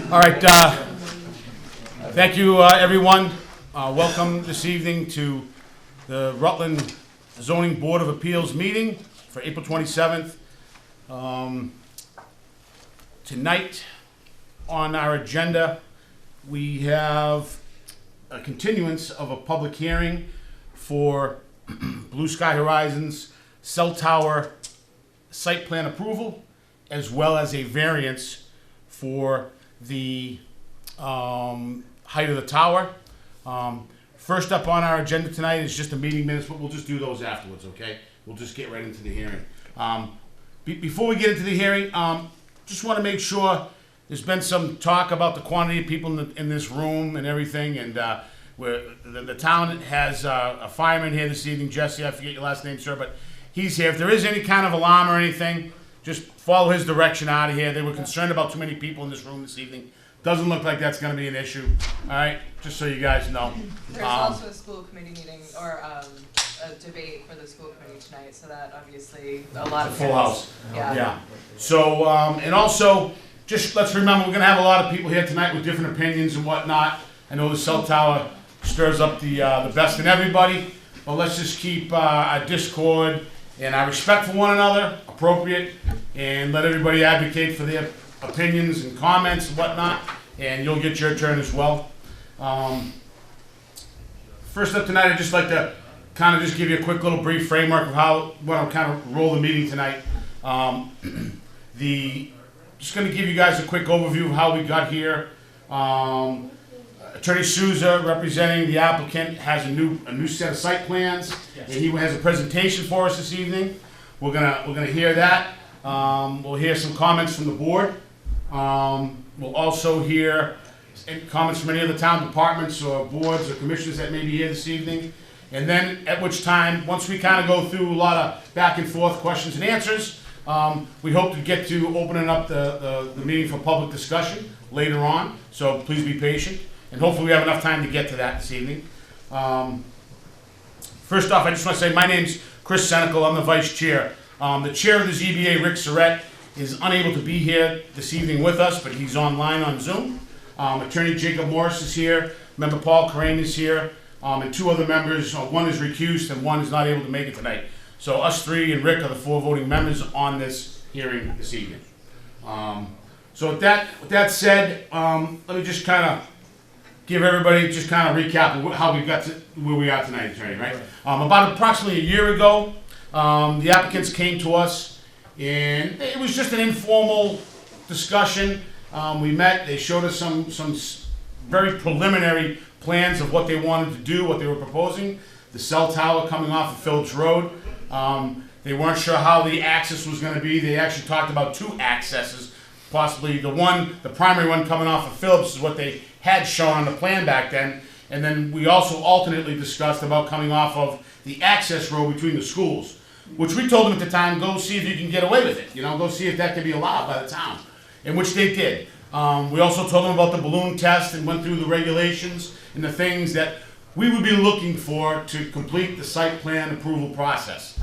All right, thank you, everyone. Welcome this evening to the Rutland Zoning Board of Appeals meeting for April 27th. Tonight on our agenda, we have a continuance of a public hearing for Blue Sky Horizons cell tower site plan approval, as well as a variance for the height of the tower. First up on our agenda tonight is just the meeting minutes, but we'll just do those afterwards, okay? We'll just get right into the hearing. Before we get into the hearing, just want to make sure there's been some talk about the quantity of people in this room and everything, and the town has a fireman here this evening, Jesse, I forget your last name, sir, but he's here. If there is any kind of alarm or anything, just follow his direction out of here. They were concerned about too many people in this room this evening. Doesn't look like that's going to be an issue. All right, just so you guys know. There's also a school committee meeting or a debate for the school committee tonight, so that obviously a lot of full house. Yeah. So and also, just let's remember we're going to have a lot of people here tonight with different opinions and whatnot. I know the cell tower stirs up the best in everybody, but let's just keep our discord and our respect for one another appropriate, and let everybody advocate for their opinions and comments and whatnot, and you'll get your turn as well. First up tonight, I'd just like to kind of just give you a quick little brief framework of what I'm kind of roll the meeting tonight. Just going to give you guys a quick overview of how we got here. Attorney Souza, representing the applicant, has a new set of site plans, and he has a presentation for us this evening. We're gonna hear that. We'll hear some comments from the board. We'll also hear comments from any of the town departments or boards or commissioners that may be here this evening. And then, at which time, once we kind of go through a lot of back and forth questions and answers, we hope to get to opening up the meeting for public discussion later on. So please be patient, and hopefully we have enough time to get to that this evening. First off, I just want to say my name's Chris Senecal. I'm the vice chair. The chair of the ZBA, Rick Surrett, is unable to be here this evening with us, but he's online on Zoom. Attorney Jacob Morris is here. Member Paul Crane is here. And two other members, one is recused and one is not able to make it tonight. So us three and Rick are the four voting members on this hearing this evening. So with that said, let me just kind of give everybody just kind of recap of how we got to where we are tonight, Attorney, right? About approximately a year ago, the applicants came to us, and it was just an informal discussion. We met, they showed us some very preliminary plans of what they wanted to do, what they were proposing. The cell tower coming off of Phillips Road. They weren't sure how the access was going to be. They actually talked about two accesses, possibly the primary one coming off of Phillips is what they had shown on the plan back then. And then we also alternately discussed about coming off of the access road between the schools, which we told them at the time, go see if you can get away with it. Go see if that can be allowed by the town, and which they did. We also told them about the balloon test and went through the regulations and the things that we would be looking for to complete the site plan approval process.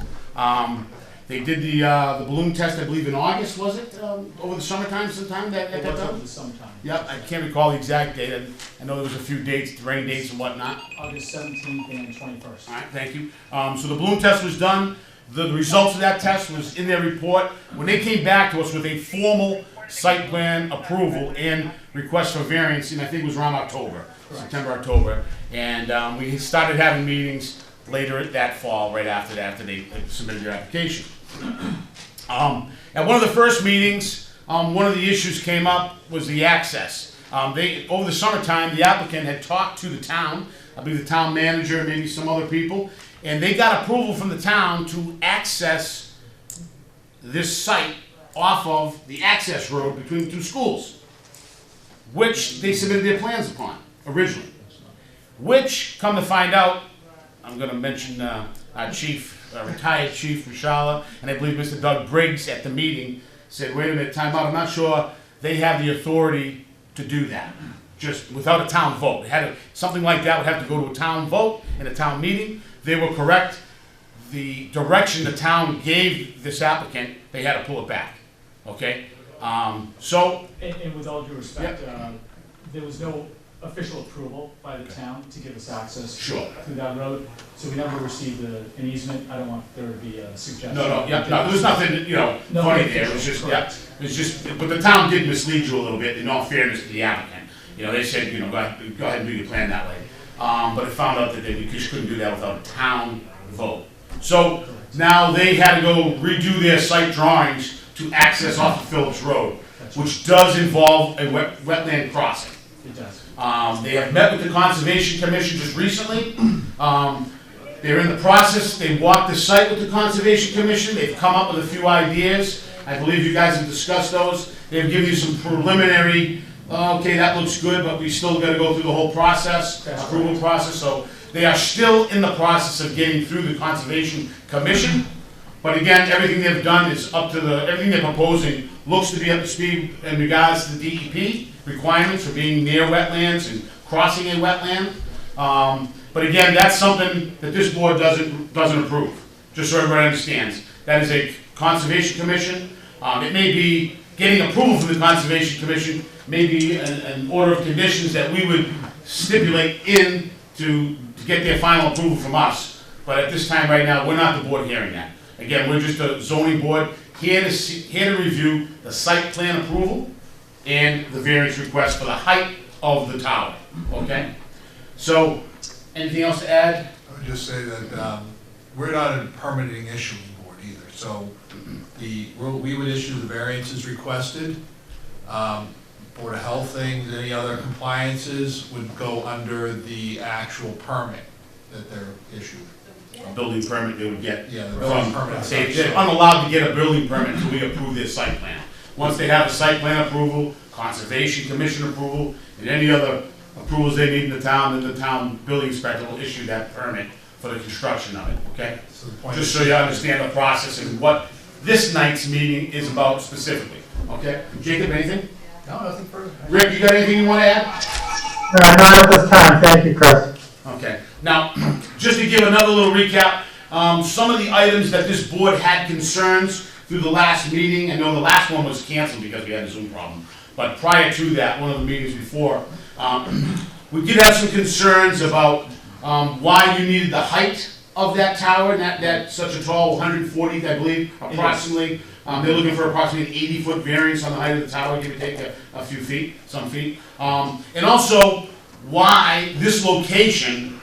They did the balloon test, I believe, in August, was it? Over the summertime sometime that got done? Over the summertime. Yep, I can't recall the exact date. I know there was a few dates, rain dates and whatnot. August 17th and 21st. All right, thank you. So the balloon test was done. The results of that test was in their report. When they came back to us with a formal site plan approval and request for variance, and I think it was around October, correct. September, October, and we started having meetings later that fall, right after that, after they submitted their application. At one of the first meetings, one of the issues came up was the access. Over the summertime, the applicant had talked to the town, I believe the town manager and maybe some other people, and they got approval from the town to access this site off of the access road between the two schools, which they submitted their plans upon originally. Which, come to find out, I'm going to mention our chief, retired Chief Rishala, and I believe Mr. Doug Briggs at the meeting said, wait a minute, time out, I'm not sure they have the authority to do that, just without a town vote. Something like that would have to go to a town vote and a town meeting. They were correct. The direction the town gave this applicant, they had to pull it back, okay? So, And with all due respect, there was no official approval by the town to give us access Sure. through that road, so we never received an easement. I don't want there to be a suggestion. no, there was nothing, funny there, it was just, Correct. it was just, but the town did mislead you a little bit, in all fairness to the applicant. They said, go ahead and do your plan that way. But it found out that we just couldn't do that without a town vote. So, now they had to go redo their site drawings to access off of Phillips Road, which does involve a wetland crossing. It does. They have met with the Conservation Commission just recently. They're in the process, they walked the site with the Conservation Commission, they've come up with a few ideas. I believe you guys have discussed those. They've given you some preliminary, okay, that looks good, but we still gotta go through the whole process, approval process. So they are still in the process of getting through the Conservation Commission. But again, everything they've done is up to everything they're proposing looks to be up to speed in regards to the DEP requirements for being near wetlands and crossing a wetland. But again, that's something that this board doesn't approve, just so everybody understands. That is a Conservation Commission. It may be getting approval from the Conservation Commission, may be an order of conditions that we would stipulate in to get their final approval from us. But at this time right now, we're not the board hearing that. Again, we're just a zoning board here to review the site plan approval and the variance request for the height of the tower, okay? So, anything else to add? I would just say that we're not a permitting issuing board either, so we would issue the variances requested. Board of Health things, any other compliances would go under the actual permit that they're issued. A building permit they would get. Yeah, the building from- permit. They're unallowed to get a building permit until we approve their site plan. Once they have a site plan approval, Conservation Commission approval, and any other approvals they need in the town, then the town building inspector will issue that permit for the construction of it, okay? So the point Just is- so you understand the process and what this night's meeting is about specifically, okay? Jacob, anything? No, nothing further. Rick, you got anything you want to add? Not at this time, thank you, Chris. Okay, now, just to give another little recap, some of the items that this board had concerns through the last meeting, I know the last one was canceled because we had a Zoom problem, but prior to that, one of the meetings before, we did have some concerns about why you needed the height of that tower, that such a tall 140, I believe, approximately. They're looking for approximately an 80-foot variance on the height of the tower, give or take a few feet, some feet. And also, why this location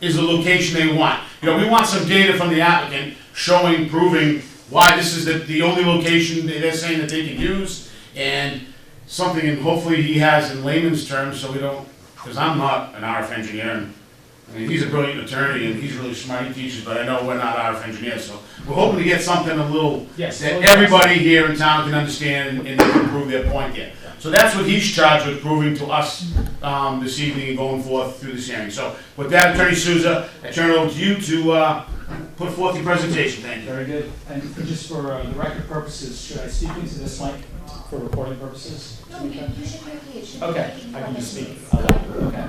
is the location they want. We want some data from the applicant showing, proving why this is the only location they're saying that they can use, and something, and hopefully he has in layman's terms, so we don't, because I'm not an RF engineer, and I mean, he's a brilliant attorney, and he's really smart, he teaches, but I know we're not RF engineers, so we're hoping to get something a little, Yes. that everybody here in town can understand and they can prove their point here. So that's what he's charged with proving to us this evening and going forth through this hearing. So with that, Attorney Souza, I turn it over to you to put forth your presentation. Thank you. Very good. And just for the record purposes, should I speak into this mic for recording purposes? No, you should be okay. Okay, I can just speak. Okay.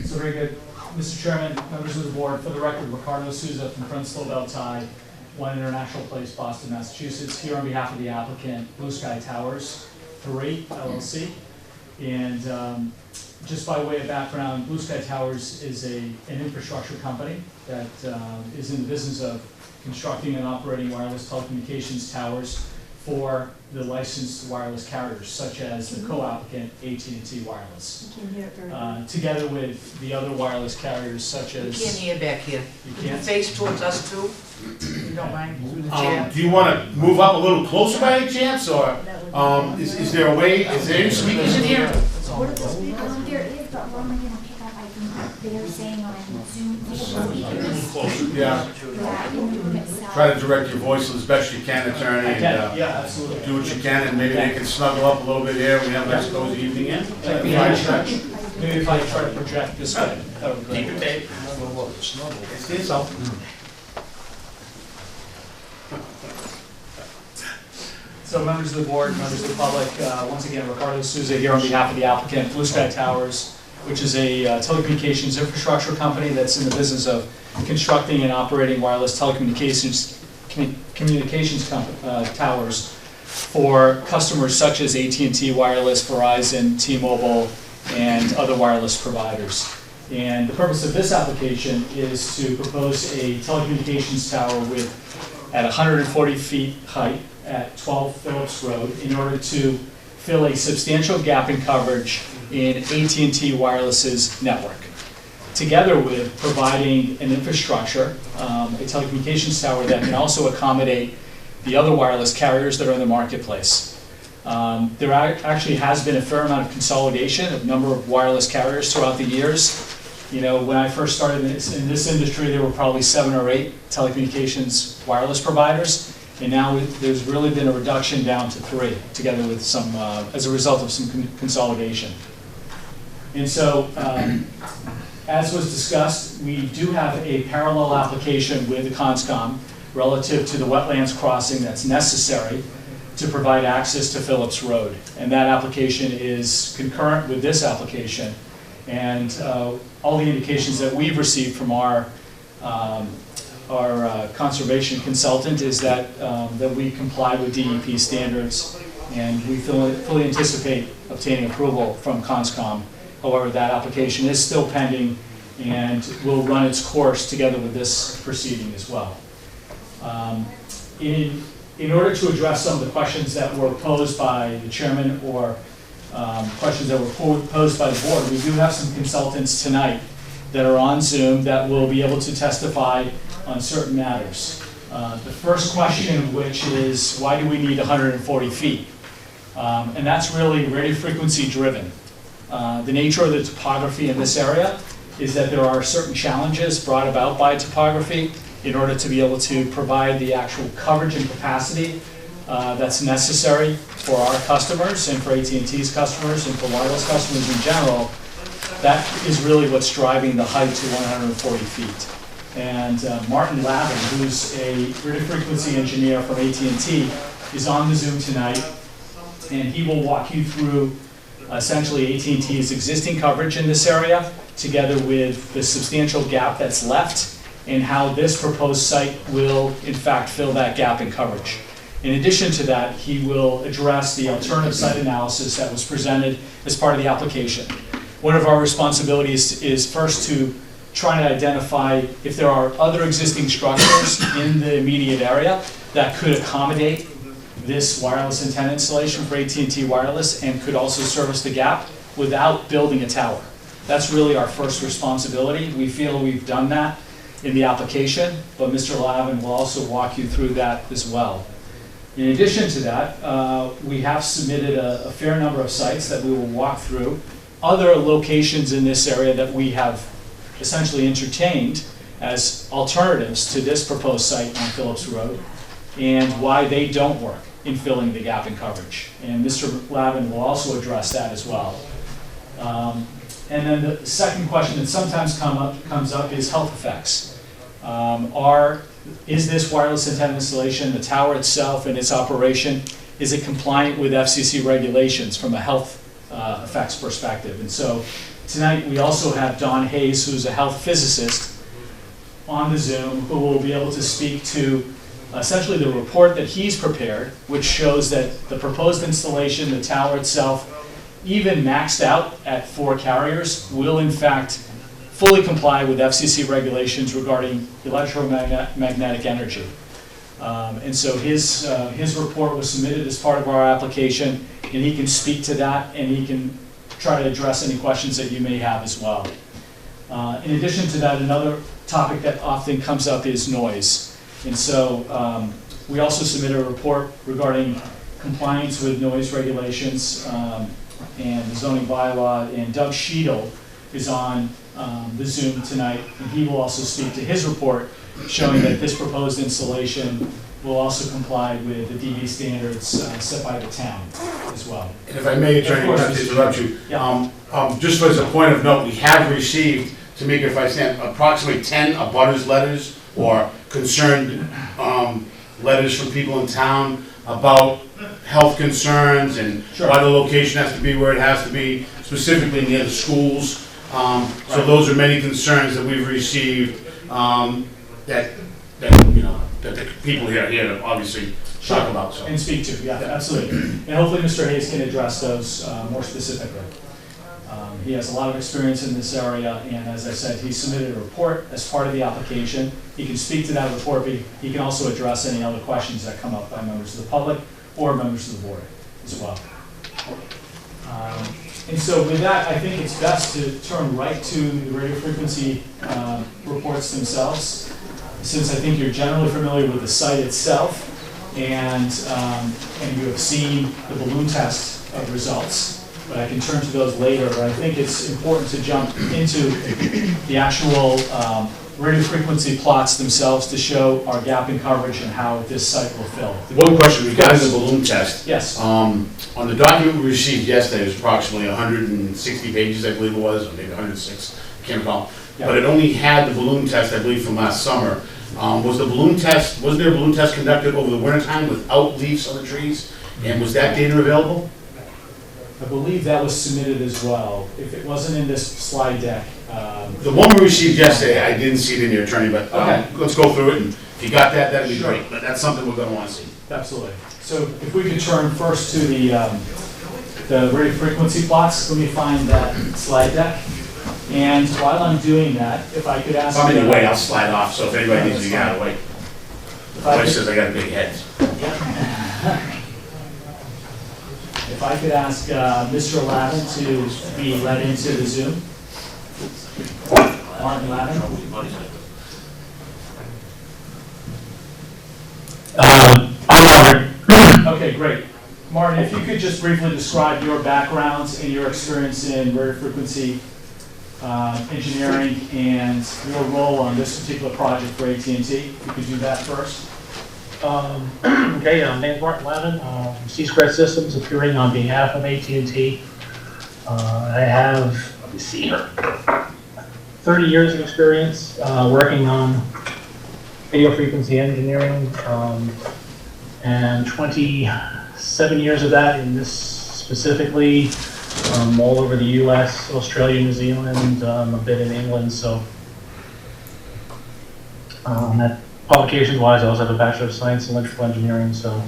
So very good. Mr. Chairman, members of the board, for the record, Ricardo Souza from Prince Beltai, One International Place, Boston, Massachusetts, here on behalf of the applicant, Blue Sky Towers 3 LLC. And just by way of background, Blue Sky Towers is an infrastructure company that is in the business of constructing and operating wireless telecommunications towers for the licensed wireless carriers, such as the co-applicant AT&T Wireless. You can hear it very well. Together with the other wireless carriers, such You as... can't hear back here. You Can you can't? face towards us too? You don't mind? Through the chair? Do you want to move up a little closer by any chance, or is there a way, is there any speakers in here? That's all. What are the speakers? There is, but we're only gonna pick up, I think, they're saying on Zoom, they have speakers. Closer. Yeah. Yeah, in the room itself. Try to direct your voice as best you can, attorney, I and can, yeah, absolutely. do what you can, and maybe they can snuggle up a little bit here. We have a nice cozy evening in. Like behind the church. Maybe if I try to project this way, that would be Keep great. it tape. See yourself. So members of the board, members of the public, once again, Ricardo Souza here on behalf of the applicant, Blue Sky Towers, which is a telecommunications infrastructure company that's in the business of constructing and operating wireless telecommunications towers for customers such as AT&T Wireless, Verizon, T-Mobile, and other wireless providers. And the purpose of this application is to propose a telecommunications tower at 140 feet height at 12 Phillips Road in order to fill a substantial gap in coverage in AT&T Wireless's network, together with providing an infrastructure, a telecommunications tower that can also accommodate the other wireless carriers that are in the marketplace. There actually has been a fair amount of consolidation of number of wireless carriers throughout the years. You know, when I first started in this industry, there were probably 7 or 8 telecommunications wireless providers, and now there's really been a reduction down to 3, together with some, as a result of some consolidation. And so, as was discussed, we do have a parallel application with the CONSCOM relative to the wetlands crossing that's necessary to provide access to Phillips Road. And that application is concurrent with this application. And all the indications that we've received from our conservation consultant is that we comply with DEP standards, and we fully anticipate obtaining approval from CONSCOM. However, that application is still pending and will run its course together with this proceeding as well. In order to address some of the questions that were posed by the chairman or questions that were posed by the board, we do have some consultants tonight that are on Zoom that will be able to testify on certain matters. The first question, which is, why do we need 140 feet? And that's really radio frequency driven. The nature of the topography in this area is that there are certain challenges brought about by topography in order to be able to provide the actual coverage and capacity that's necessary for our customers and for AT&T's customers and for wireless customers in general. That is really what's driving the height to 140 feet. And Martin Lavin, who's a radio frequency engineer from AT&T, is on the Zoom tonight, and he will walk you through essentially AT&T's existing coverage in this area, together with the substantial gap that's left, and how this proposed site will, in fact, fill that gap in coverage. In addition to that, he will address the alternative site analysis that was presented as part of the application. One of our responsibilities is first to try to identify if there are other existing structures in the immediate area that could accommodate this wireless antenna installation for AT&T Wireless and could also service the gap without building a tower. That's really our first responsibility. We feel we've done that in the application, but Mr. Lavin will also walk you through that as well. In addition to that, we have submitted a fair number of sites that we will walk through, other locations in this area that we have essentially entertained as alternatives to this proposed site on Phillips Road, and why they don't work in filling the gap in coverage. And Mr. Lavin will also address that as well. And then the second question that sometimes comes up is health effects. Is this wireless antenna installation, the tower itself and its operation, is it compliant with FCC regulations from a health effects perspective? And so tonight we also have Don Hayes, who's a health physicist, on the Zoom, who will be able to speak to essentially the report that he's prepared, which shows that the proposed installation, the tower itself, even maxed out at 4 carriers, will in fact fully comply with FCC regulations regarding electromagnetic energy. And so his report was submitted as part of our application, and he can speak to that, and he can try to address any questions that you may have as well. In addition to that, another topic that often comes up is noise. And so we also submitted a report regarding compliance with noise regulations and the zoning bylaw, and Doug Sheedle is on the Zoom tonight, and he will also speak to his report showing that this proposed installation will also comply with the DB standards set by the town as well. And if I may, Attorney, not to interrupt you, just as a point of note, we have received, to make it if I stand, approximately 10 abutters letters or concerned letters from people in town about health concerns and why the location has to be where it has to be, specifically near the schools. So those are many concerns that we've received that the people here to obviously talk about, so. And speak to, yeah, absolutely. And hopefully Mr. Hayes can address those more specifically. He has a lot of experience in this area, and as I said, he submitted a report as part of the application. He can speak to that report, but he can also address any other questions that come up by members of the public or members of the board as well. And so with that, I think it's best to turn right to the radio frequency reports themselves, since I think you're generally familiar with the site itself, and you have seen the balloon test of results. But I can turn to those later. But I think it's important to jump into the actual radio frequency plots themselves to show our gap in coverage and how this site will fill. One question regarding the balloon test. Yes. On the document we received yesterday, it was approximately 160 pages, I believe it was, or maybe 106, I can't recall. Yeah. But it only had the balloon test, I believe, from last summer. Wasn't there a balloon test conducted over the winter time without leaves on the trees? And was that data available? I believe that was submitted as well. If it wasn't in this slide deck. The one we received yesterday, I didn't see it in your attorney, but Okay. let's go through it, and if you got that, that'd be Sure. great. But that's something we're gonna wanna see. Absolutely. So if we could turn first to the radio frequency plots, let me find that slide deck. And while I'm doing that, if I could ask. If I'm in your way, I'll slide off, so if anybody needs to get out of the way. If My I wife could- says I got a big head. If I could ask Mr. Lavin to be led into the Zoom. Martin Lavin. I'm Robert. Okay, great. Martin, if you could just briefly describe your background and your experience in radio frequency engineering and your role on this particular project for AT&T. If you could do that first. Okay, my name's Martin Lavin, C-Squared Systems, appearing on behalf of AT&T. I have, let me see here, 30 years of experience working on radio frequency engineering, and 27 years of that in this specifically, all over the U.S., Australia, New Zealand, a bit in England, so that qualifications-wise, I also have a Bachelor of Science in Electrical Engineering, so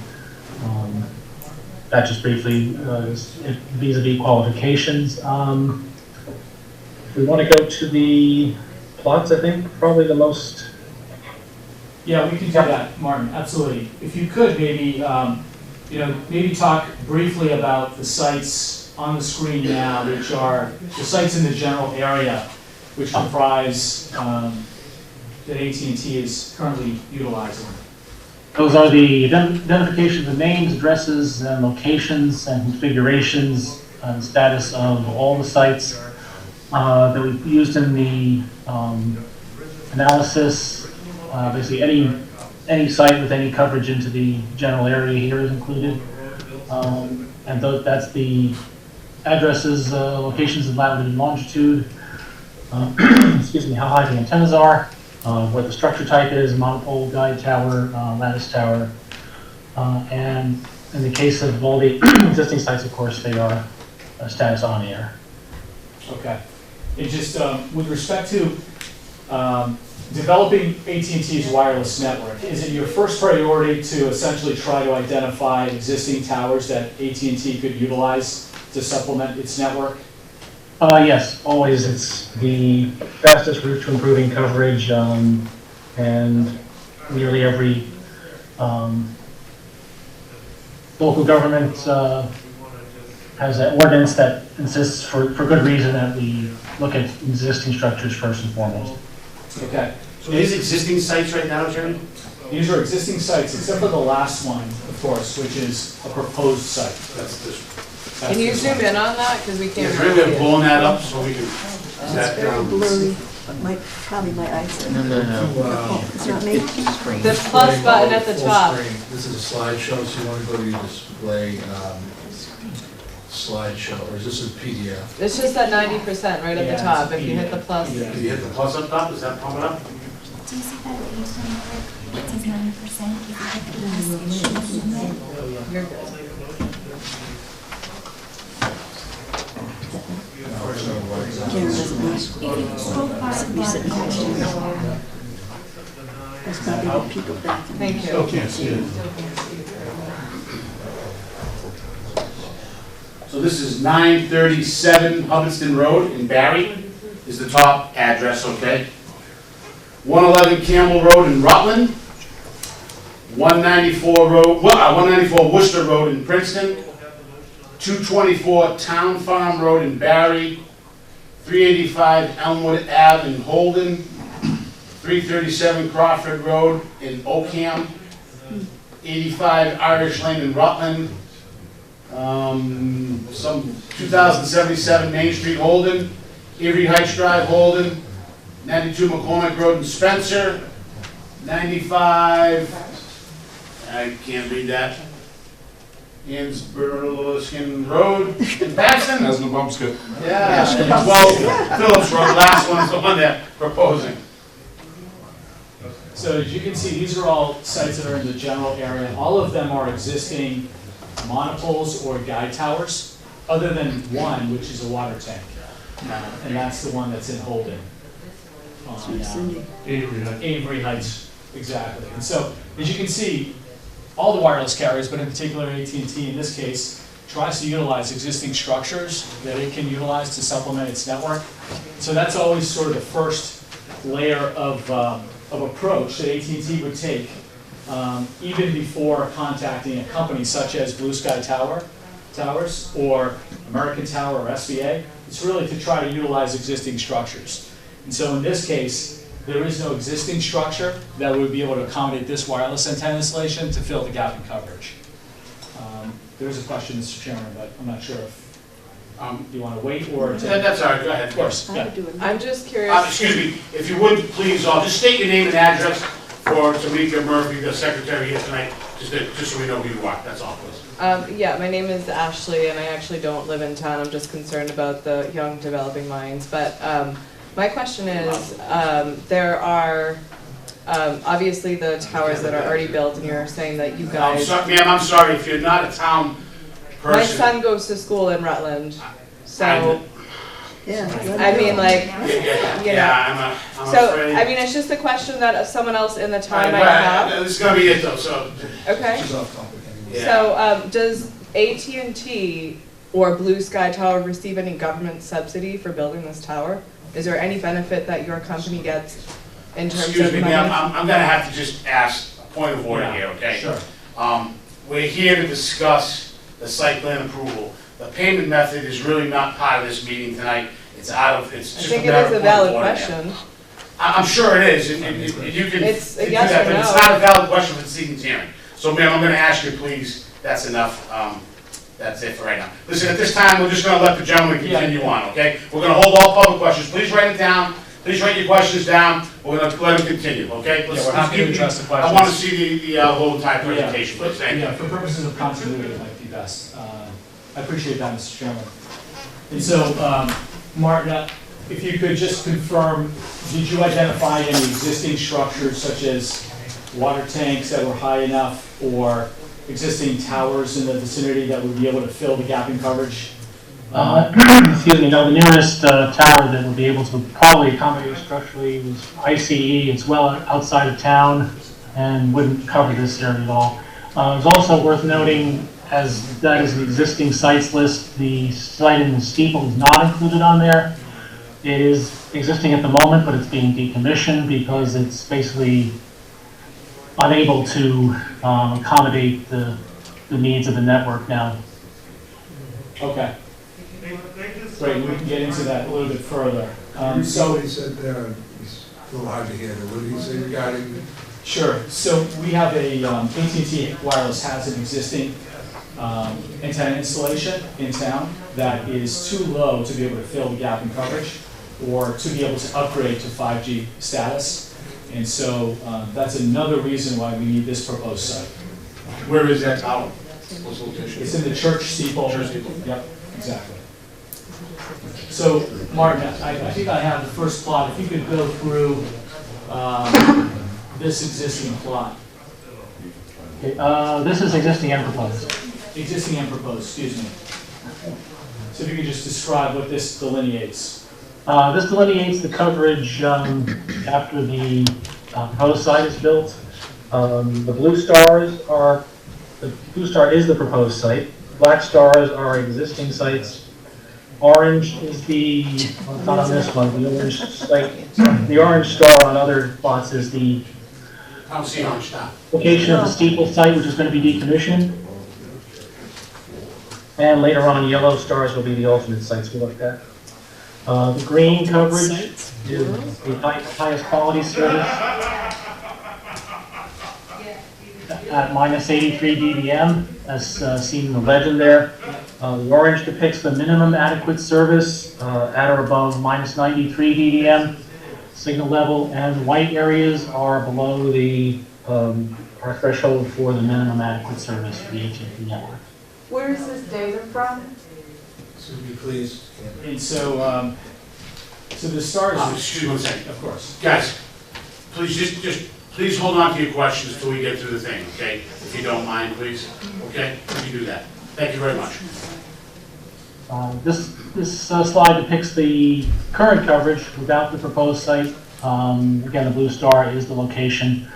that just briefly vis-a-vis qualifications. If we want to go to the plots, I think probably the most. Yeah, we can do that, Martin, absolutely. If you could maybe, maybe talk briefly about the sites on the screen now, which are the sites in the general area, which comprise that AT&T is currently utilizing. Those are the identifications of names, addresses, and locations and configurations and status of all the sites that we've used in the analysis. Basically, any site with any coverage into the general area here is included, and that's the addresses, locations of latitude and longitude. Excuse me, how high the antennas are. What the structure type is, monopole, guide tower, lattice tower, and in the case of all the existing sites, of course, they are status on air. Okay. And just with respect to developing AT&T's wireless network, is it your first priority to essentially try to identify existing towers that AT&T could utilize to supplement its network? Yes, always. It's the fastest route to improving coverage, and nearly every local government has an ordinance that insists, for good reason, that we look at existing structures first and foremost. Okay. So these existing sites right now, Jeremy? These are existing sites, except for the last one, of course, which is a proposed site. That's this. Can you zoom in on that? Because we can't Is really there a way see of it. pulling that up so we can? It's very blurry, probably my eyes. No. It's not me. The plus button at the Full top. screen. This is a slideshow, so you want to go to your display slideshow, or is this a PDF? It's just that 90% right at Yeah, the top. it's If you hit the plus. Yeah. Do you hit the plus up top? Does that pump it up? Do you see that page number? It says 90%. If you hit the plus, it should zoom in. You're good. Karen doesn't know. If you scroll far to the bottom, That's probably the people back. Thank you. Still can't see it. So this is 937 Hubbardston Road in Barry, is the top address, okay? 111 Campbell Road in Rutland, 194 Worcester Road in Princeton, 224 Town Farm Road in Barry, 385 Elmwood Ave in Holden, 337 Crawford Road in Oakham, 85 Irish Lane in Rutland, some 2077 Main Street Holden, Avery Heights Drive Holden, 92 McCormick Road in Spencer, 95, I can't read that, Ansburskin Road in Paxton. That's the bump skip. Yeah, 12 Phillips Road, last one's the one they're proposing. So as you can see, these are all sites that are in the general area. All of them are existing monopoles or guide towers, other than one, which is a water tank. And that's the one that's in Holden. On Avery Heights, exactly. And so, as you can see, all the wireless carriers, but in particular AT&T in this case, tries to utilize existing structures that it can utilize to supplement its network. So that's always sort of the first layer of approach that AT&T would take, even before contacting a company such as Blue Sky Towers or American Tower or SVA. It's really to try to utilize existing structures. And so in this case, there is no existing structure that would be able to accommodate this wireless antenna installation to fill the gap in coverage. There is a question, Mr. Chairman, but I'm not sure if you want to wait or... That's all right, go ahead. Of course, I yeah. would do it. I'm just curious. Excuse me, if you would, please, just state your name and address for Tamika Murphy, the secretary here tonight, just so we know who you are, that's all, please. Yeah, my name is Ashley, and I actually don't live in town. I'm just concerned about the young developing minds. But my question is, there are obviously the towers that are already built, and you're saying that you guys... Ma'am, I'm sorry, if you're not a town person... My son goes to school in Rutland, so... Yeah. I mean, like, you know. I'm So, afraid... I mean, it's just a question that someone else in the town Right, might have. This is gonna be it though, so... Okay. Yeah. So, does AT&T or Blue Sky Tower receive any government subsidy for building this tower? Is there any benefit that your company gets in terms of Excuse me, money? ma'am, I'm gonna have to just ask a point of order here, okay? Sure. We're here to discuss the site plan approval. The payment method is really not part of this meeting tonight. It's I just think a it matter is of a point of valid order, ma'am. question. I'm sure it is, and you can It's a do yes that, or but it's no. not a valid question for the evening's hearing. So ma'am, I'm gonna ask you, please, that's enough, that's it for right now. Listen, at this time, we're just gonna let the gentleman continue on, okay? We're gonna hold all public questions, please write it down, please write your questions down, we're gonna let him continue, okay? Yeah, we're happy to address the I questions. wanna see the whole entire presentation, please, thank you. Yeah, for purposes of continuity, it might be best. I appreciate that, Mr. Chairman. And so, Martin, if you could just confirm, did you identify any existing structures such as water tanks that were high enough or existing towers in the vicinity that would be able to fill the gap in coverage? Excuse me, no, the nearest tower that would be able to probably accommodate structurally was ICE. It's well outside of town and wouldn't cover this area at all. It's also worth noting, as that is the existing sites list, the site in the steeple is not included on there. It is existing at the moment, but it's being decommissioned because it's basically unable to accommodate the needs of the network now. Okay. Great, we can get into that a little bit further. So he said there, it's a little hard to hear, what did he say regarding? Sure, so we have a, AT&T Wireless has an existing antenna installation in town that is too low to be able to fill the gap in coverage or to be able to upgrade to 5G status. And so that's another reason why we need this proposed site. Where is that tower? What's the location? It's in the church steeple. Church steeple. Yep, exactly. So, Martin, I think I have the first plot. If you could go through this existing plot. Okay, this is existing and proposed. Existing and proposed, excuse me. So if you could just describe what this delineates. This delineates the coverage after the proposed site is built. The blue star is the proposed site. Black stars are existing sites. Orange is the, well, it's not on this one, the orange site. The orange star on other plots is the I don't see orange now. location of the steeple site, which is going to be decommissioned. And later on, yellow stars will be the alternate sites we looked at. The green coverage is the highest quality service at minus 83 dBm, as seen in the legend there. The orange depicts the minimum adequate service at or above minus 93 dBm signal level, and the white areas are below the our threshold for the minimum adequate service for the AT&T network. Where is this data from? Excuse me, please. And so, so the stars. Excuse me one second. Of course. Guys, please, just please hold on to your questions until we get through the thing, okay? If you don't mind, please, okay? You can do that. Thank you very much. This slide depicts the current coverage without the proposed site. Again, the blue star is the location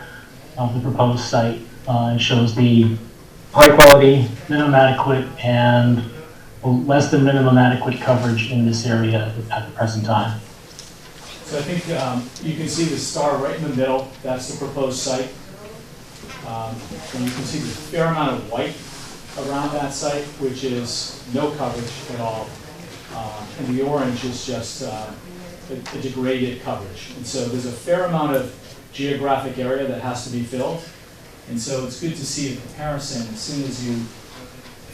of the proposed site. It shows the high quality, minimum adequate, and less than minimum adequate coverage in this area at the present time. So I think you can see the star right in the middle. That's the proposed site. And you can see the fair amount of white around that site, which is no coverage at all. And the orange is just a degraded coverage. And so there's a fair amount of geographic area that has to be filled. And so it's good to see a comparison. As soon as you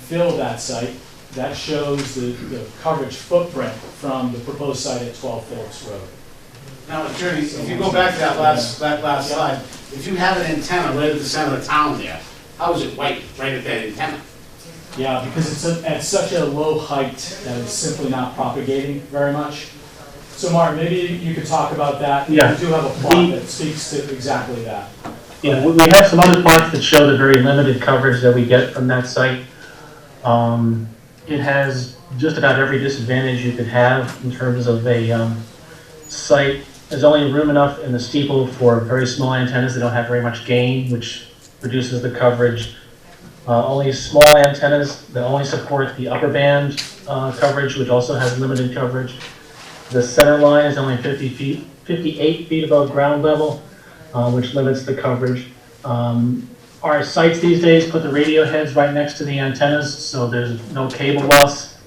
fill that site, that shows the coverage footprint from the proposed site at 12 Phillips Road. Now, Attorney, if you go back to that last slide, if you have an antenna right at the center of town there, how is it white right at that antenna? Yeah, because it's at such a low height that it's simply not propagating very much. So Martin, maybe you could talk about that. Yeah. We do have a plot that speaks to exactly that. Yeah, we have some other plots that show the very limited coverage that we get from that site. It has just about every disadvantage you could have in terms of a site. There's only room enough in the steeple for very small antennas that don't have very much gain, which reduces the coverage. Only small antennas that only support the upper band coverage, which also has limited coverage. The center line is only 58 feet above ground level, which limits the coverage. Our sites these days put the radio heads right next to the antennas, so there's no cable loss,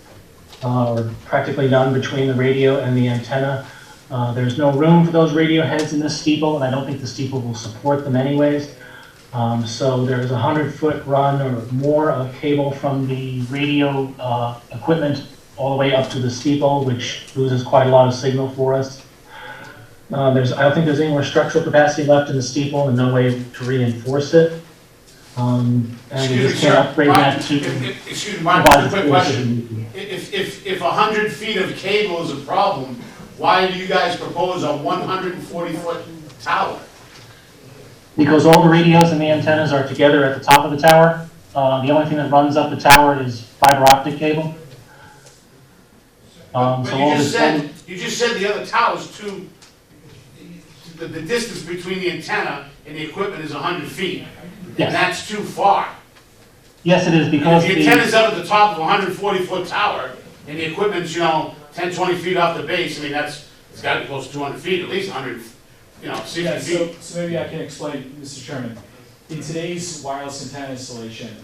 or practically none between the radio and the antenna. There's no room for those radio heads in this steeple, and I don't think the steeple will support them anyways. So there's a 100-foot run or more of cable from the radio equipment all the way up to the steeple, which loses quite a lot of signal for us. I don't think there's any more structural capacity left in the steeple and no way to reinforce it. And we just can't upgrade that to Excuse me, Mark, provide quick the question. If 100 feet of cable is a problem, why do you guys propose a 140-foot tower? Because all the radios and the antennas are together at the top of the tower. The only thing that runs up the tower is fiber optic cable. But So all this. you just said the other towers the distance between the antenna and the equipment is 100 feet. Yes. And that's too far. Yes, it is, because If the antenna's up at the top of a 140-foot tower and the equipment's, 10, 20 feet off the base, I mean, it's gotta be close to 200 feet, at least 100, 60 Yeah, feet. so maybe I can explain, Mr. Chairman. In today's wireless antenna installation,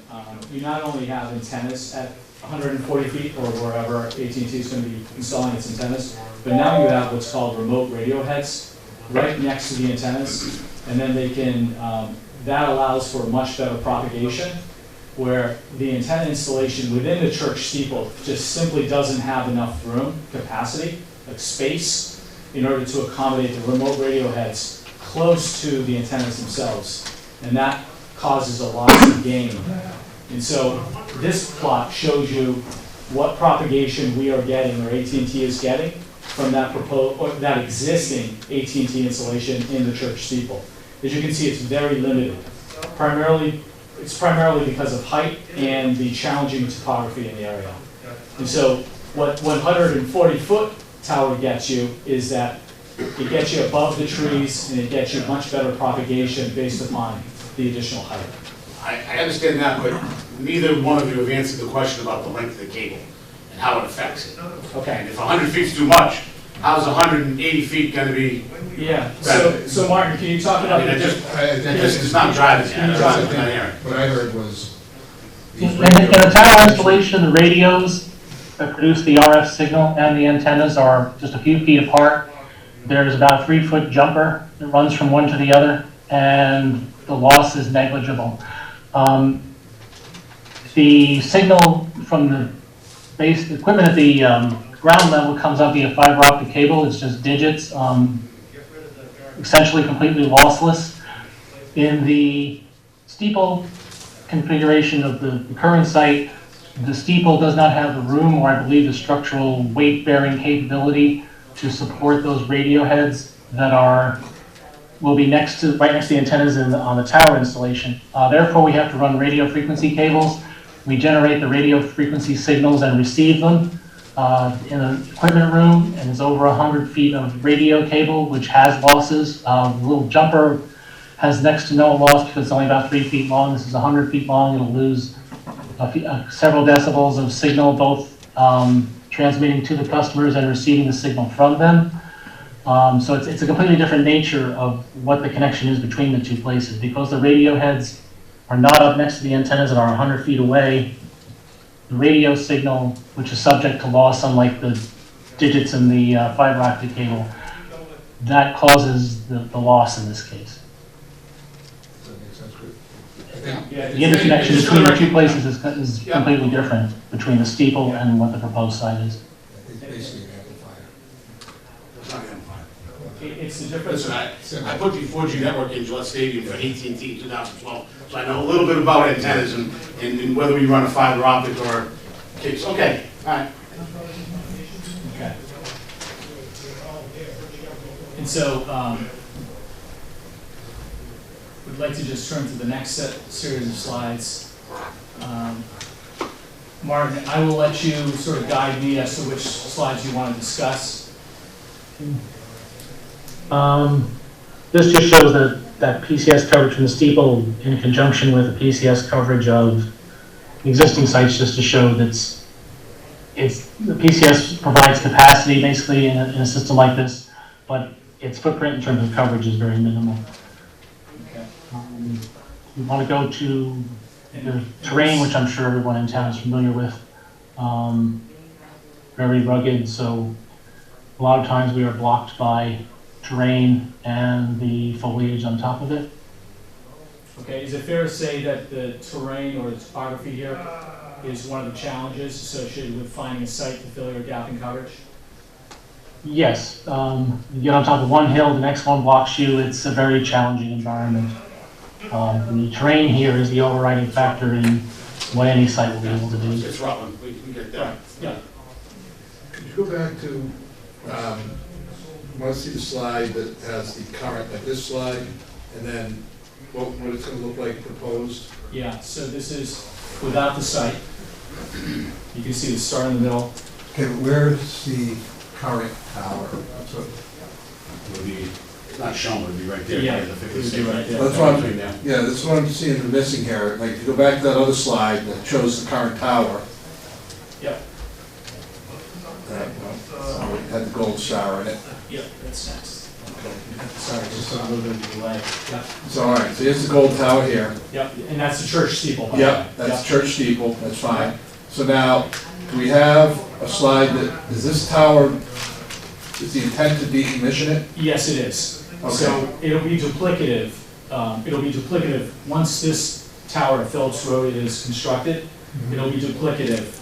you not only have antennas at 140 feet or wherever AT&T is going to be installing its antennas, but now you have what's called remote radio heads right next to the antennas, and then they can, that allows for much better propagation, where the antenna installation within the church steeple just simply doesn't have enough room, capacity, like space, in order to accommodate the remote radio heads close to the antennas themselves. And that causes a loss of gain. And so this plot shows you what propagation we are getting, or AT&T is getting, from that existing AT&T installation in the church steeple. As you can see, it's very limited. It's primarily because of height and the challenging topography in the area. And so what 140-foot tower gets you is that it gets you above the trees and it gets you much better propagation based upon the additional height. I understand that, but neither one of you have answered the question about the length of the cable and how it affects it. Okay. And if 100 feet's too much, how's 180 feet gonna be? Yeah, so Martin, can you talk I about mean, the it just, difference? it's not driving Can you yet. talk It's not hearing. What I heard was. In the tower installation, the radios that produce the RF signal and the antennas are just a few feet apart. There's about a 3-foot jumper that runs from one to the other, and the loss is negligible. The signal from the base equipment at the ground level comes up via fiber optic cable. It's just digits, essentially completely lossless. In the steeple configuration of the current site, the steeple does not have the room, or I believe the structural weight-bearing capability to support those radio heads that will be right next to the antennas on the tower installation. Therefore, we have to run radio frequency cables. We generate the radio frequency signals and receive them in an equipment room, and there's over 100 feet of radio cable, which has losses. The little jumper has next to no loss because it's only about 3 feet long. This is 100 feet long. It'll lose several decibels of signal, both transmitting to the customers and receiving the signal from them. So it's a completely different nature of what the connection is between the two places. Because the radio heads are not up next to the antennas and are 100 feet away, the radio signal, which is subject to loss, unlike the digits in the fiber optic cable, that causes the loss in this case. The interconnection between the two places is completely different between the steeple and what the proposed site is. It's basically an amplifier. It's not amplified. It's the difference. Listen, I put the 4G network in Gillette Stadium for AT&T in 2012, so I know a little bit about antennas and whether we run a fiber optic or cables. Okay, all right. Okay. And so, we'd like to just turn to the next series of slides. Martin, I will let you sort of guide me as to which slides you want to discuss. This just shows that PCS coverage from the steeple in conjunction with the PCS coverage of existing sites, just to show that the PCS provides capacity basically in a system like this, but its footprint in terms of coverage is very minimal. Okay. We want to go to the terrain, which I'm sure everyone in town is familiar with. Very rugged, so a lot of times we are blocked by terrain and the foliage on top of it. Okay, is it fair to say that the terrain or the topography here is one of the challenges associated with finding a site to fill your gap in coverage? Yes, you get on top of one hill, the next one blocks you. It's a very challenging environment. The terrain here is the overriding factor in what any site will be able to do. It's Rutland, we get that. Yeah. Could you go back to, I want to see the slide that has the current, like this slide, and then what it's going to look like proposed? Yeah, so this is without the site. You can see the star in the middle. Okay, where's the current tower? That's what, It would be, it's not shown, it would be right there. Yeah, the it would 56. be right there. that's what Between there. yeah, that's what I'm seeing missing here. Like, if you go back to that other slide that shows the current tower, Yep. it had the gold star in it. Yep, that's next. Sorry, just a little bit of delay. Yep. So, all right, so here's the gold tower here. Yep, and that's the church steeple. by the way. Yep, that's church steeple, that's fine. So now, do we have a slide that, is this tower, is the intent to decommission it? Yes, it is. Okay. So it'll be duplicative. Once this tower at Phillips Road is constructed. It'll be duplicative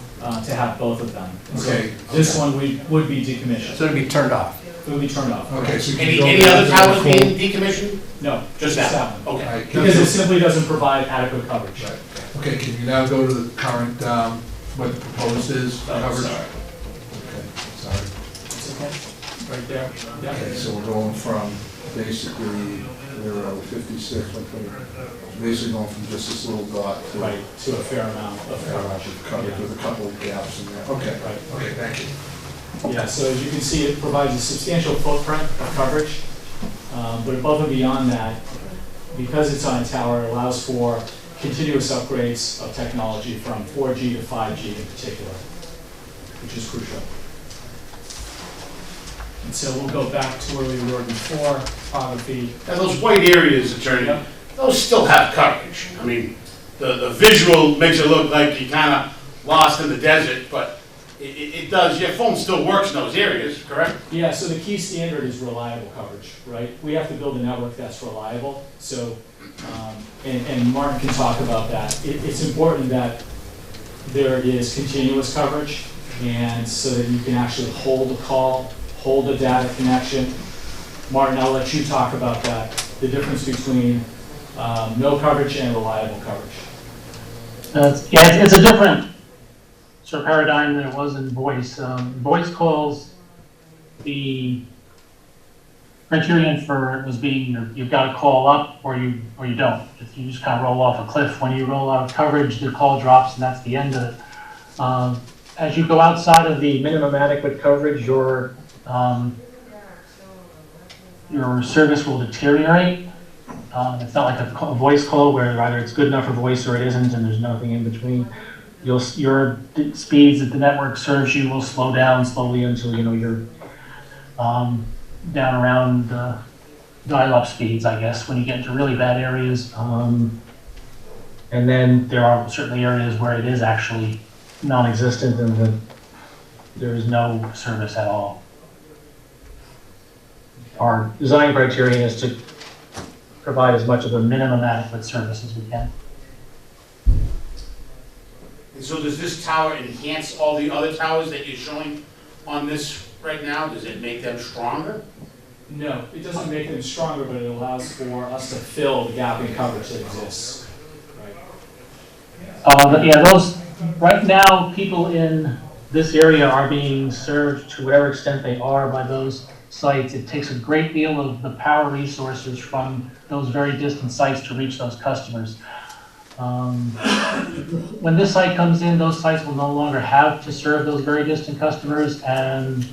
to have both of them. And so Okay. this one would be decommissioned. So it'd be turned off. It would be turned off. Okay, so can you Any, go any back other to the towers full- being decommissioned? No, Just that one? All Okay. right, Because it simply doesn't provide adequate coverage. Right. Okay, can you now go to the current, what the proposed is for Oh, coverage? sorry. Okay, sorry. It's okay. Right there. Yeah. Okay, so we're going from basically, we're over 56, basically going from just this little dot to. Right, to a fair amount of coverage. Covered with a couple of gaps in there. Okay, Right. okay, thank you. Yeah, so as you can see, it provides a substantial footprint of coverage, but above and beyond that, because it's on a tower, it allows for continuous upgrades of technology from 4G to 5G in particular, which is crucial. And so we'll go back to where we were before, topography. And those white areas, Attorney, Yep. those still have coverage. I mean, the visual makes it look like you're kind of lost in the desert, but it does, your phone still works in those areas, correct? Yeah, so the key standard is reliable coverage, right? We have to build a network that's reliable. So, and Martin can talk about that. It's important that there is continuous coverage, and so that you can actually hold a call, hold a data connection. Martin, I'll let you talk about that, the difference between no coverage and reliable coverage. It's a different sort of paradigm than it was in voice. Voice calls, the criterion for it was being you've got to call up or you don't. If you just kind of roll off a cliff. When you roll out of coverage, the call drops and that's the end of it. As you go outside of the minimum adequate coverage, your service will deteriorate. It's not like a voice call where either it's good enough for voice or it isn't, and there's nothing in between. Your speeds that the network serves you will slow down slowly until you're down around dial-up speeds, I guess, when you get into really bad areas. And then there are certainly areas where it is actually non-existent and there is no service at all. Our design criterion is to provide as much of a minimum adequate service as we can. And so does this tower enhance all the other towers that you're showing on this right now? Does it make them stronger? No, it doesn't make them stronger, but it allows for us to fill the gap in coverage that exists. Yeah, those right now, people in this area are being served to whatever extent they are by those sites. It takes a great deal of the power resources from those very distant sites to reach those customers. When this site comes in, those sites will no longer have to serve those very distant customers, and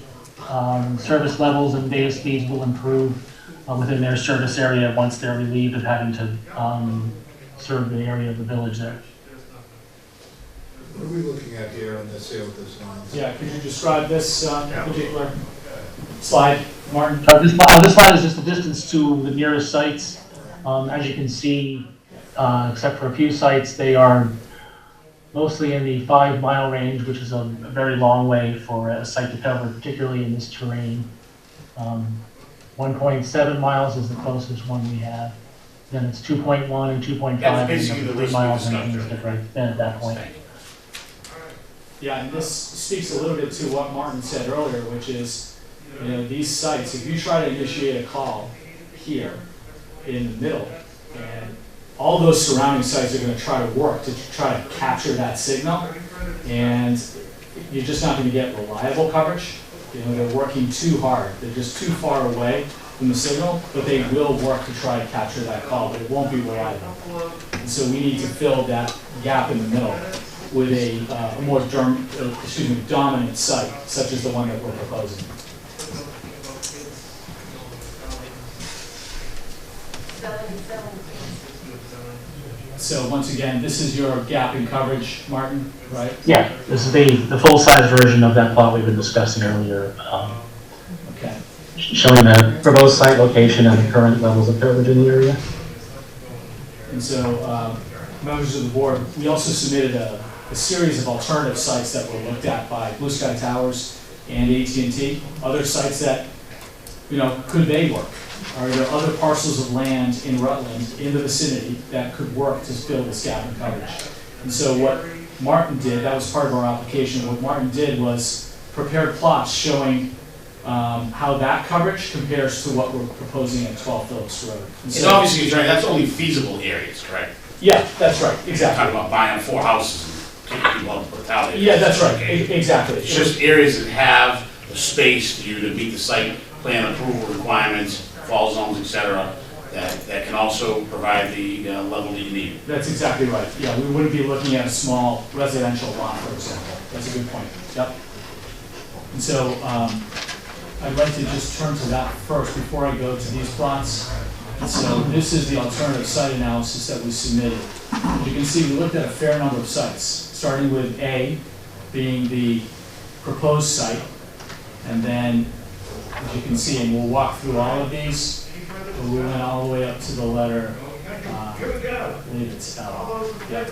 service levels and data speeds will improve within their service area once they're relieved of having to serve the area of the village there. What are we looking at here on this here with this line? Yeah, could you describe this particular slide, Martin? This slide is just the distance to the nearest sites. As you can see, except for a few sites, they are mostly in the 5-mile range, which is a very long way for a site to cover, particularly in this terrain. 1.7 miles is the closest one we have. Then it's 2.1 and 2.5, That's basically and the 3 list miles we and discussed things different then at that point. Yeah, and this speaks a little bit to what Martin said earlier, which is, these sites, if you try to initiate a call here in the middle, and all those surrounding sites are going to try to work to try to capture that signal, and you're just not going to get reliable coverage. They're working too hard. They're just too far away from the signal, but they will work to try to capture that call, but it won't be reliable. And so we need to fill that gap in the middle with a more dominant site, such as the one that we're proposing. So once again, this is your gap in coverage, Martin, right? Yeah, this is the full-size version of that plot we've been discussing earlier, Okay. showing the proposed site location and the current levels of coverage in the area. And so, members of the board, we also submitted a series of alternative sites that were looked at by Blue Sky Towers and AT&T. Other sites that, could they work? Are there other parcels of land in Rutland, in the vicinity, that could work to fill this gap in coverage? And so what Martin did, that was part of our application, what Martin did was prepared plots showing how that coverage compares to what we're proposing at 12 Phillips Road. And obviously, Attorney, that's only feasible areas, correct? Yeah, that's right, Talking exactly. about buying 4 houses and kicking people out of town. Yeah, that's right, exactly. It's just areas that have the space for you to meet the site plan approval requirements, fall zones, et cetera, that can also provide the level that you need. That's exactly right. Yeah, we wouldn't be looking at a small residential lot, for example. That's a good point. Yep. And so I'd like to just turn to that first before I go to these plots. And so this is the alternative site analysis that we submitted. You can see we looked at a fair number of sites, starting with A being the proposed site, and then, as you can see, and we'll walk through all of these, but we went all the way up to the letter, I believe it's L. Yep.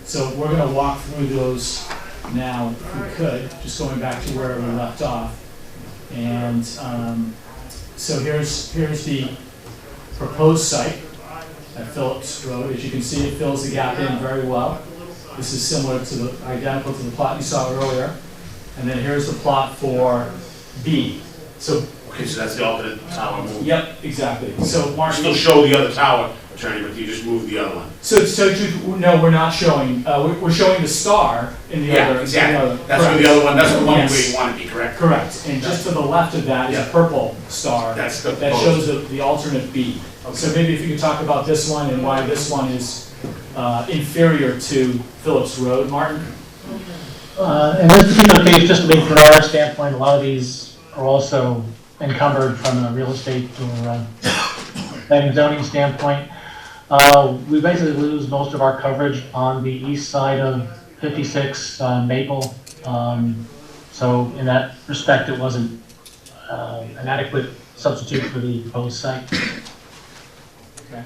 So we're going to walk through those now, if we could, just going back to where we left off. And so here's the proposed site at Phillips Road. As you can see, it fills the gap in very well. This is similar to identical to the plot you saw earlier. And then here's the plot for B. So Okay, so that's the alternate tower move. yep, exactly. So Mark, Still show the other tower, attorney, but you just move the other one. no, we're not showing. We're showing the star in the Yeah, other. exactly. In the other. That's where the other one, that's the one Yes. where you want to be, correct? Correct. And just to the left of that is a Yeah. purple star. That's the That proposed. shows the alternate B. So maybe if you could talk about this one and why this one is inferior to Phillips Road, Martin? In this particular case, just from our standpoint, a lot of these are also encumbered from a real estate or planning zoning standpoint. We basically lose most of our coverage on the east side of 56 Maple. So in that respect, it wasn't an adequate substitute for the proposed site. Okay.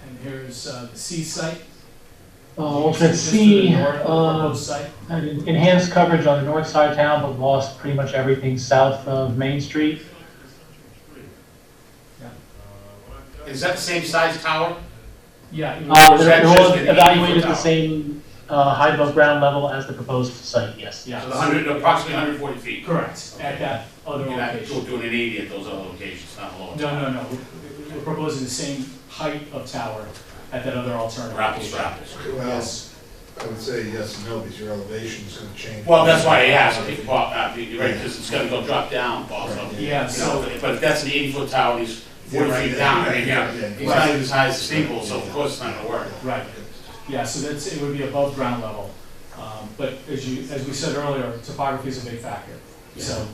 And here's the C site. Alternate Just to C, the north of the proposed site. enhanced coverage on the north side of town, but lost pretty much everything south of Main Street. Is that the same size tower? Yeah. Is that They're all just an evaluated 80-foot the tower? same height above ground level as the proposed site, yes. Yeah. So approximately 140 feet. Correct. At that other You're not location. doing an 80 at those other locations, not lower. No. We're proposing the same height of tower at that other alternative. Apples for location. apples. Well, Yes. I would say yes and no, because your elevation is gonna change. Well, that's why I asked, if Paul, you're right, because it's gonna go drop down, Paul, so. Yeah, You so- know, but if that's an 80-foot tower, he's 40 Yeah, right, feet down, I mean, yeah, yeah, yeah. he's not even as high as the steeple, so of course it's not gonna work. Right. Yeah, so it would be above ground level. But as we said earlier, topography is a big factor. So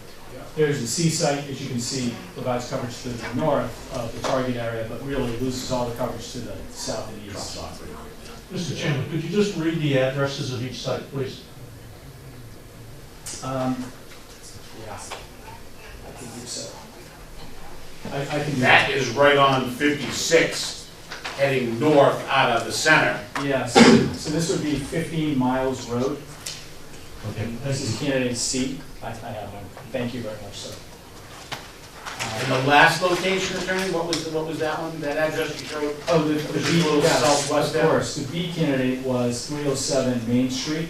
here's the C site, as you can see, provides coverage to the north of the target area, but really loses all the coverage to the south and east. Mr. Chairman, could you just read the addresses of each site, please? Yeah, I can do so. I can do That is right on 56, heading north out of the center. Yeah, so this would be 15 Miles Road. Okay. This is candidate C. I have one. Thank you very much, sir. And the last location, attorney, what was that one, that address you showed? Oh, the Just B, a little yes, southwest of there? course. The B candidate was 307 Main Street.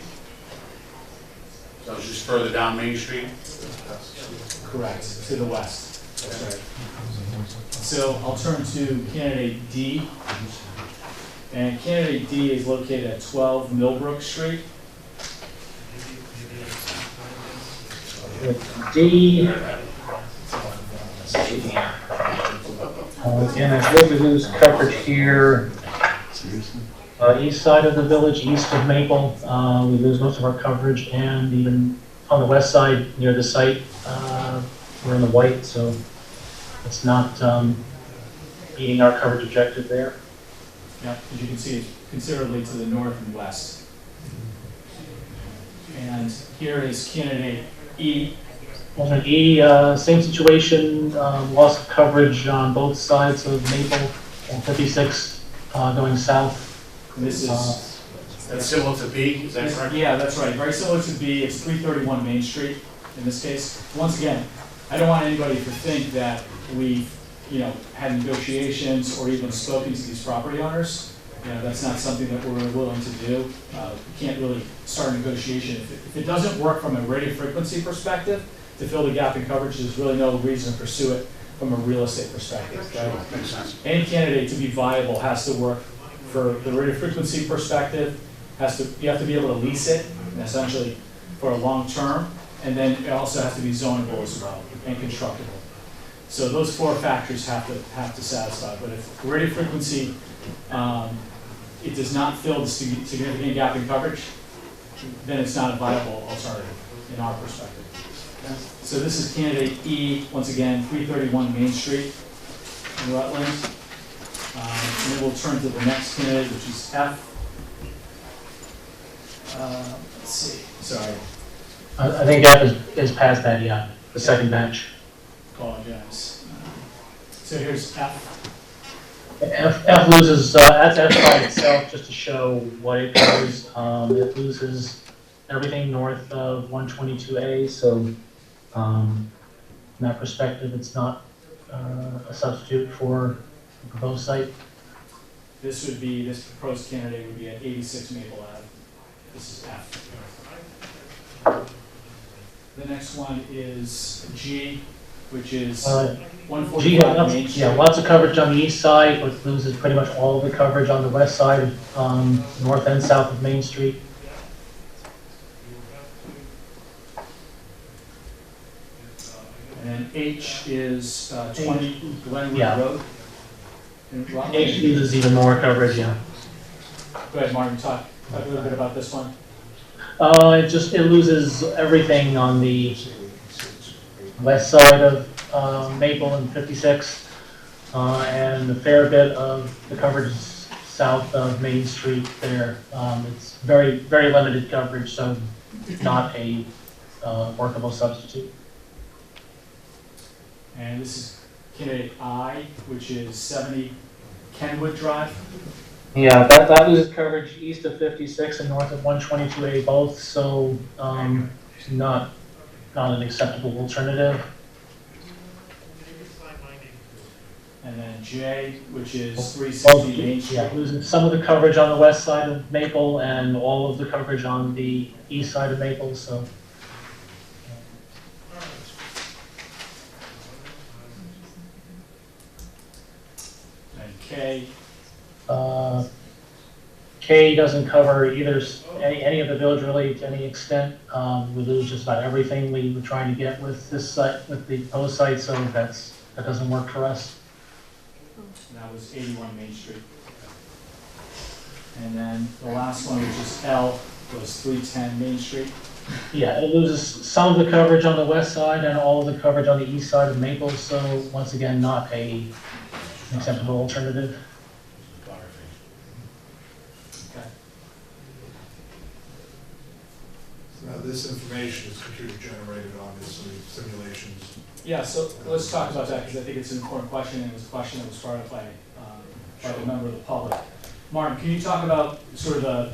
So it's just further down Main Street? Correct, to the west. That's right. So I'll turn to candidate D. And candidate D is located at 12 Millbrook Street. D, again, I believe we lose coverage here. East side of the village, east of Maple, we lose most of our coverage, and even on the west side near the site, we're in the white, so it's not meeting our coverage objective there. Yeah, as you can see, it's considerably to the north and west. And here is candidate E. Alternate E, same situation, loss of coverage on both sides of Maple and 56 going south. And this is, That's similar to B, is that correct? yeah, that's right. Very similar to B. It's 331 Main Street in this case. Once again, I don't want anybody to think that we've, had negotiations or even spoken to these property owners. That's not something that we're willing to do. We can't really start a negotiation. If it doesn't work from a radio frequency perspective to fill the gap in coverage, there's really no reason to pursue it from a real estate perspective. Right? Makes sense. Any candidate to be viable has to work for the radio frequency perspective. You have to be able to lease it, essentially, for a long term, and then it also has to be zonable as well and constructible. So those four factors have to satisfy. But if radio frequency, it does not fill the significant gap in coverage, then it's not a viable alternative in our perspective. So this is candidate E, once again, 331 Main Street in Rutland. And then we'll turn to the next candidate, which is F. Let's see, sorry, I think F is past that, yeah, the second batch. apologize. So here's F. F loses, that's F by itself, just to show what it covers. It loses everything north of 122A, so from that perspective, it's not a substitute for the proposed site. This proposed candidate would be at 86 Maple Ave. This is F. The next one is G, which is G, 145 Main Street. yeah, lots of coverage on the east side, but loses pretty much all of the coverage on the west side, north and south of Main Street. And then H is 20 Glenwood Yeah. Road. in Rutland. H loses even more coverage, yeah. Go ahead, Martin, talk a little bit about this one. It loses everything on the west side of Maple and 56, and a fair bit of the coverage south of Main Street there. It's very, very limited coverage, so not a workable substitute. And this is candidate I, which is 70 Kenwood Drive. Yeah, that loses coverage east of 56 and north of 122A both, so not an acceptable alternative. And then J, which is 360 Main Street. Yeah, losing some of the coverage on the west side of Maple and all of the coverage on the east side of Maple, so. And K. K doesn't cover any of the village really to any extent. We lose just about everything we were trying to get with this site, with the proposed site, so that doesn't work for us. And that was 81 Main Street. And then the last one, which is L, was 310 Main Street. Yeah, it loses some of the coverage on the west side and all of the coverage on the east side of Maple, so once again, not an acceptable alternative. Okay. Now, this information is computer generated, obviously, simulations. Yeah, so let's talk about that because I think it's an important question, and it was a question that was brought up by a member of the public. Martin, can you talk about sort of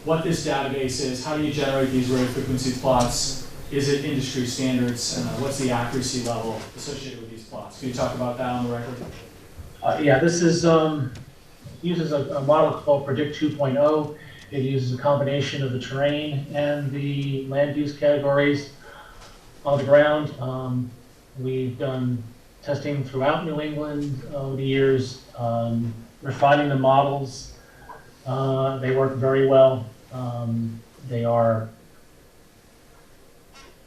what this database is? How do you generate these radio frequency plots? Is it industry standards? What's the accuracy level associated with these plots? Can you talk about that on the record? Yeah, this is uses a model called Predict 2.0. It uses a combination of the terrain and the land use categories on the ground. We've done testing throughout New England over the years, refining the models. They work very well. They are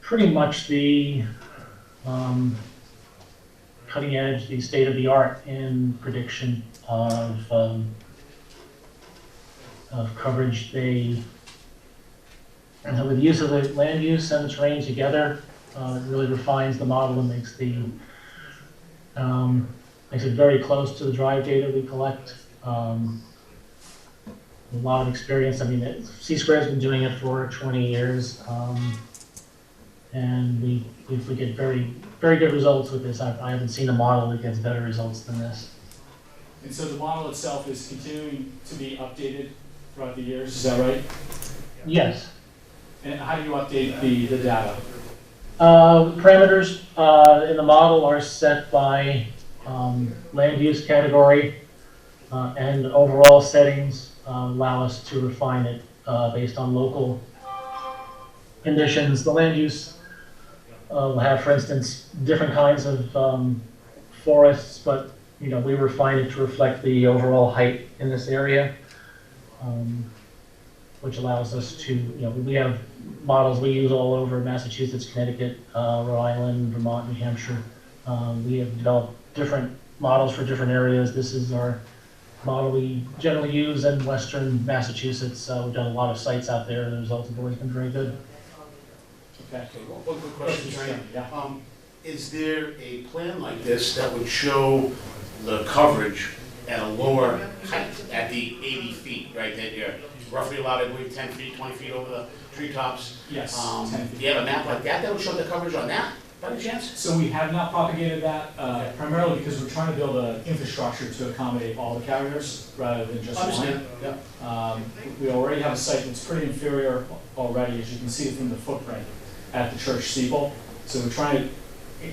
pretty much the cutting edge, the state of the art in prediction of coverage. They, with the use of the land use and the terrain together, it really refines the model and makes it very close to the drive data we collect. A lot of experience. I mean, C-Square's been doing it for 20 years, and we get very, very good results with this. I haven't seen a model that gets better results than this. And so the model itself is continuing to be updated throughout the years, is that right? Yes. And how do you update the data? Parameters in the model are set by land use category, and overall settings allow us to refine it based on local conditions. The land use will have, for instance, different kinds of forests, but we refine it to reflect the overall height in this area, which allows us to, we have models we use all over Massachusetts, Connecticut, Rhode Island, Vermont, New Hampshire. We have developed different models for different areas. This is our model we generally use in western Massachusetts. We've done a lot of sites out there, and the results have always been very good. Okay. One quick question, Trey. Yeah. Is there a plan like this that would show the coverage at a lower height, at the 80 feet, right, that you're roughly allowed, I believe, 10 feet, 20 feet over the treetops? Yes, 10 feet. Do you have a map like that would show the coverage on that, by any chance? So we have not propagated that, primarily because we're trying to build an infrastructure to accommodate all the carriers rather than just one. Understand, yeah. We already have a site that's pretty inferior already, as you can see from the footprint at the church steeple. So we're trying to,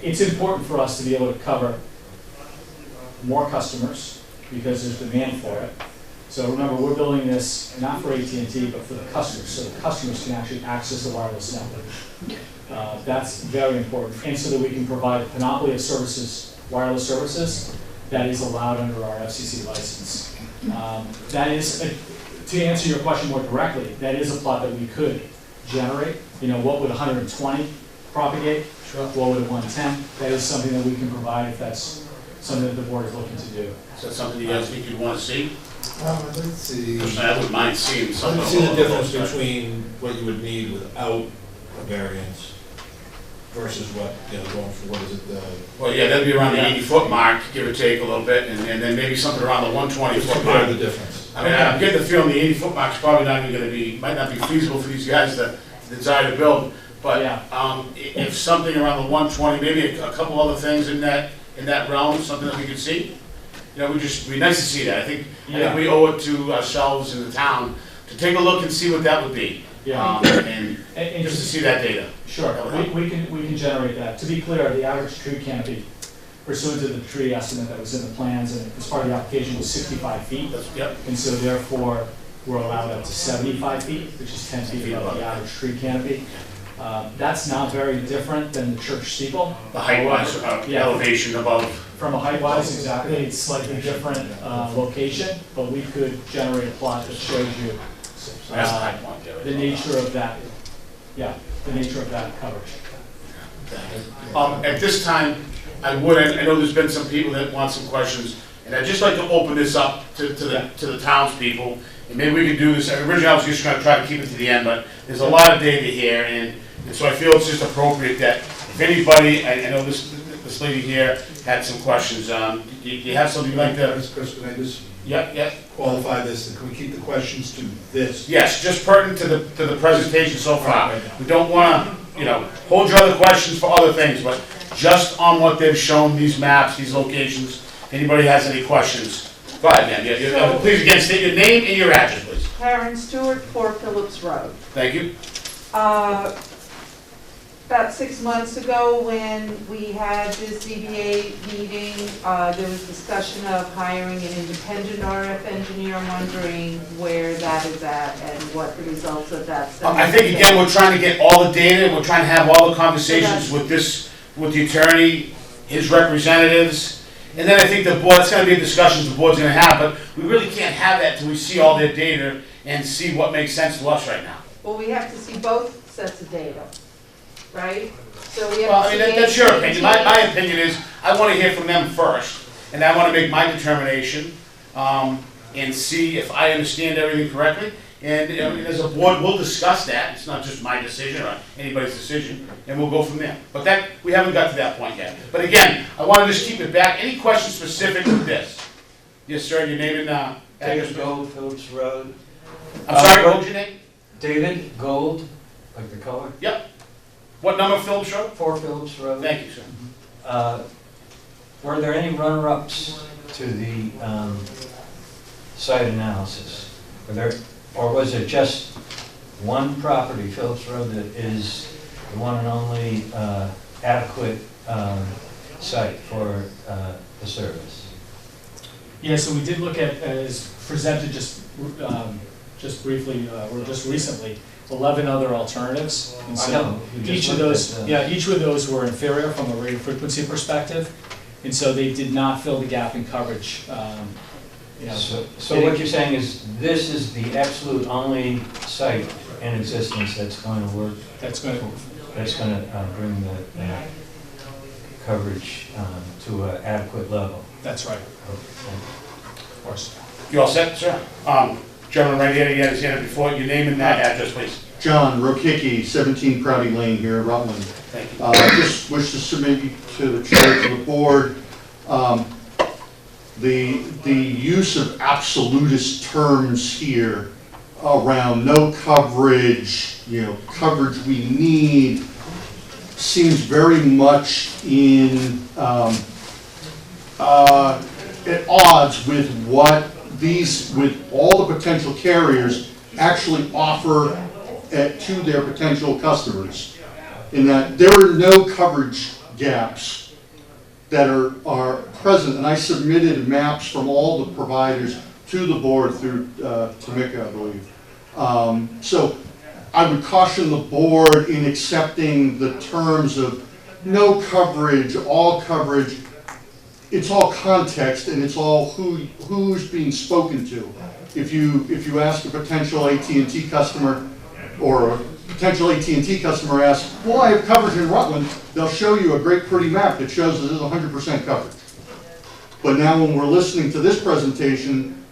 it's important for us to be able to cover more customers because there's demand for it. So remember, we're building this not for AT&T, but for the customers, so the customers can actually access the wireless network. That's very important, and so that we can provide a panoply of services, wireless services, that is allowed under our FCC license. That is, to answer your question more directly, that is a plot that we could generate. You know, what would 120 propagate? Sure. What would 110? That is something that we can provide if that's something that the board is looking to do. Is that something you guys think you'd want to see? Let's see. Personally, I wouldn't mind seeing something. Let's see the along difference those lines. between what you would need without a variance versus what, going for, what is it, Well, yeah, that'd be around the 80-foot mark, give or take a little bit, and then maybe something around the 120-foot compare mark. the difference. I mean, I'm getting the feeling the 80-foot mark's probably not even gonna be, might not be feasible for these guys to desire to build. But, if something around the 120, maybe a couple other things in that realm, something that we could see, it'd be nice to see that. I think we owe it to ourselves and the town to take a look and see what that would be. Yeah. And just to see that data. Sure, we can generate that. To be clear, the average tree canopy pursuant to the tree estimate that was in the plans and as part of the application was 65 feet. Yep. And so therefore, we're allowed up to 75 feet, which is 10 feet above the average tree canopy. That's not very different than the church steeple. The height-wise, elevation above. From a height-wise, exactly, it's slightly different location, but we could generate a plot that shows you That's the high point there. the nature of that, the nature of that coverage. At this time, I know there's been some people that want some questions, and I'd just like to open this up to the townspeople, and maybe we could do this. Originally, I was just gonna try to keep it to the end, but there's a lot of data here, and so I feel it's just appropriate that if anybody, I know this lady here had some questions. Do you have something you'd like to? Chris, can I just Yep. qualify this? Can we keep the questions to this? Yes, just pertinent to the presentation so far. We don't want to, hold your other questions for other things, but just on what they've shown, these maps, these locations. Anybody has any questions? Go ahead, ma'am. Please again state your name and your address, please. Karen Stewart, 4 Phillips Road. Thank you. About 6 months ago, when we had this ZBA meeting, there was discussion of hiring an independent RF engineer. I'm wondering where that is at and what the results of that's. I think again, we're trying to get all the data, we're trying to have all the conversations with the attorney, his representatives, and then I think the board, it's gonna be a discussion the board's gonna have, but we really can't have that until we see all their data and see what makes sense to us right now. Well, we have to see both sets of data, right? So we have Well, to I mean, see that's your opinion. My AT&T. opinion is, I want to hear from them first, and I want to make my determination, and see if I understand everything correctly. And as a board, we'll discuss that. It's not just my decision or anybody's decision, and we'll go from there. But we haven't got to that point yet. But again, I want to just keep it back. Any questions specific to this? Yes, sir, your name and address. David Gold, Phillips Road. I'm sorry, what was your name? David Gold, like the color. Yep. What number, Phillips Road? 4 Phillips Road. Thank you, sir. Were there any runner-ups to the site analysis? Or was it just one property, Phillips Road, that is the one and only adequate site for the service? Yeah, so we did look at, as presented just briefly, or just recently, 11 other alternatives. And so each of those were inferior from a radio frequency perspective, and so they did not fill the gap in coverage. So what you're saying is this is the absolute only site in existence that's going to work. That's going to bring the coverage to an adequate level. That's right. Of course. You all set, sir? Gentleman right here, you had his hand up before, your name and address, please. John Rokicki, 17 Prouty Lane here in Rutland. Thank you. I just wish to submit you to the chair, to the board, the use of absolutist terms here around no coverage, coverage we need, seems very much at odds with what with all the potential carriers actually offer to their potential customers. In that there are no coverage gaps that are present, and I submitted maps from all the providers to the board through Tamika, I believe. So I would caution the board in accepting the terms of no coverage, all coverage. It's all context, and it's all who's being spoken to. If you ask a potential AT&T customer, or a potential AT&T customer asks, well, I have coverage in Rutland, they'll show you a great pretty map that shows that there's 100% coverage. But now when we're listening to this presentation,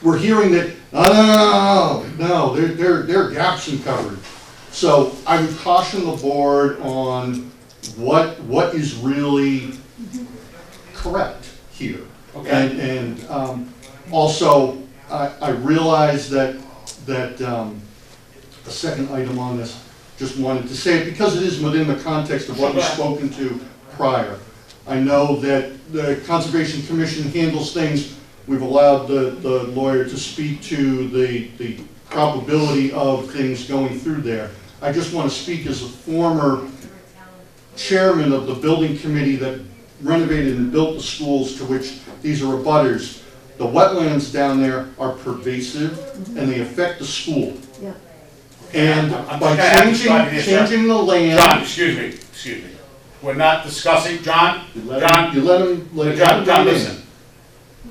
we're hearing that, no, there are gaps in coverage. So I would caution the board on what is really correct here. Okay. And also, I realize that the second item on this, just wanted to say it because it is within the context of what was spoken to prior. I know that the Conservation Commission handles things. We've allowed the lawyer to speak to the probability of things going through there. I just want to speak as a former chairman of the building committee that renovated and built the schools to which these are abutters. The wetlands down there are pervasive and they affect the school. Yeah. And by changing the land. John, excuse me. We're not discussing, John, John, listen.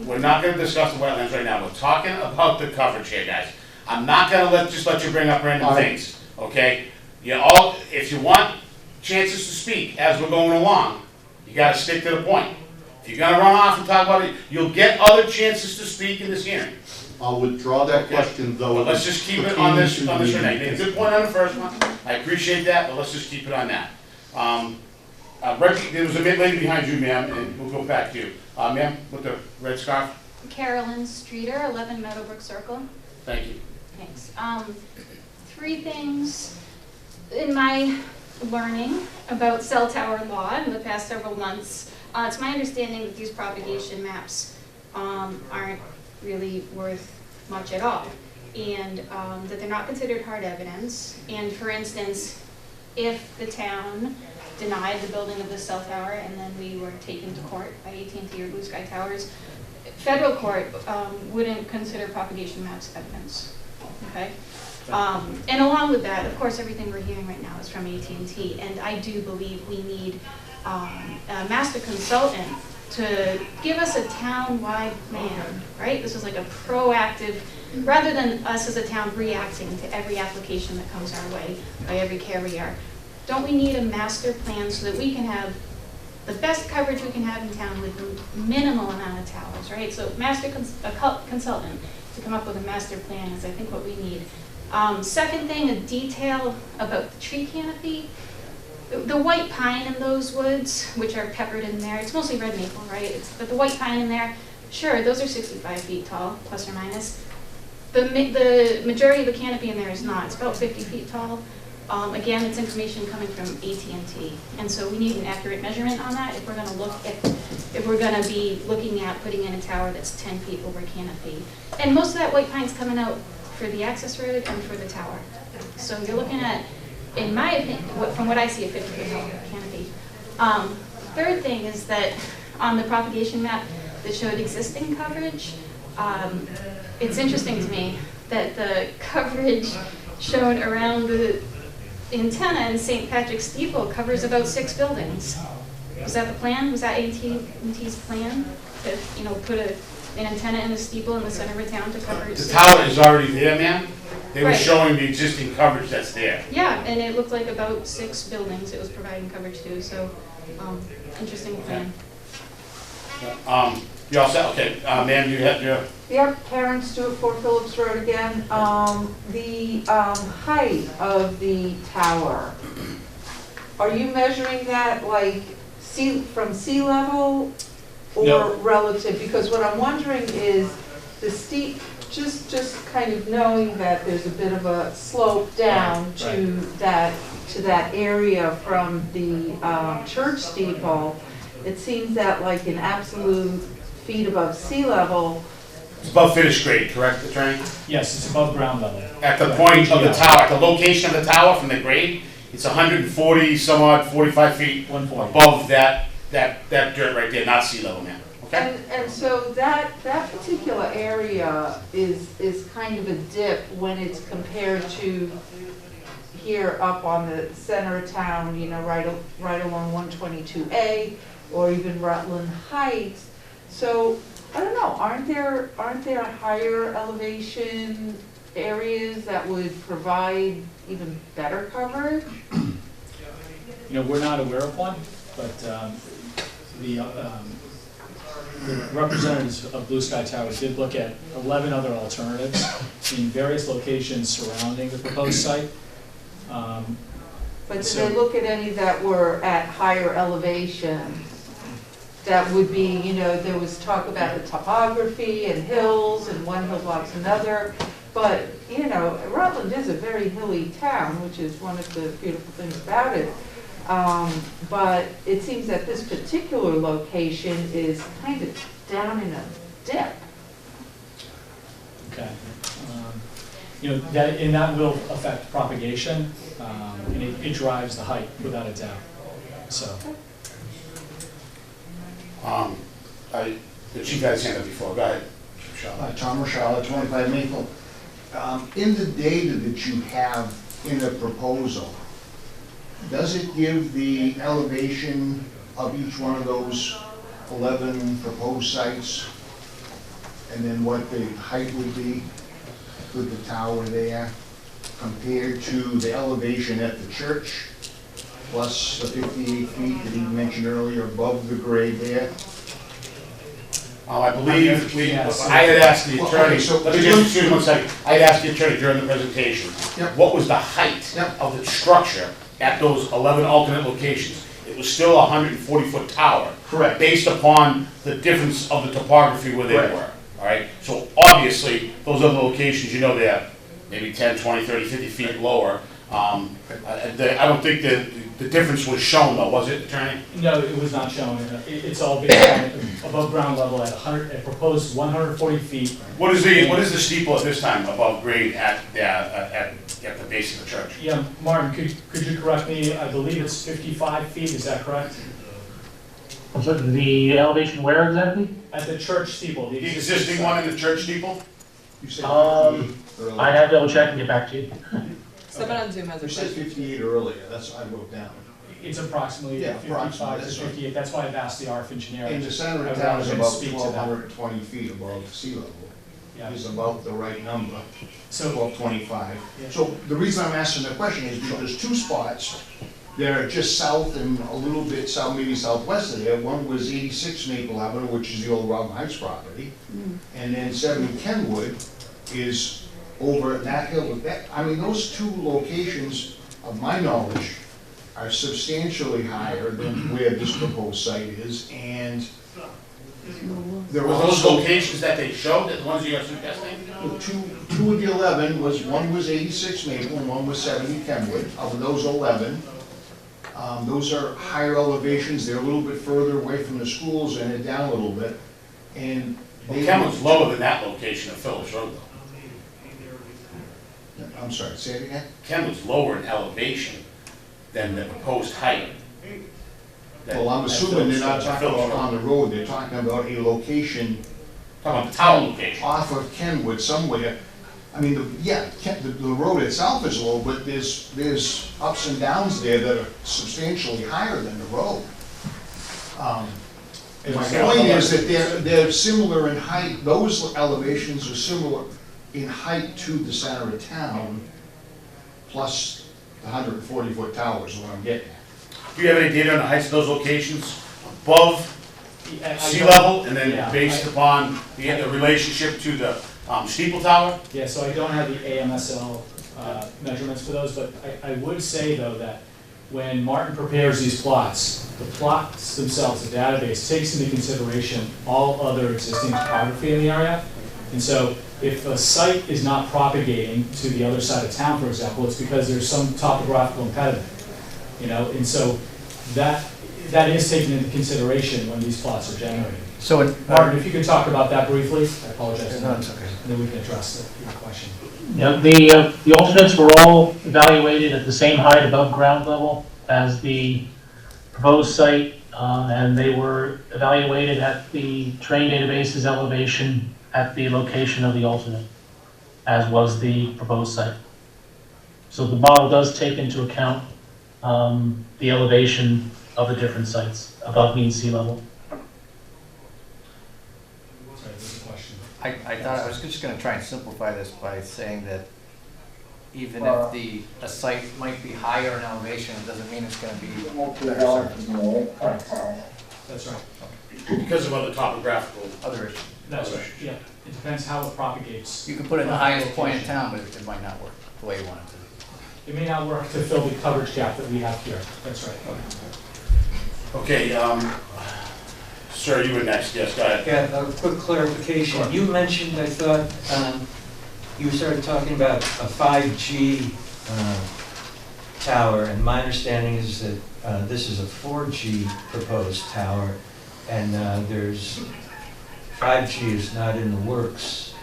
We're not gonna discuss the wetlands right now. We're talking about the coverage here, guys. I'm not gonna just let you bring up random things, okay? If you want chances to speak as we're going along, you gotta stick to the point. If you're gonna run off and talk about it, you'll get other chances to speak in this hearing. I'll withdraw that question, though. But let's just keep it on this right now. You made a good point on the first one. I appreciate that, but let's just keep it on that. There was a lady behind you, ma'am, and we'll go back to you. Ma'am, with the red scarf? Carolyn Streeter, 11 Meadowbrook Circle. Thank you. Thanks. 3 things in my learning about cell tower law in the past several months. It's my understanding that these propagation maps aren't really worth much at all, and that they're not considered hard evidence. And for instance, if the town denied the building of the cell tower and then we were taken to court by AT&T or Blue Sky Towers, federal court wouldn't consider propagation maps evidence, okay? And along with that, of course, everything we're hearing right now is from AT&T, and I do believe we need a master consultant to give us a town-wide plan, right? This is like a proactive, rather than us as a town reacting to every application that comes our way by every carrier. Don't we need a master plan so that we can have the best coverage we can have in town with minimal amount of towers, right? So consultant to come up with a master plan is, I think, what we need. Second thing, a detail about the tree canopy. The white pine in those woods, which are peppered in there, it's mostly red maple, right? But the white pine in there, sure, those are 65 feet tall, plus or minus. The majority of the canopy in there is not. It's about 50 feet tall. Again, it's information coming from AT&T, and so we need an accurate measurement on that if we're going to be looking at putting in a tower that's 10 feet over canopy. And most of that white pine's coming out for the access road and for the tower. So you're looking at, in my opinion, from what I see, a 50 foot tall canopy. Third thing is that on the propagation map that showed existing coverage, it's interesting to me that the coverage shown around the antenna in St. Patrick's Steeple covers about 6 buildings. Was that the plan? Was that AT&T's plan to, put an antenna in the steeple in the center of town to cover? The tower is already there, ma'am. They were showing the existing coverage that's there. Yeah, and it looked like about 6 buildings it was providing coverage to. So, interesting plan. You all set? Okay, ma'am, you have your, Yep, Karen Stewart, 4 Phillips Road again. The height of the tower, are you measuring that like from sea level or No. relative? Because what I'm wondering is the steep, just kind of knowing that there's a bit of a slope down to that area from the church steeple. It seems that like in absolute feet above sea level. it's above finished grade, correct, attorney? Yes, it's above ground level. At the point of the tower, at the location of the tower from the grade, it's 140 some odd, 45 feet 140. above that dirt right there, not sea level, ma'am. Okay? And so that particular area is kind of a dip when it's compared to here up on the center of town, you know, right along 122A or even Rutland Heights. So I don't know, aren't there higher elevation areas that would provide even better coverage? You know, we're not aware of one, but the representatives of Blue Sky Tower did look at 11 other alternatives in various locations surrounding the proposed site. But did they look at any that were at higher elevation? That would be, you know, there was talk about the topography and hills and one hill blocks another. But, you know, Rutland is a very hilly town, which is one of the beautiful things about it. But it seems that this particular location is kind of down in a dip. Okay. You know, that will affect propagation, and it drives the height without a doubt. So. The chief had his hand up before, go ahead. Tom Rochelle, 25 Maple. In the data that you have in the proposal, does it give the elevation of each one of those 11 proposed sites? And then what the height would be with the tower there compared to the elevation at the church, plus the 58 feet that he mentioned earlier above the grade there? I believe I had asked the attorney, let me just, excuse me 1 second. I had asked the attorney during the presentation, what was the height of the structure at those 11 alternate locations? It was still a 140-foot tower. Correct. Based upon the difference of the topography where they were, all right? So obviously, those other locations, you know, they're maybe 10, 20, 30, 50 feet lower. I don't think the difference was shown though, was it, attorney? No, it was not shown. It's all based on above ground level at proposed 140 feet. What is the steeple at this time above grade at the base of the church? Yeah, Martin, could you correct me? I believe it's 55 feet, is that correct? So the elevation where exactly? At the church steeple. The existing one in the church steeple? I have to double check and get back to you. Someone on Zoom has a You said question. 58 earlier, that's what I wrote down. It's approximately Yeah, 55 approximately, to that's right. 58. That's why I've asked the RF engineer. And the center I of would town is rather about speak to that. 1,220 feet above sea level. Yeah. Is about the right number, So 1225. Yeah. So the reason I'm asking the question is because there's two spots that are just south and a little bit south, maybe southwest of there. One was 86 Maple Avenue, which is the old Rutland Heights property. And then 70 Kenwood is over that hill. I mean, those two locations, of my knowledge, are substantially higher than where this proposed site is, and there Were were those also locations that they showed, the ones you're suggesting? two of the 11 one was 86 Maple and one was 70 Kenwood. Of those 11, those are higher elevations. They're a little bit further away from the schools and they're down a little bit. And Well, Kenwood's lower than that location of Phillips Road though. I'm sorry, say it again? Kenwood's lower in elevation than the proposed height. Well, I'm assuming they're not talking about on the road, they're talking about a location. Talking about the tower location. Off of Kenwood somewhere. I mean, the road itself is low, but there's ups and downs there that are substantially higher than the road. And my point is that they're similar in height, those elevations are similar in height to the center of town, plus the 140-foot tower is what I'm getting at. Do you have any data on the heights of those locations above sea level, and then Yeah, based upon the relationship to the steeple tower? Yeah, so I don't have the AMSL measurements for those, but I would say though that when Martin prepares these plots, the plots themselves, the database, takes into consideration all other existing topography in the area. And so if a site is not propagating to the other side of town, for example, it's because there's some topographical impediment, you know, and so that is taken into consideration when these plots are generated. So, Martin, if you could talk about that briefly, I apologize. No, it's okay. And then we can address your question. Yeah, the alternates were all evaluated at the same height above ground level as the proposed site, and they were evaluated at the terrain database's elevation at the location of the alternate, as was the proposed site. So the model does take into account the elevation of the different sites above mean sea level. Sorry, there's a question. I thought I was just going to try and simplify this by saying that even if a site might be higher in elevation, it doesn't mean it's going to be. That's right. Because of other topographical. Other issues. That's right, yeah. It depends how it propagates. You can put it in the highest point in town, but it might not work the way you want it to. It may not work to fill the coverage gap that we have here. That's right. Okay, sir, you were next. Yes, go ahead. Yeah, a quick clarification. You mentioned, I thought, you started talking about a 5G tower, and my understanding is that this is a 4G proposed tower, and there's 5G is not in the works.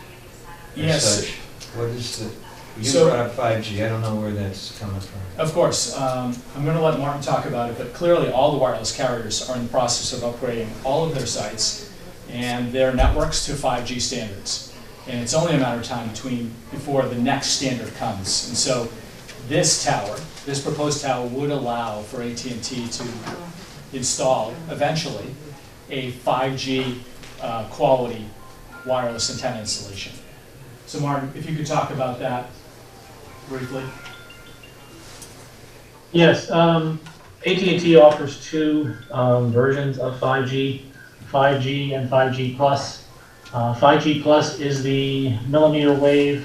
Yes. Such. What is the? You So- brought up 5G. I don't know where that's coming from. Of course, I'm going to let Martin talk about it, but clearly all the wireless carriers are in the process of upgrading all of their sites and their networks to 5G standards. And it's only a matter of time before the next standard comes. And so this tower, this proposed tower, would allow for AT&T to install eventually a 5G quality wireless antenna installation. So Martin, if you could talk about that briefly. Yes, AT&T offers two versions of 5G, 5G and 5G Plus. 5G Plus is the millimeter wave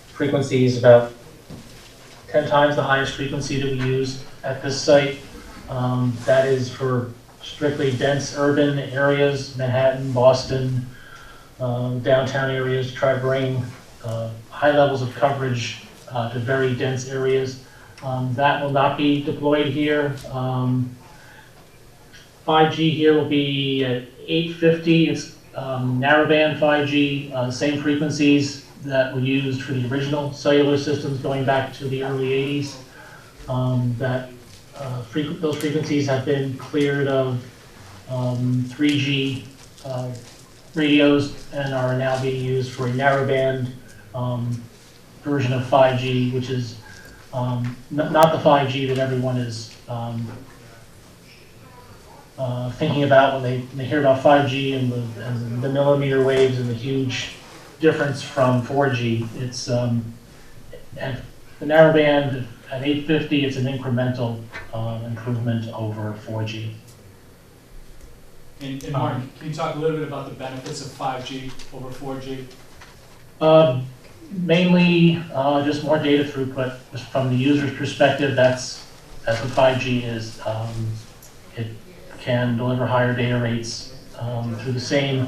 frequency is about 10 times the highest frequency that we use at this site. That is for strictly dense urban areas, Manhattan, Boston, downtown areas, to try to bring high levels of coverage to very dense areas. That will not be deployed here. 5G here will be at 850. It's narrowband 5G, same frequencies that were used for the original cellular systems going back to the early 80s. Those frequencies have been cleared of 3G radios and are now being used for a narrowband version of 5G, which is not the 5G that everyone is thinking about when they hear about 5G and the millimeter waves and the huge difference from 4G. It's at the narrowband at 850, it's an incremental improvement over 4G. And Martin, can you talk a little bit about the benefits of 5G over 4G? Mainly just more data throughput. Just from the user's perspective, that's what 5G is. It can deliver higher data rates through the same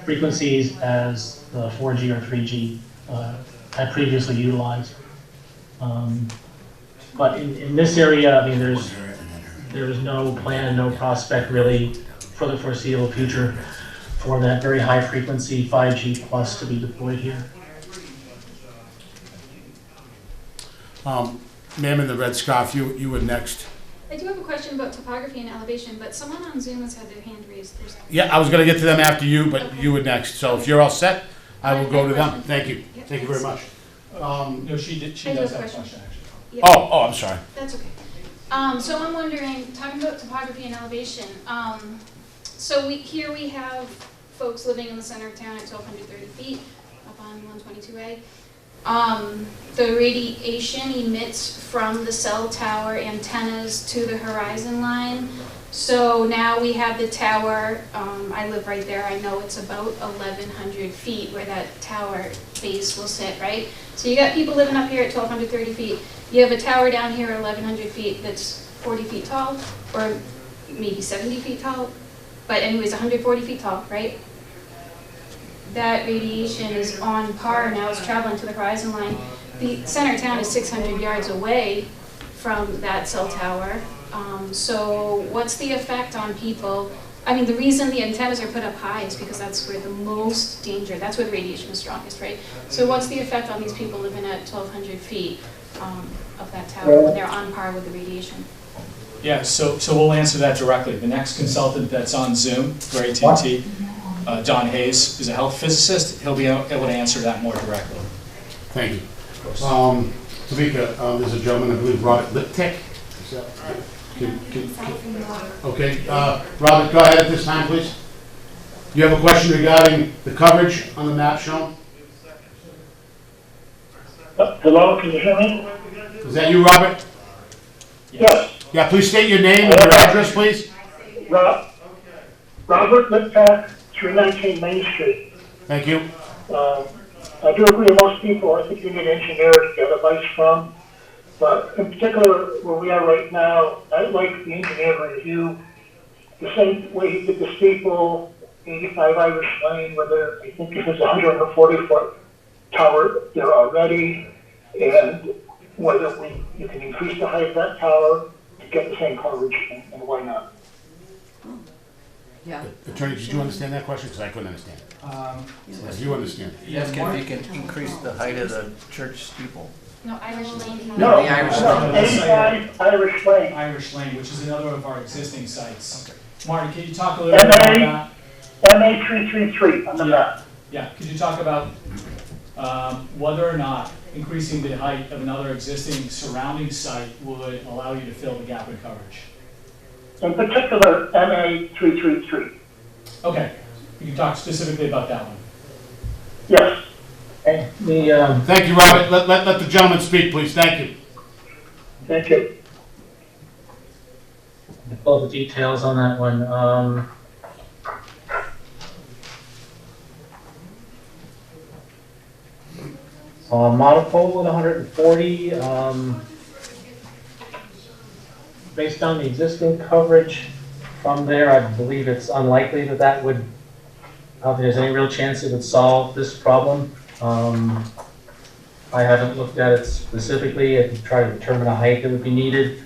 frequencies as the 4G or 3G had previously utilized. But in this area, I mean, there is no plan, no prospect really for the foreseeable future for that very high frequency 5G plus to be deployed here. Ma'am in the red scarf, you were next. I do have a question about topography and elevation, but someone on Zoom has had their hand raised. Yeah, I was going to get to them after you, but you were next. So if you're all set, I will go to them. Thank you. Yep, Thank you very much. No, she does have a question, actually. Yeah. Oh, I'm sorry. That's okay. So I'm wondering, talking about topography and elevation, so here we have folks living in the center of town at 1,230 feet up on 122A. the radiation emits from the cell tower antennas to the horizon line. So now we have the tower, I live right there, I know it's about 1,100 feet where that tower base will sit, right? So you got people living up here at 1,230 feet. You have a tower down here at 1,100 feet that's 40 feet tall, or maybe 70 feet tall, but anyways, 140 feet tall, right? That radiation is on par now, it's traveling to the horizon line. The center of town is 600 yards away from that cell tower. So what's the effect on people? I mean, the reason the antennas are put up high is because that's where the most danger, that's where the radiation is strongest, right? So what's the effect on these people living at 1,200 feet of that tower when they're on par with the radiation? Yeah, so we'll answer that directly. The next consultant that's on Zoom for AT&T, Don Hayes, is a health physicist. He'll be able to answer that more directly. Thank you. Tamika, there's a gentleman, I believe, Robert Liptek. Okay, Robert, go ahead at this time, please. You have a question regarding the coverage on the map shown? Hello, can you hear me? Is that you, Robert? Yes. Yeah, please state your name and your address, please. Robert Liptak, 319 Main Street. Thank you. I do agree with most people. I think you need engineers to get advice from. But in particular, where we are right now, I'd like the engineer to review the same way he did the steeple, 85 Irish Lane, whether I think it was a 140-foot tower there already, and whether you can increase the height of that tower to get the same coverage, and why not. Yeah. Attorney, did you understand that question? Because I couldn't understand it. Yes, you understand. Yes, if you can increase the height of the church steeple. No, Irish Lane. No, the Irish no, 85 Irish Lane. Irish Lane, which is another of our existing sites. Okay. Martin, can you talk a little bit about that? MA333 on the map. Yeah, could you talk about whether or not increasing the height of another existing surrounding site would allow you to fill the gap in coverage? In particular, MA333. Okay, you can talk specifically about that one. Yes. And the, Thank you, Robert. Let the gentleman speak, please. Thank you. Thank you. All the details on that one. Monopole with 140. Based on the existing coverage from there, I believe it's unlikely that that would, I don't think there's any real chance it would solve this problem. I haven't looked at it specifically and tried to determine a height that would be needed.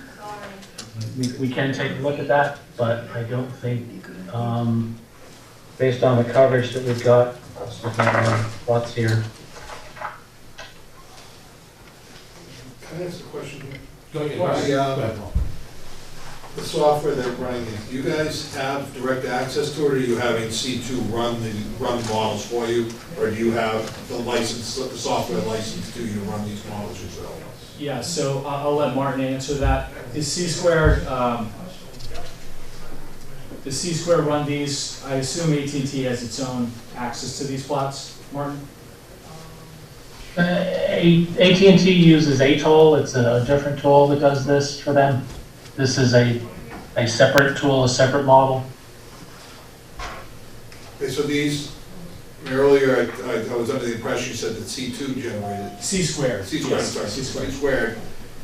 We can take a look at that, but I don't think, based on the coverage that we've got, let's look at our plots here. Can I ask a question here? Go ahead. The software they're running, do you guys have direct access to it, or are you having C2 run the models for you, or do you have the software license to you to run these models yourself? Yeah, so I'll let Martin answer that. Does C-Square run these? I assume AT&T has its own access to these plots, Martin? AT&T uses ATOL. It's a different tool that does this for them. This is a separate tool, a separate model. Okay, so these, earlier I was under the impression you said that C2 generated. C-Squared. C-Squared, Yes, sorry. C-Squared. C-Squared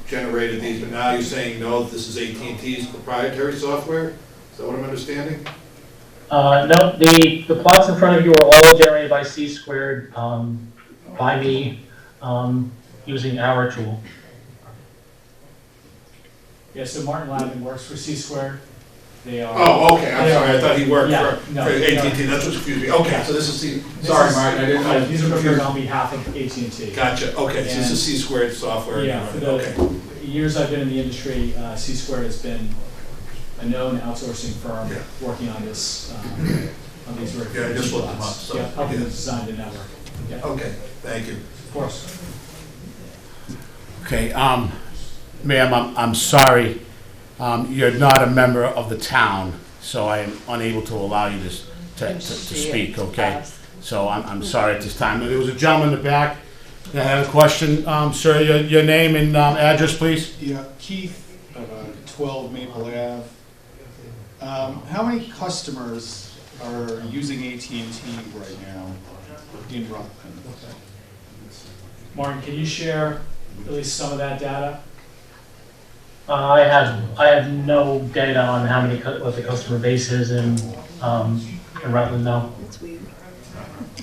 generated these, but now you're saying no, this is AT&T's proprietary software? Is that what I'm understanding? No, the plots in front of you are all generated by C-Squared, by me, using our tool. Yeah, so Martin Lavin works for C-Squared. They are. Oh, okay, I'm sorry, I thought he worked Yeah, for no, AT&T, that's what confused me. Okay, so this is sorry, Martin, I didn't. Yeah, these are prepared on behalf of AT&T. Gotcha, okay, so this is C-Squared software. Yeah, for the years I've been in the industry, C-Squared has been a known outsourcing firm working on this, on these very. Yeah, I just looked them up, so. Yeah, helping them design the network. Yeah. Okay, thank you. Of course. Okay, ma'am, I'm sorry. You're not a member of the town, so I am unable to allow you to speak, okay? So I'm sorry at this time. There was a gentleman in the back Yeah, I have a question. Sir, your name and address, please? Yeah, Keith, 12 Maple Ave. How many customers are using AT&T right now in Rutland? Martin, can you share at least some of that data? I have no data on how many, what the customer base is in Rutland now. It's weird.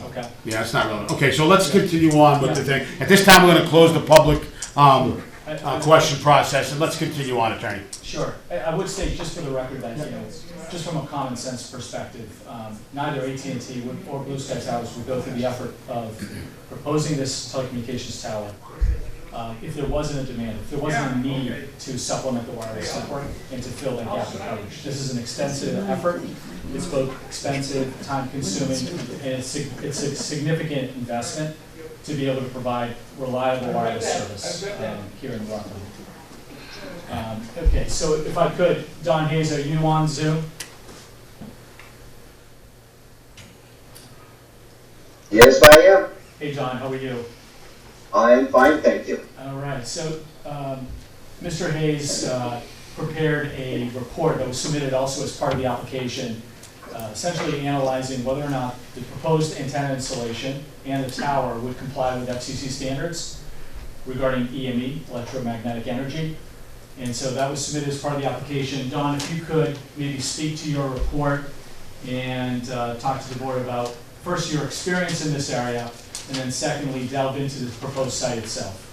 Okay. Yeah, it's not relevant. Okay, so let's continue on with the thing. At this time, we're going to close the public question process, and let's continue on, Attorney. Sure. I would say, just for the record, that, you know, just from a common sense perspective, neither AT&T or Blue Sky Towers would go through the effort of proposing this telecommunications tower if there wasn't a demand, if there wasn't a need to supplement the wireless network and to fill that gap in coverage. This is an extensive effort. It's both expensive, time-consuming, and it's a significant investment to be able to provide reliable wireless service here in Rutland. Okay, so if I could, Don Hayes, are you on Zoom? Yes, I am. Hey, Don, how are you? I am fine, thank you. All right, so Mr. Hayes prepared a report that was submitted also as part of the application, essentially analyzing whether or not the proposed antenna installation and the tower would comply with FCC standards regarding EME, electromagnetic energy. And so that was submitted as part of the application. Don, if you could maybe speak to your report and talk to the board about, first, your experience in this area, and then secondly, delve into the proposed site itself.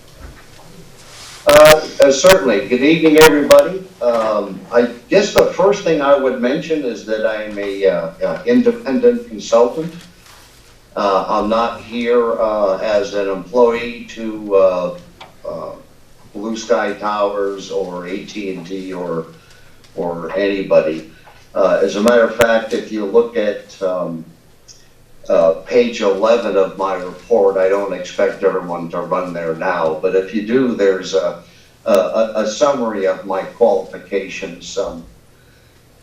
Certainly. Good evening, everybody. I guess the first thing I would mention is that I am a independent consultant. I'm not here as an employee to Blue Sky Towers or AT&T or anybody. As a matter of fact, if you look at page 11 of my report, I don't expect everyone to run there now, but if you do, there's a summary of my qualifications.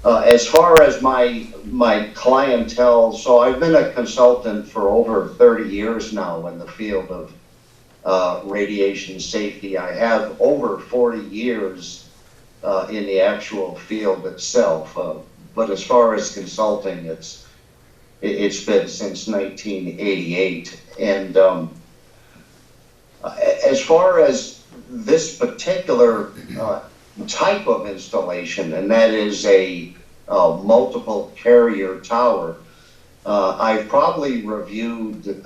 As far as my clientele, so I've been a consultant for over 30 years now in the field of radiation safety. I have over 40 years in the actual field itself, but as far as consulting, it's been since 1988. And as far as this particular type of installation, and that is a multiple carrier tower, I've probably reviewed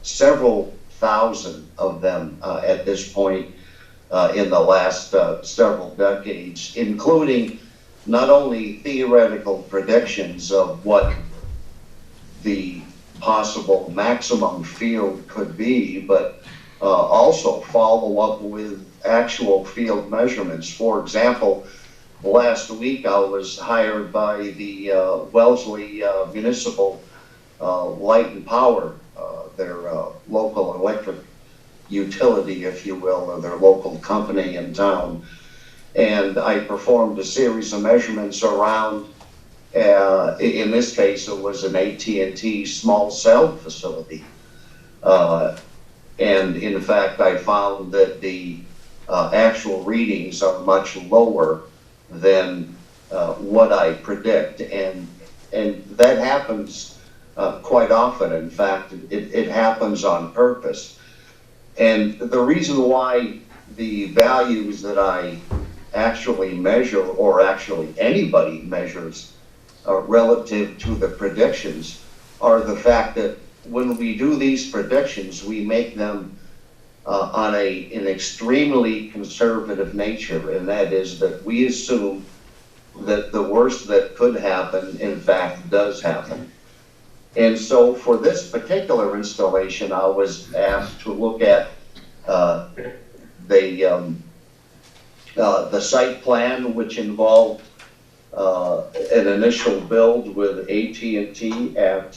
several thousand of them at this point in the last several decades, including not only theoretical predictions of what the possible maximum field could be, but also follow up with actual field measurements. For example, last week I was hired by the Wellesley Municipal Light and Power, their local electric utility, if you will, or their local company in town. And I performed a series of measurements around, in this case, it was an AT&T small cell facility. And in fact, I found that the actual readings are much lower than what I predict. And that happens quite often. In fact, it happens on purpose. And the reason why the values that I actually measure, or actually anybody measures, relative to the predictions, are the fact that when we do these predictions, we make them on an extremely conservative nature, and that is that we assume that the worst that could happen, in fact, does happen. And so for this particular installation, I was asked to look at the site plan, which involved an initial build with AT&T at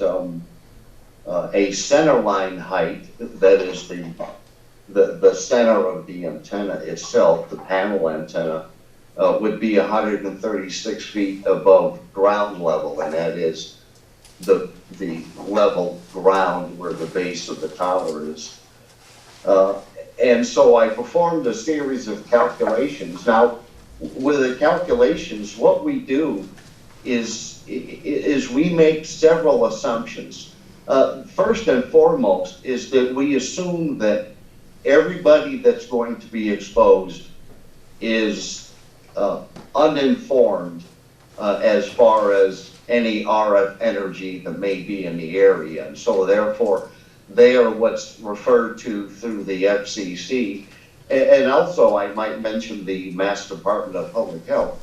a center line height, that is the center of the antenna itself, the panel antenna, would be 136 feet above ground level, and that is the level ground where the base of the tower is. And so I performed a series of calculations. Now, with the calculations, what we do is we make several assumptions. First and foremost is that we assume that everybody that's going to be exposed is uninformed as far as any RF energy that may be in the area. And so therefore, they are what's referred to through the FCC. And also, I might mention the Mass Department of Public Health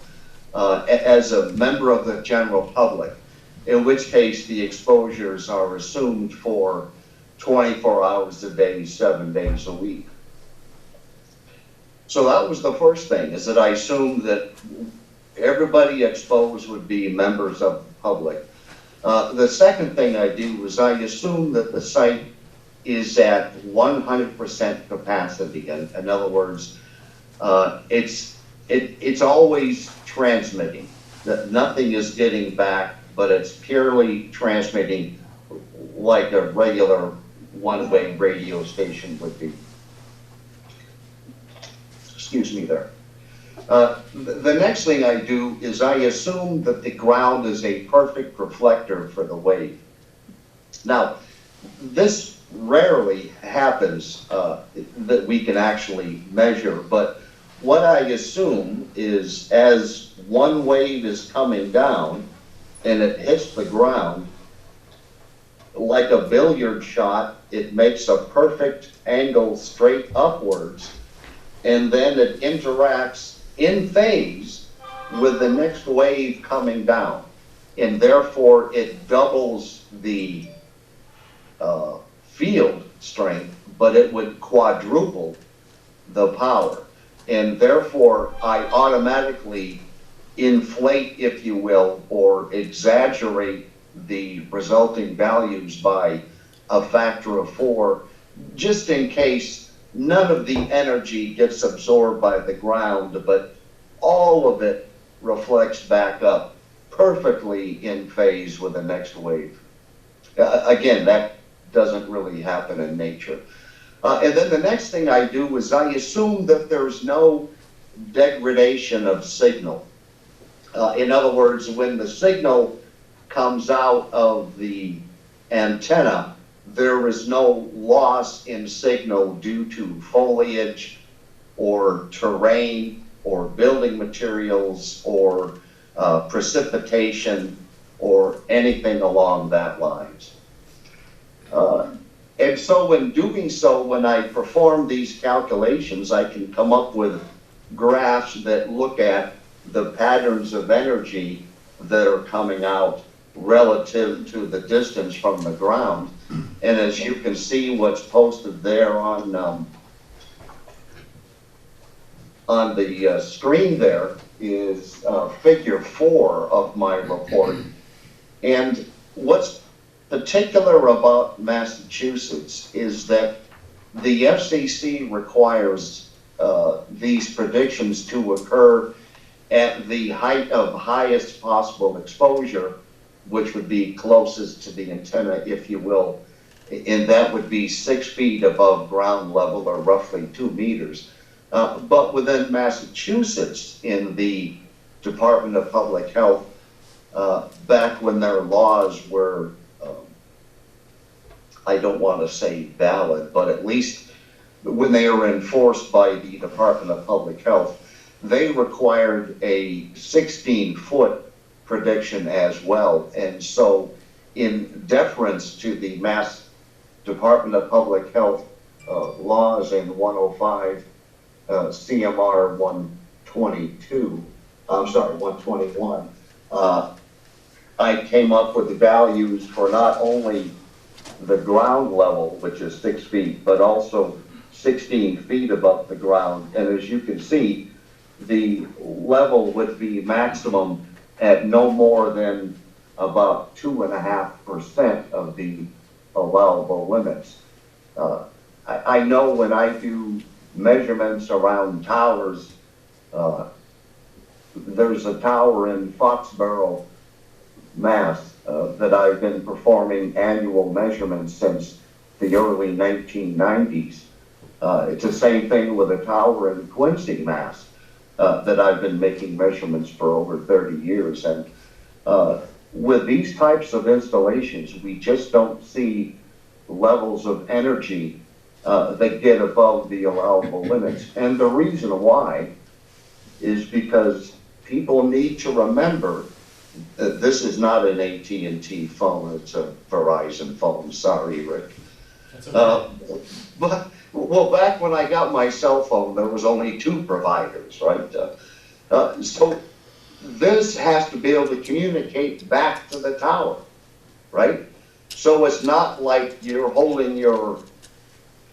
as a member of the general public, in which case the exposures are assumed for 24 hours a day, 7 days a week. So that was the first thing, is that I assumed that everybody exposed would be members of the public. The second thing I do was I assume that the site is at 100% capacity. In other words, it's always transmitting, that nothing is getting back, but it's purely transmitting like a regular one-way radio station would be. Excuse me there. The next thing I do is I assume that the ground is a perfect reflector for the wave. Now, this rarely happens that we can actually measure, but what I assume is as one wave is coming down and it hits the ground, like a billiard shot, it makes a perfect angle straight upwards, and then it interacts in phase with the next wave coming down, and therefore it doubles the field strength, but it would quadruple the power, and therefore I automatically inflate, if you will, or exaggerate the resulting values by a factor of 4, just in case none of the energy gets absorbed by the ground, but all of it reflects back up perfectly in phase with the next wave. Again, that doesn't really happen in nature. And then the next thing I do is I assume that there's no degradation of signal. In other words, when the signal comes out of the antenna, there is no loss in signal due to foliage or terrain or building materials or precipitation or anything along that lines. And so in doing so, when I perform these calculations, I can come up with graphs that look at the patterns of energy that are coming out relative to the distance from the ground. And as you can see, what's posted there on the screen there is figure 4 of my report. And what's particular about Massachusetts is that the FCC requires these predictions to occur at the height of highest possible exposure, which would be closest to the antenna, if you will, and that would be 6 feet above ground level, or roughly 2 meters. But within Massachusetts, in the Department of Public Health, back when their laws were, I don't want to say valid, but at least when they were enforced by the Department of Public Health, they required a 16-foot prediction as well. And so in deference to the Mass Department of Public Health laws in 105 CMR 122, I'm sorry, 121, I came up with the values for not only the ground level, which is 6 feet, but also 16 feet above the ground. And as you can see, the level would be maximum at no more than about 2.5% of the allowable limits. I know when I do measurements around towers, there's a tower in Foxborough, Mass, that I've been performing annual measurements since the early 1990s. It's the same thing with a tower in Quincy, Mass, that I've been making measurements for over 30 years. And with these types of installations, we just don't see levels of energy that get above the allowable limits. And the reason why is because people need to remember that this is not an AT&T phone, it's a Verizon phone. Sorry, Rick. That's okay. But, well, back when I got my cell phone, there was only 2 providers, right? So this has to be able to communicate back to the tower, right? So it's not like you're holding your,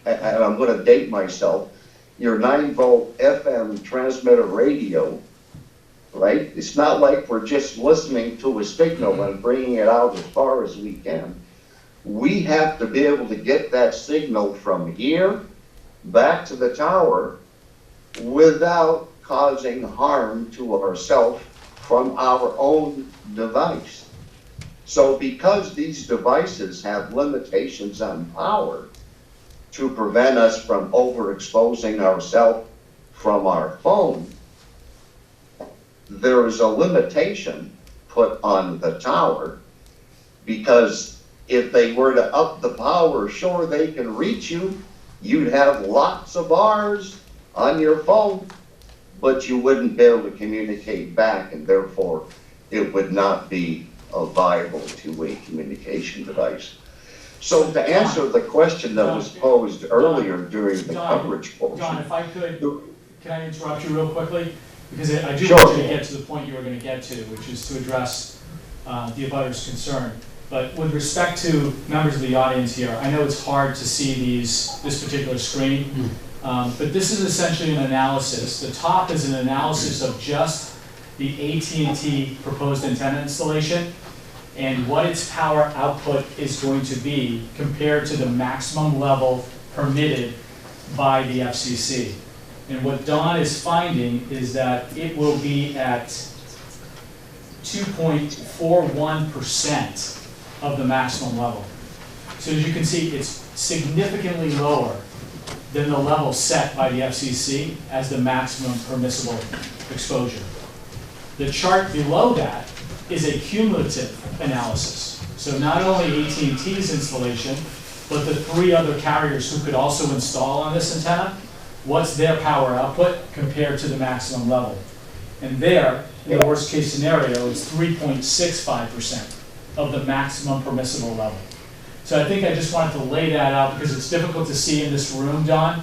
and I'm going to date myself, your 9-volt FM transmitter radio, right? It's not like we're just listening to a signal and bringing it out as far as we can. We have to be able to get that signal from here back to the tower without causing harm to ourselves from our own device. So because these devices have limitations on power to prevent us from overexposing ourselves from our phone, there is a limitation put on the tower, because if they were to up the power, sure, they can reach you. You'd have lots of bars on your phone, but you wouldn't be able to communicate back, and therefore it would not be a viable two-way communication device. So to answer the question that was posed earlier during the coverage portion. John, if I could, can I interrupt you real quickly? Because I do Sure. want you to get to the point you were going to get to, which is to address the abutter's concern. But with respect to members of the audience here, I know it's hard to see this particular screen, but this is essentially an analysis. The top is an analysis of just the AT&T proposed antenna installation and what its power output is going to be compared to the maximum level permitted by the FCC. And what Don is finding is that it will be at 2.41% of the maximum level. So as you can see, it's significantly lower than the level set by the FCC as the maximum permissible exposure. The chart below that is a cumulative analysis. So not only AT&T's installation, but the 3 other carriers who could also install on this antenna, what's their power output compared to the maximum level. And there, in the worst case scenario, it's 3.65% of the maximum permissible level. So I think I just wanted to lay that out because it's difficult to see in this room, Don,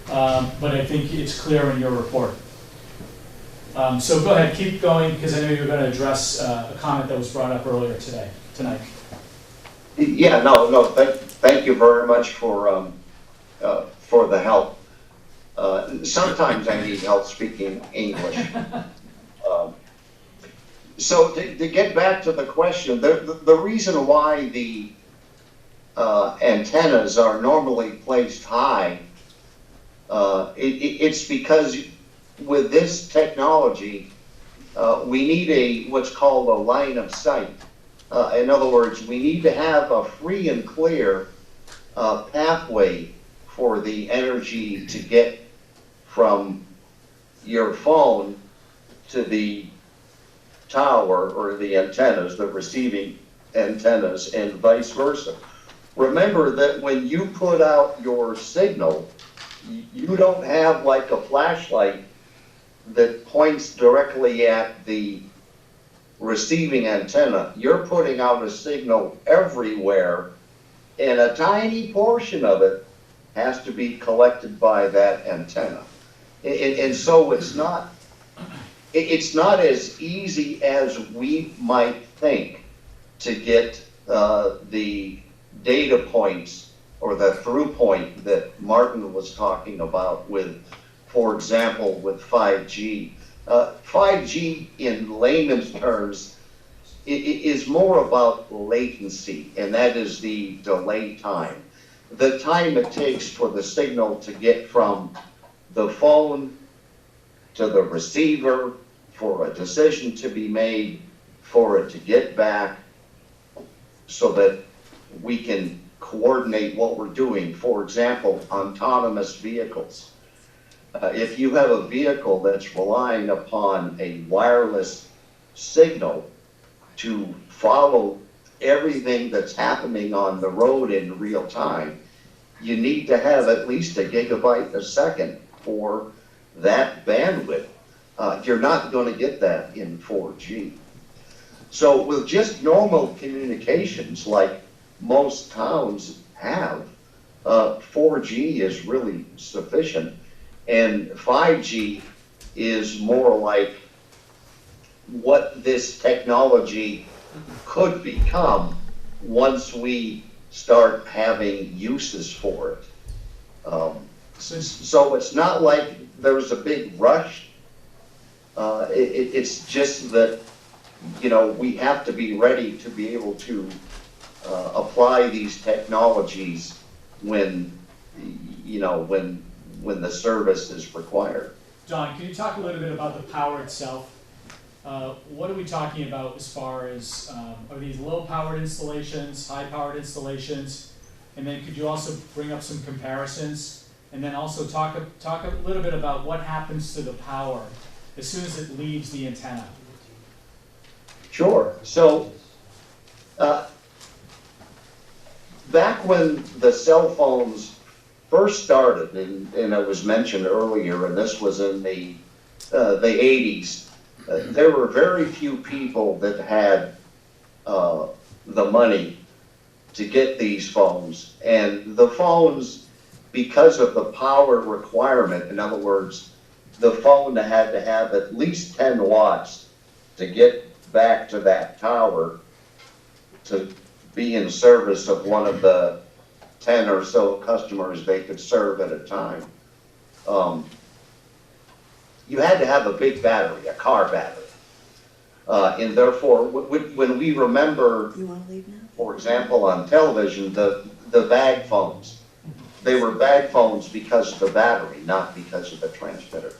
but I think it's clear in your report. So go ahead, keep going, because I know you're going to address a comment that was brought up earlier tonight. Yeah, no, thank you very much for the help. Sometimes I need help speaking English. So to get back to the question, the reason why the antennas are normally placed high, it's because with this technology, we need what's called a line of sight. In other words, we need to have a free and clear pathway for the energy to get from your phone to the tower or the antennas, the receiving antennas, and vice versa. Remember that when you put out your signal, you don't have like a flashlight that points directly at the receiving antenna. You're putting out a signal everywhere, and a tiny portion of it has to be collected by that antenna. And so it's not as easy as we might think to get the data points or the through point that Martin was talking about with, for example, with 5G. 5G in layman's terms is more about latency, and that is the delay time. The time it takes for the signal to get from the phone to the receiver, for a decision to be made, for it to get back so that we can coordinate what we're doing. For example, autonomous vehicles. If you have a vehicle that's relying upon a wireless signal to follow everything that's happening on the road in real time, you need to have at least a gigabyte a second for that bandwidth. You're not going to get that in 4G. So with just normal communications like most towns have, 4G is really sufficient. And 5G is more like what this technology could become once we start having uses for it. So it's not like there's a big rush. It's just that, you know, we have to be ready to be able to apply these technologies when, you know, when the service is required. Don, can you talk a little bit about the power itself? What are we talking about as far as, are these low-powered installations, high-powered installations? And then could you also bring up some comparisons? And then also talk a little bit about what happens to the power as soon as it leaves the antenna. Sure. So, back when the cell phones first started, and it was mentioned earlier, and this was in the 80s, there were very few people that had the money to get these phones. And the phones, because of the power requirement, in other words, the phone had to have at least 10 watts to get back to that tower to be in service of one of the 10 or so customers they could serve at a time. You had to have a big battery, a car battery. And therefore, when we remember, for example, on television, the bag phones, they were bag phones because of the battery, not because of the transmitter.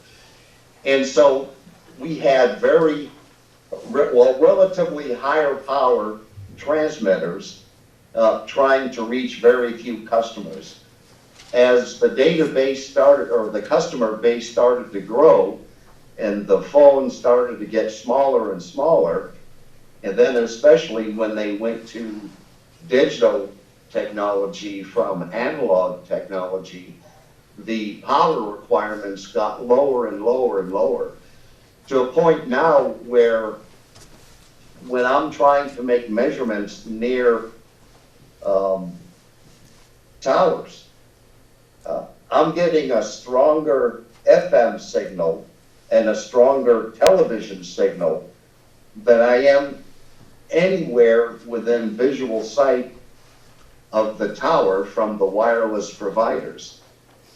And so we had relatively higher power transmitters trying to reach very few customers. As the database started, or the customer base started to grow, and the phones started to get smaller and smaller, and then especially when they went to digital technology from analog technology, the power requirements got lower and lower and lower, to a point now where when I'm trying to make measurements near towers, I'm getting a stronger FM signal and a stronger television signal than I am anywhere within visual sight of the tower from the wireless providers.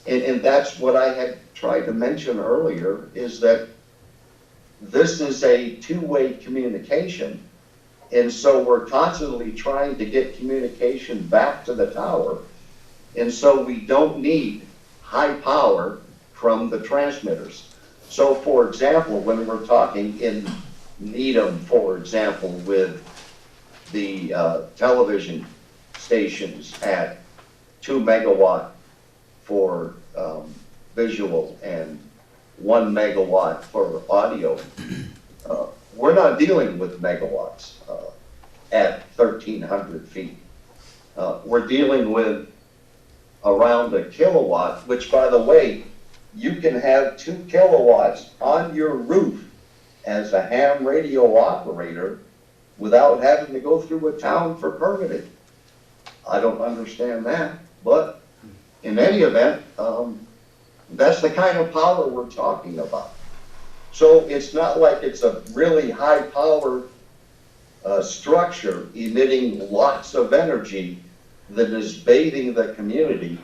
And that's what I had tried to mention earlier, is that this is a two-way communication. And so we're constantly trying to get communication back to the tower. And so we don't need high power from the transmitters. So for example, when we're talking in Needham, for example, with the television stations at 2 megawatt for visual and 1 megawatt for audio, we're not dealing with megawatts at 1,300 feet. We're dealing with around a kilowatt, which, by the way, you can have 2 kilowatts on your roof as a ham radio operator without having to go through a town for permitting. I don't understand that, but in any event, that's the kind of power we're talking about. So it's not like it's a really high power structure emitting lots of energy that is bathing the community.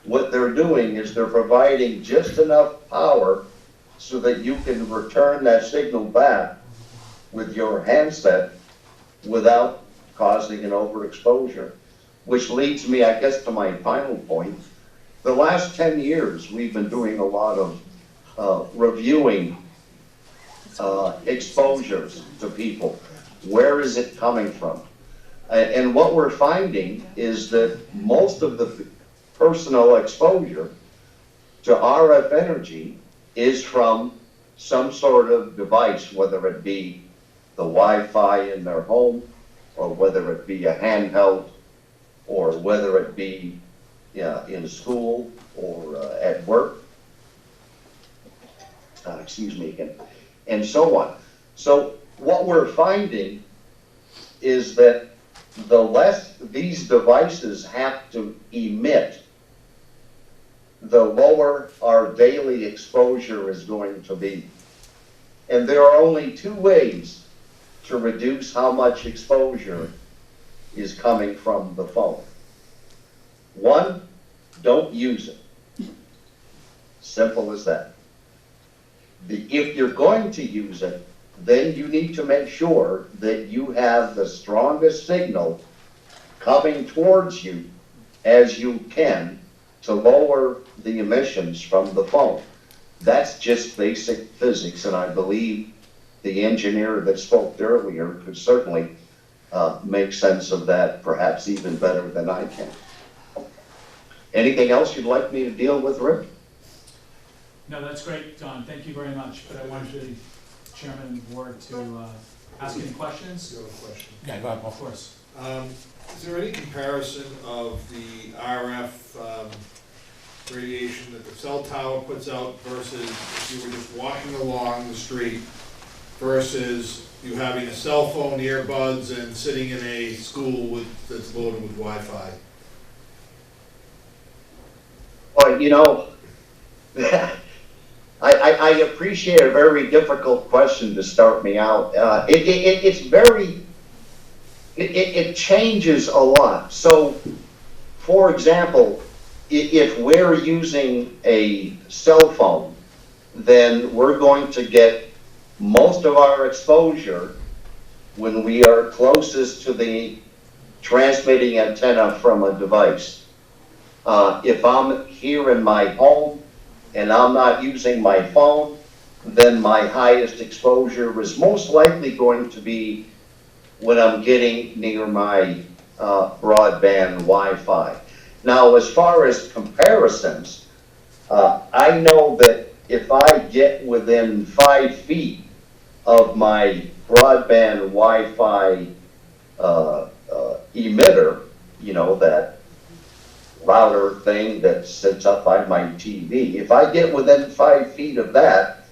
What they're doing is they're providing just enough power so that you can return that signal back with your handset without causing an overexposure. Which leads me, I guess, to my final point. The last 10 years, we've been doing a lot of reviewing exposures to people. Where is it coming from? And what we're finding is that most of the personal exposure to RF energy is from some sort of device, whether it be the Wi-Fi in their home, or whether it be a handheld, or whether it be in school or at work. Excuse me again, and so on. So what we're finding is that the less these devices have to emit, the lower our daily exposure is going to be. And there are only two ways to reduce how much exposure is coming from the phone. One, don't use it. Simple as that. If you're going to use it, then you need to make sure that you have the strongest signal coming towards you as you can to lower the emissions from the phone. That's just basic physics, and I believe the engineer that spoke earlier could certainly make sense of that, perhaps even better than I can. Anything else you'd like me to deal with, Rick? No, that's great, Don. Thank you very much. But I wanted the chairman and the board to ask any questions. You have a question? Yeah, go ahead. Of course. Is there any comparison of the RF radiation that the cell tower puts out versus if you were just walking along the street versus you having a cell phone, earbuds, and sitting in a school that's loaded with Wi-Fi? Well, you know, I appreciate a very difficult question to start me out. It changes a lot. So, for example, if we're using a cell phone, then we're going to get most of our exposure when we are closest to the transmitting antenna from a device. If I'm here in my home and I'm not using my phone, then my highest exposure is most likely going to be when I'm getting near my broadband Wi-Fi. Now, as far as comparisons, I know that if I get within 5 feet of my broadband Wi-Fi emitter, you know, that router thing that sits up by my TV, if I get within 5 feet of that,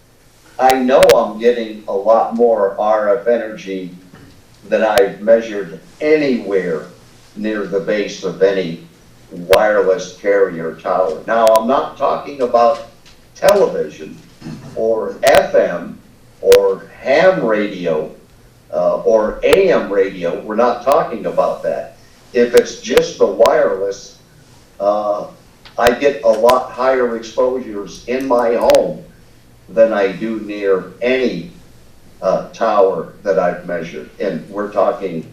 I know I'm getting a lot more RF energy than I've measured anywhere near the base of any wireless carrier tower. Now, I'm not talking about television or FM or ham radio or AM radio. We're not talking about that. If it's just the wireless, I get a lot higher exposures in my home than I do near any tower that I've measured, and we're talking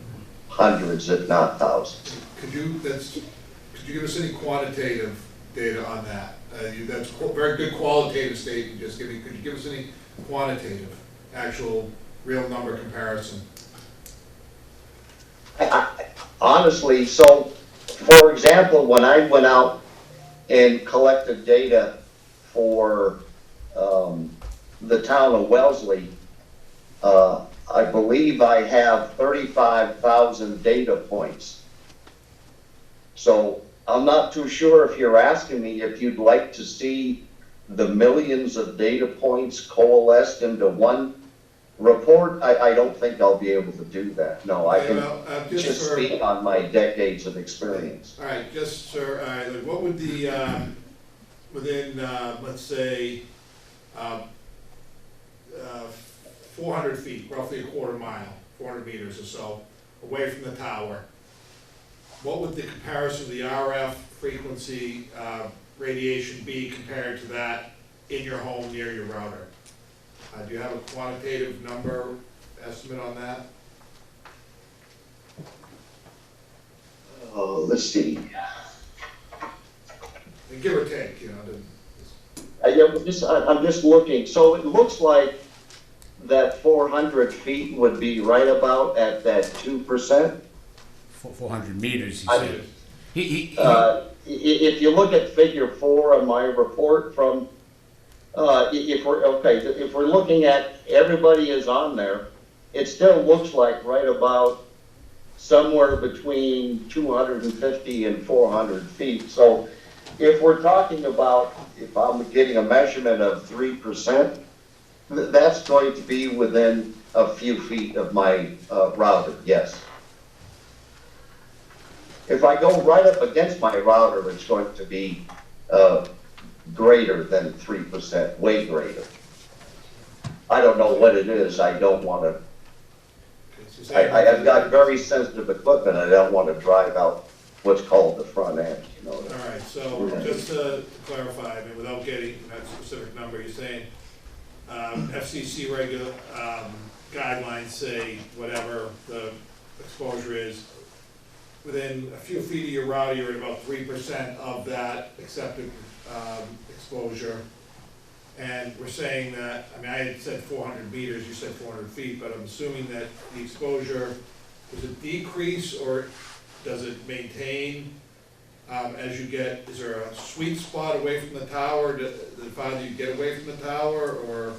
hundreds, if not thousands. Could you give us any quantitative data on that? That's a very good qualitative statement you just gave me. Could you give us any quantitative, actual, real number comparison? Honestly, so, for example, when I went out and collected data for the town of Wellesley, I believe I have 35,000 data points. So I'm not too sure if you're asking me if you'd like to see the millions of data points coalesced into one report. I don't think I'll be able to do that. No, I can just speak on my decades of experience. All right, just, sir, what would the, within, let's say, 400 feet, roughly a quarter mile, 400 meters or so, away from the tower, what would the comparison of the RF frequency radiation be compared to that in your home near your router? Do you have a quantitative number estimate on that? Let's see. And give or take, you know. I'm just looking. So it looks like that 400 feet would be right about at that 2%. 400 meters, he I- said. If you look at figure 4 on my report from, if we're looking at everybody is on there, it still looks like right about somewhere between 250 and 400 feet. So if we're talking about, if I'm getting a measurement of 3%, that's going to be within a few feet of my router, yes. If I go right up against my router, it's going to be greater than 3%, way greater. I don't know what it is. I don't want to. I've got very sensitive equipment. I don't want to drive out what's called the front end. You know. All right, so just to clarify, I mean, without getting that specific number, you're saying FCC regular guidelines say whatever the exposure is, within a few feet of your router, you're at about 3% of that accepted exposure. And we're saying that, I mean, I had said 400 meters, you said 400 feet, but I'm assuming that the exposure, does it decrease or does it maintain as you get, is there a sweet spot away from the tower, the farther you get away from the tower, or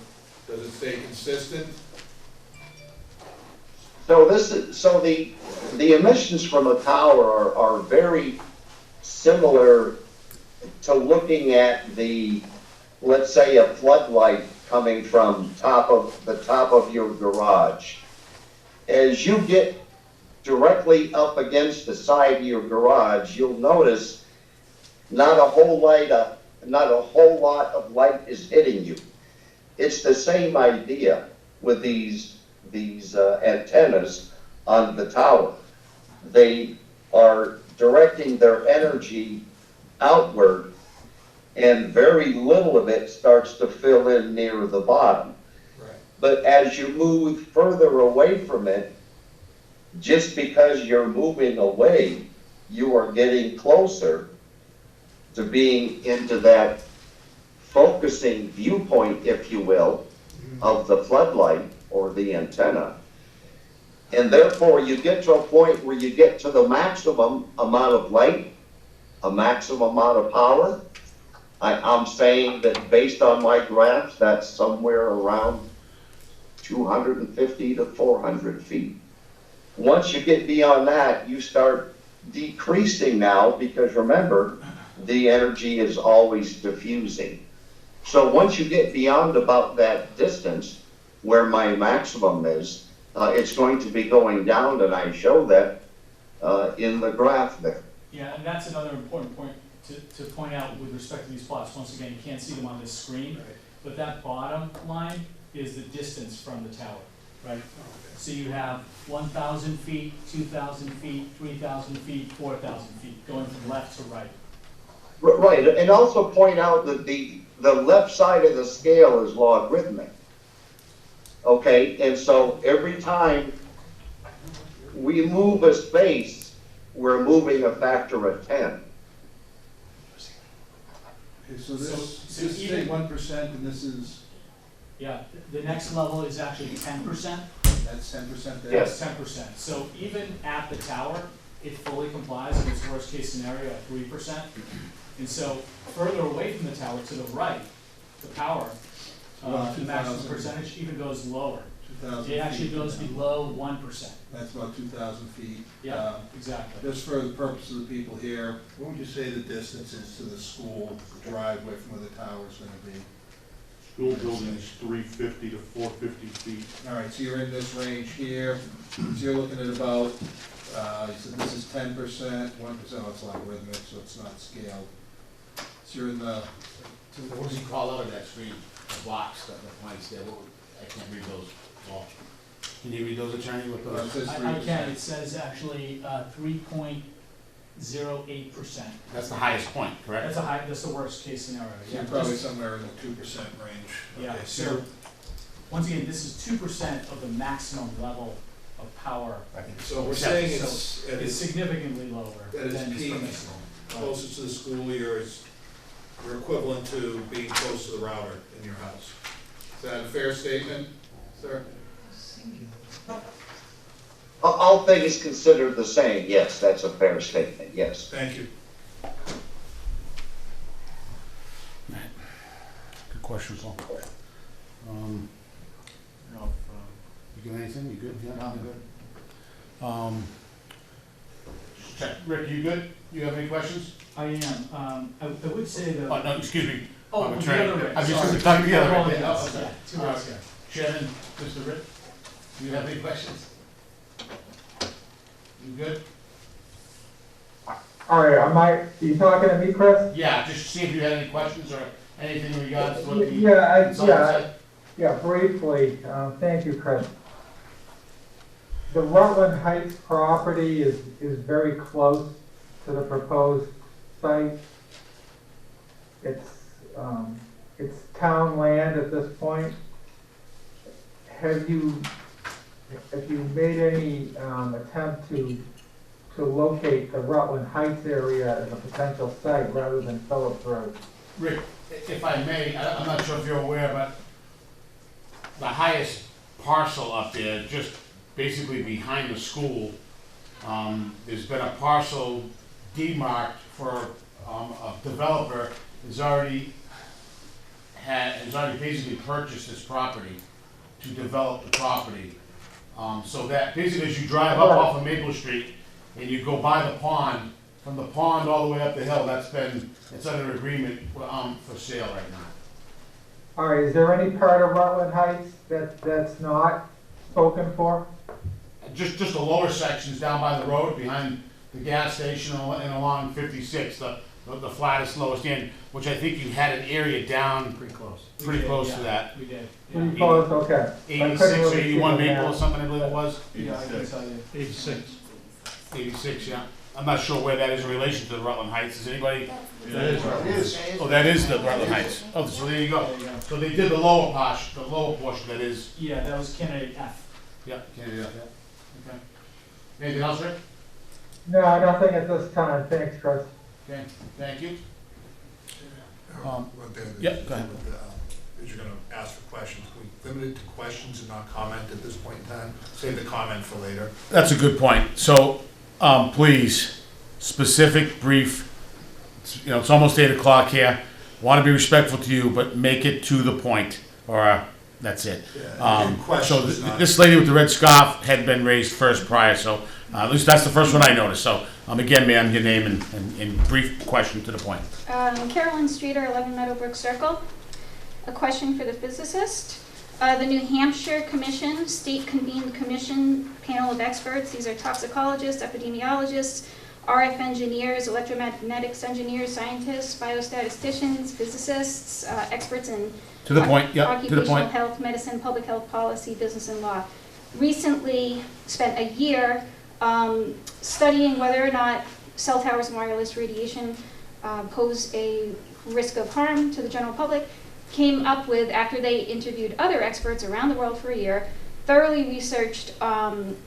does it stay consistent? So the emissions from a tower are very similar to looking at the, let's say, a floodlight coming from the top of your garage. As you get directly up against the side of your garage, you'll notice not a whole lot of light is hitting you. It's the same idea with these antennas on the tower. They are directing their energy outward, and very little of it starts to fill in near the bottom. Right. But as you move further away from it, just because you're moving away, you are getting closer to being into that focusing viewpoint, if you will, of the floodlight or the antenna. And therefore, you get to a point where you get to the maximum amount of light, a maximum amount of power. I'm saying that based on my graphs, that's somewhere around 250 to 400 feet. Once you get beyond that, you start decreasing now, because remember, the energy is always diffusing. So once you get beyond about that distance where my maximum is, it's going to be going down, and I show that in the graph there. Yeah, and that's another important point to point out with respect to these plots. Once again, you can't see them on this screen, but that bottom line is the distance from the tower, right? So you have 1,000 feet, 2,000 feet, 3,000 feet, 4,000 feet, going from left to right. Right, and also point out that the left side of the scale is logarithmic. Okay, and so every time we move a space, we're moving a factor of 10. Okay, so So this is even 1% and this is, Yeah, the next level is actually 10%. that's 10% there? Yes. 10%. So even at the tower, it fully complies in its worst case scenario at 3%. And so further away from the tower to the right, the power, About the maximum 2,000. percentage even goes lower. 2,000 It actually feet. goes below 1%. That's about 2,000 feet. Yeah, exactly. Just for the purpose of the people here, what would you say the distance is to the school, the driveway from where the tower is going to be? School building is 350 to 450 feet. All right, so you're in this range here, so you're looking at about, you said this is 10%, 1%, oh, it's logarithmic, so it's not scaled. So you're in the, What does he call out of that screen, the box, the points there? I can't read those all. Can you read those, attorney, with it those? says I 3%. can, it says actually 3.08%. That's the highest point, correct? That's the worst case scenario. So Yeah, you're probably just- somewhere in the 2% range. Yeah, Okay, so, once again, this is 2% of the maximum level of power. So we're saying So it's, at it's its, significantly lower at than its is peak, permissible. closer to the school, you're equivalent to being close to the router in your house. Is that a fair statement, sir? All things considered the same, yes, that's a fair statement, yes. Thank you. Good question, Paul. You got anything? You good? Yeah, I'm good. Check. Rick, you good? You have any questions? I am. I would say that. Oh, no, excuse me. Oh, I'm the attorney. other Rick, I'm just sorry. talking to the other I Rick. apologize. Yeah, Yeah, two Ricks here. Chairman, Mr. Rick, do you have any questions? You good? All right, are you talking to me, Chris? Yeah, just see if you had any questions or anything in regards to what the Yeah, consultant said. yeah, briefly, thank you, Chris. The Rutland Heights property is very close to the proposed site. It's town land at this point. Have you made any attempt to locate the Rutland Heights area as a potential site rather than Phillips Road? Rick, if I may, I'm not sure if you're aware, but the highest parcel up there, just basically behind the school, there's been a parcel demarked for a developer has already basically purchased this property to develop the property. So that basically as you drive up off of Maple Street and you go by the pond, from the pond all the way up the hill, it's under agreement for sale right now. All right, is there any part of Rutland Heights that's not spoken for? Just the lower sections down by the road, behind the gas station and along 56, the flattest, lowest end, which I think you had an area down pretty close to that. We did. Pretty close, okay. 86, 81 Maple or something, I believe it was. Yeah, I can tell you. 86. 86, yeah. I'm not sure where that is in relation to the Rutland Heights. Is anybody? That is. Oh, that is the Rutland Heights. Oh, so there you go. So they did the lower portion that is. Yeah, that was candidate F. Yeah, Kennedy, yeah. Okay. Anything else, Rick? No, nothing at this time. Thanks, Chris. Okay, thank you. Yeah, go ahead. As you're gonna ask for questions, can we limit it to questions and not comment at this point in time? Save the comment for later. That's a good point. So, please, specific, brief, it's almost 8 o'clock here. Want to be respectful to you, but make it to the point, or that's it. and So questions, not- this lady with the red scarf had been raised first prior, so at least that's the first one I noticed. So, again, ma'am, your name and brief question to the point. Carolyn Streeter, 11 Meadowbrook Circle. A question for the physicist. The New Hampshire Commission, state-convened commission panel of experts. These are toxicologists, epidemiologists, RF engineers, electromagnetics engineers, scientists, biostatisticians, physicists, experts in To the point, yeah, to the occupational point. health, medicine, public health policy, business, and law. Recently spent a year studying whether or not cell towers and wireless radiation pose a risk of harm to the general public. Came up with, after they interviewed other experts around the world for a year, thoroughly researched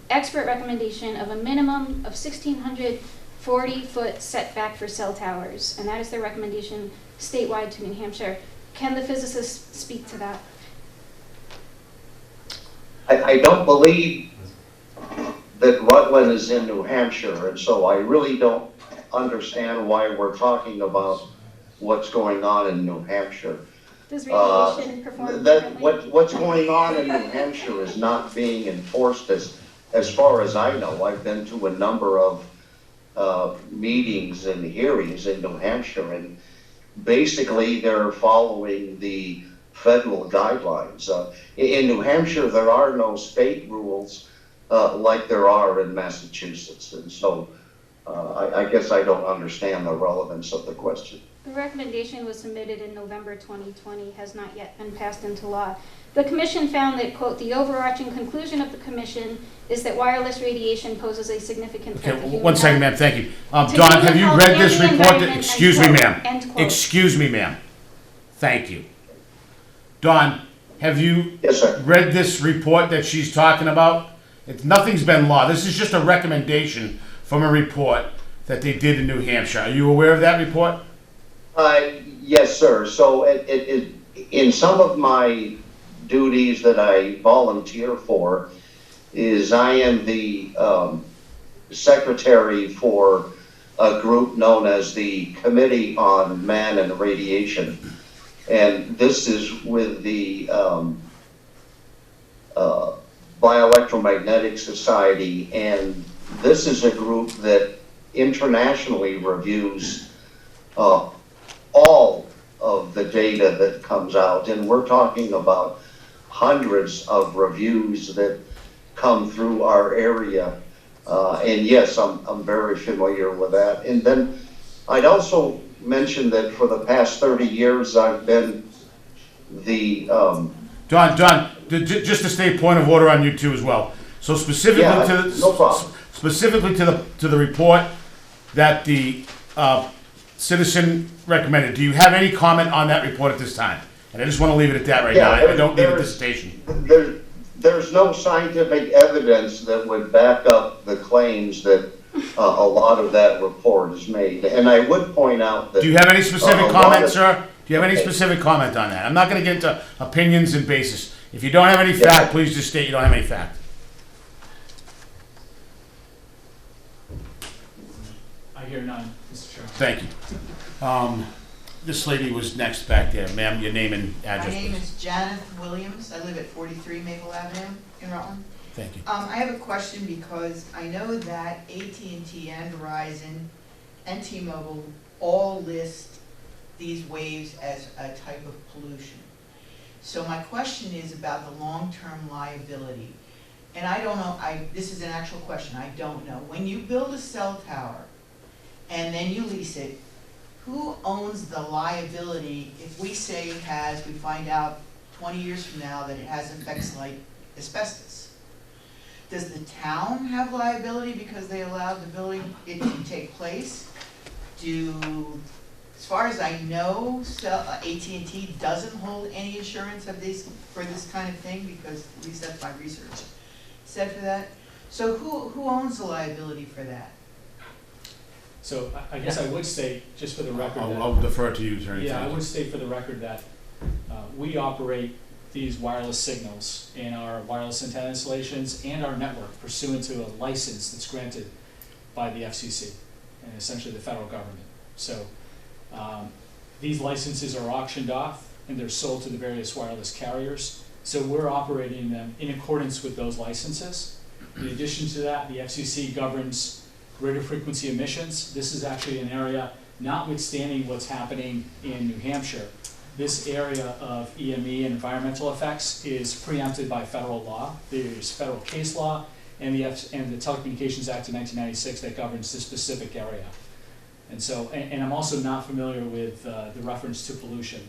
expert recommendation of a minimum of 1,640-foot setback for cell towers, and that is their recommendation statewide to New Hampshire. Can the physicist speak to that? I don't believe that Rutland is in New Hampshire, and so I really don't understand why we're talking about what's going on in New Hampshire. Does radiation perform differently? What's going on in New Hampshire is not being enforced as far as I know. I've been to a number of meetings and hearings in New Hampshire, and basically they're following the federal guidelines. In New Hampshire, there are no state rules like there are in Massachusetts, and so I guess I don't understand the relevance of the question. The recommendation was submitted in November 2020, has not yet been passed into law. The commission found that, quote, the overarching conclusion of the commission is that wireless radiation poses a significant threat to Okay, human one second, health. ma'am, thank you. To Don, human have you health read and this the report? environment, Excuse me, end quote. ma'am. End quote. Excuse me, ma'am. Thank you. Don, have you Yes, sir. read this report that she's talking about? Nothing's been law. This is just a recommendation from a report that they did in New Hampshire. Are you aware of that report? Yes, sir. So in some of my duties that I volunteer for, is I am the secretary for a group known as the Committee on Man and Radiation. And this is with the Bioelectromagnetic Society, and this is a group that internationally reviews all of the data that comes out, and we're talking about hundreds of reviews that come through our area. And yes, I'm very familiar with that. And then I'd also mention that for the past 30 years, I've been the... John, just to stay point of order on you too as well. So specifically no problem. Specifically to the report that the citizen recommended, do you have any comment on that report at this time? And I just want to leave it at that right now. I don't need a dissertation. There's no scientific evidence that would back up the claims that a lot of that report is made. And I would point out that... Do you have any specific comment, sir? Do you have any specific comment on that? I'm not going to get into opinions and basis. If you don't have any fact, please just state you don't have any fact. I hear none, Mr. Chairman. Thank you. This lady was next back there. Ma'am, your name and address, My name please. is Janet Williams. I live at 43 Maple Avenue in Rutland. Thank you. I have a question because I know that AT&T and Verizon and T-Mobile all list these waves as a type of pollution. So my question is about the long-term liability. And I don't know, this is an actual question, I don't know. When you build a cell tower and then you lease it, who owns the liability if we say we find out 20 years from now that it has effects like asbestos? Does the town have liability because they allowed the building it to take place? As far as I know, AT&T doesn't hold any insurance for this kind of thing, because at least that's my research said for that. So who owns the liability for that? So I guess I would state, just for the record, I'll defer to you, Attorney. Yeah, I would state for the record that we operate these wireless signals in our wireless antenna installations and our network pursuant to a license that's granted by the FCC and essentially the federal government. So these licenses are auctioned off and they're sold to the various wireless carriers. So we're operating them in accordance with those licenses. In addition to that, the FCC governs radio frequency emissions. This is actually an area, notwithstanding what's happening in New Hampshire, this area of EME and environmental effects is preempted by federal law. There's federal case law and the Telecommunications Act of 1996 that governs this specific area. And so, and I'm also not familiar with the reference to pollution.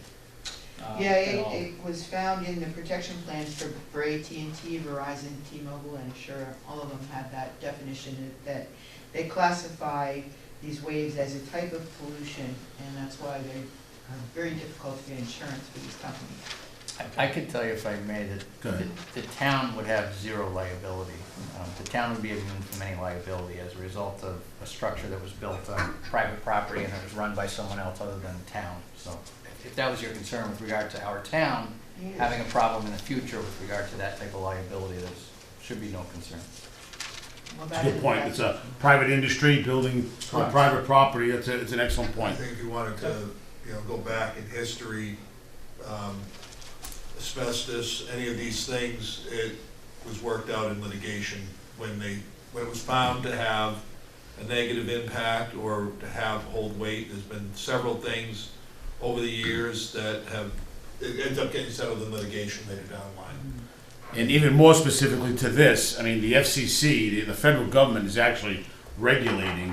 It was found in the protection plans for AT&T, Verizon, T-Mobile, and Sure, all of them have that definition that they classify these waves as a type of pollution, and that's why they are very difficult to get insurance for these companies. I could tell you, if I may, that the town would have zero liability. The town would be immune from any liability as a result of a structure that was built on private property and it was run by someone else other than the town. So if that was your concern with regard to our town having a problem in the future with regard to that type of liability, there should be no concern. That's a good point. It's a private industry building on private property. It's an excellent point. I think if you wanted to, go back in history, asbestos, any of these things, it was worked out in litigation when it was found to have a negative impact or to hold weight. There's been several things over the years that it ends up getting settled in litigation later down the line. And even more specifically to this, I mean, the FCC, the federal government is actually regulating,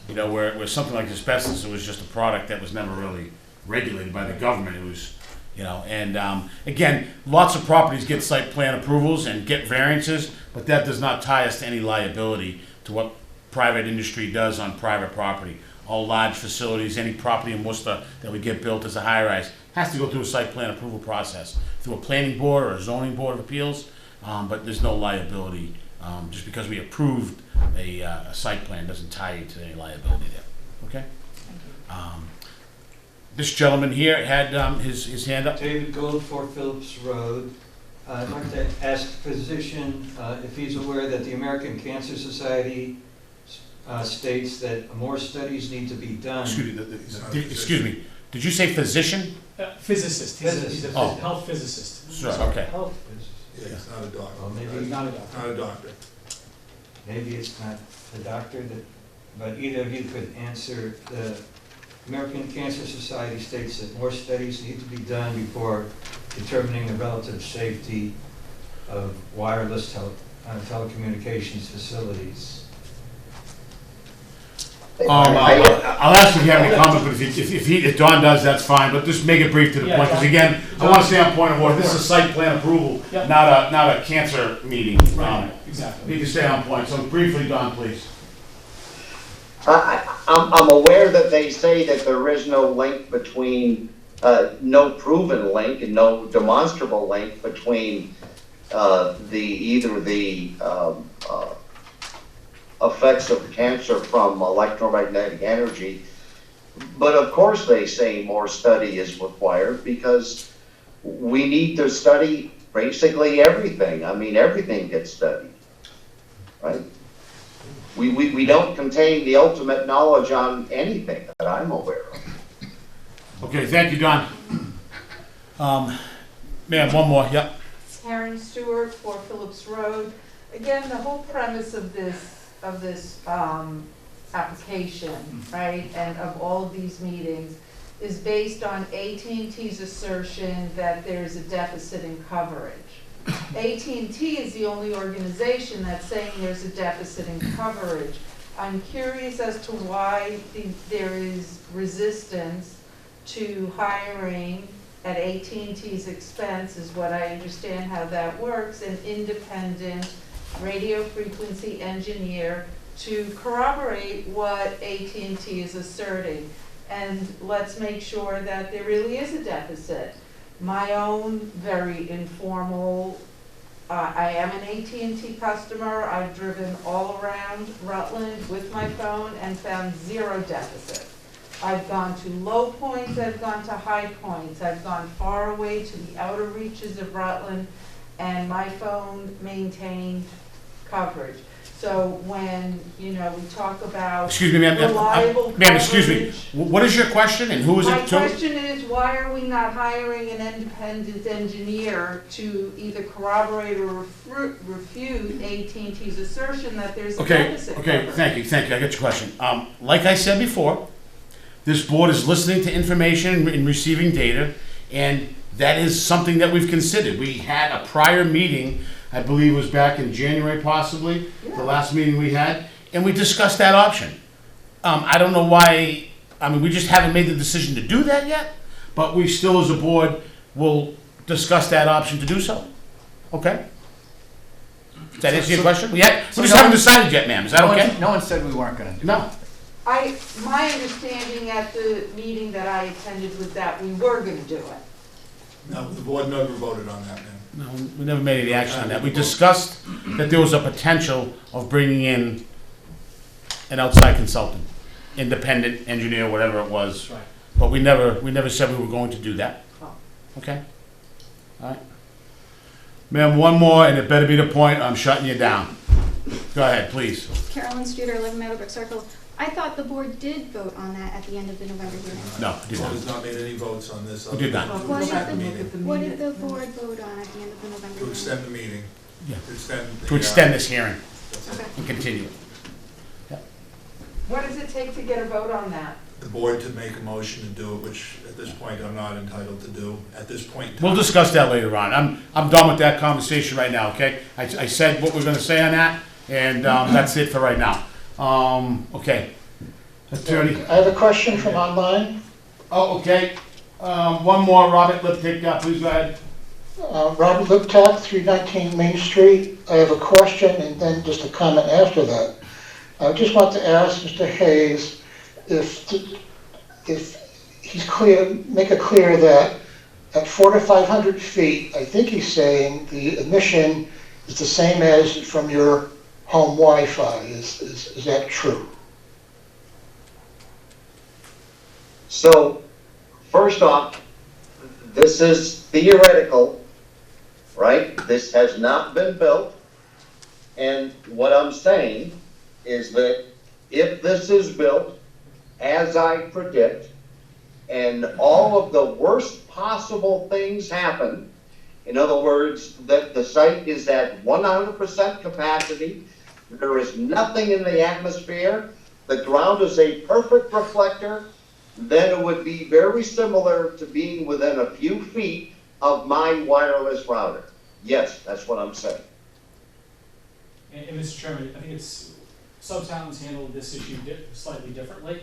where something like asbestos, it was just a product that was never really regulated by the government. It was, and again, lots of properties get site plan approvals and get variances, but that does not tie us to any liability to what private industry does on private property. All large facilities, any property in Worcester that we get built as a high-rise has to go through a site plan approval process, through a planning board or a zoning board of appeals, but there's no liability. Just because we approved a site plan doesn't tie you to any liability there, okay? This gentleman here had his hand up. David Gold, 4 Phillips Road. I'd like to ask the physician if he's aware that the American Cancer Society states that more studies need to be done. Excuse me, did you say physician? Physicist, he's a Oh. health physicist. Sure, okay. Health physicist. Yeah, he's not a doctor. Well, maybe He's not a doctor. Not a doctor. Maybe it's not the doctor but either of you could answer. The American Cancer Society states that more studies need to be done before determining the relative safety of wireless telecommunications facilities. I'll ask if you have any comment, but if Don does, that's fine, but just make it brief to the point, because again, I want to stay on point of order. This is a site plan approval, Yep. not a cancer meeting. Right, exactly. You can stay on point, so briefly, Don, please. I'm aware that they say that there is no link between, no proven link and no demonstrable link between either the effects of cancer from electromagnetic energy. But of course they say more study is required because we need to study basically everything. I mean, everything gets studied, right? We don't contain the ultimate knowledge on anything that I'm aware of. Okay, thank you, Don. Ma'am, one more, yep. Karen Stewart, 4 Phillips Road. Again, the whole premise of this application, right, and of all of these meetings is based on AT&T's assertion that there's a deficit in coverage. AT&T is the only organization that's saying there's a deficit in coverage. I'm curious as to why there is resistance to hiring at AT&T's expense, is what I understand how that works, an independent radio frequency engineer to corroborate what AT&T is asserting. And let's make sure that there really is a deficit. My own very informal, I am an AT&T customer. I've driven all around Rutland with my phone and found zero deficit. I've gone to low points, I've gone to high points, I've gone far away to the outer reaches of Rutland, and my phone maintained coverage. So when, we talk about Excuse me, ma'am. reliable Ma'am, excuse me. coverage, What is your question, and who is my it to? question is, why are we not hiring an independent engineer to either corroborate or refute AT&T's assertion that there's a deficit? Okay, thank you, I get your question. Like I said before, this board is listening to information and receiving data, and that is something that we've considered. We had a prior meeting, I believe it was back in January possibly, the last meeting we had, and we discussed that option. I don't know why, we just haven't made the decision to do that yet, but we still as a board will discuss that option to do so. Okay? Does that answer your question? We just haven't decided yet, ma'am, is that okay? No one said we weren't gonna do No. My understanding at the meeting that I attended was that we were gonna do it. No, the board never voted on that, ma'am. No, we never made any action on that. We discussed that there was a potential of bringing in an outside consultant, independent engineer, whatever it was. Right. But we never said we were going to do that. Okay? All right. Ma'am, one more, and it better be the point, I'm shutting you down. Go ahead, please. Carolyn Studer, 11 Meadowbrook Circle. I thought the board did vote on that at the end of the November hearing. No, it The did board not. has not made any votes on this. We did not. What did the board vote on at the end of the November To hearing? extend the meeting. Yeah. To extend this hearing Okay. and continue. What does it take to get a vote on that? The board to make a motion to do it, which at this point I'm not entitled to do, at this point in time. We'll discuss that later on. I'm done with that conversation right now, okay? I said what we're gonna say on that, and that's it for right now. Okay. Attorney. I have a question from online. Oh, okay. One more, Robert Liptick, please go ahead. Robert Liptak, 319 Main Street. I have a question and then just a comment after that. I just want to ask Mr. Hayes if he's make it clear that at 400 to 500 feet, I think he's saying the emission is the same as from your home Wi-Fi. Is that true? So, first off, this is theoretical. right? This has not been built. And what I'm saying is that if this is built, as I predict, and all of the worst possible things happen, in other words, that the site is at 100% capacity, there is nothing in the atmosphere, the ground is a perfect reflector, then it would be very similar to being within a few feet of my wireless router. Yes, that's what I'm saying. And Mr. Chairman, I think it's, some towns handle this issue slightly differently.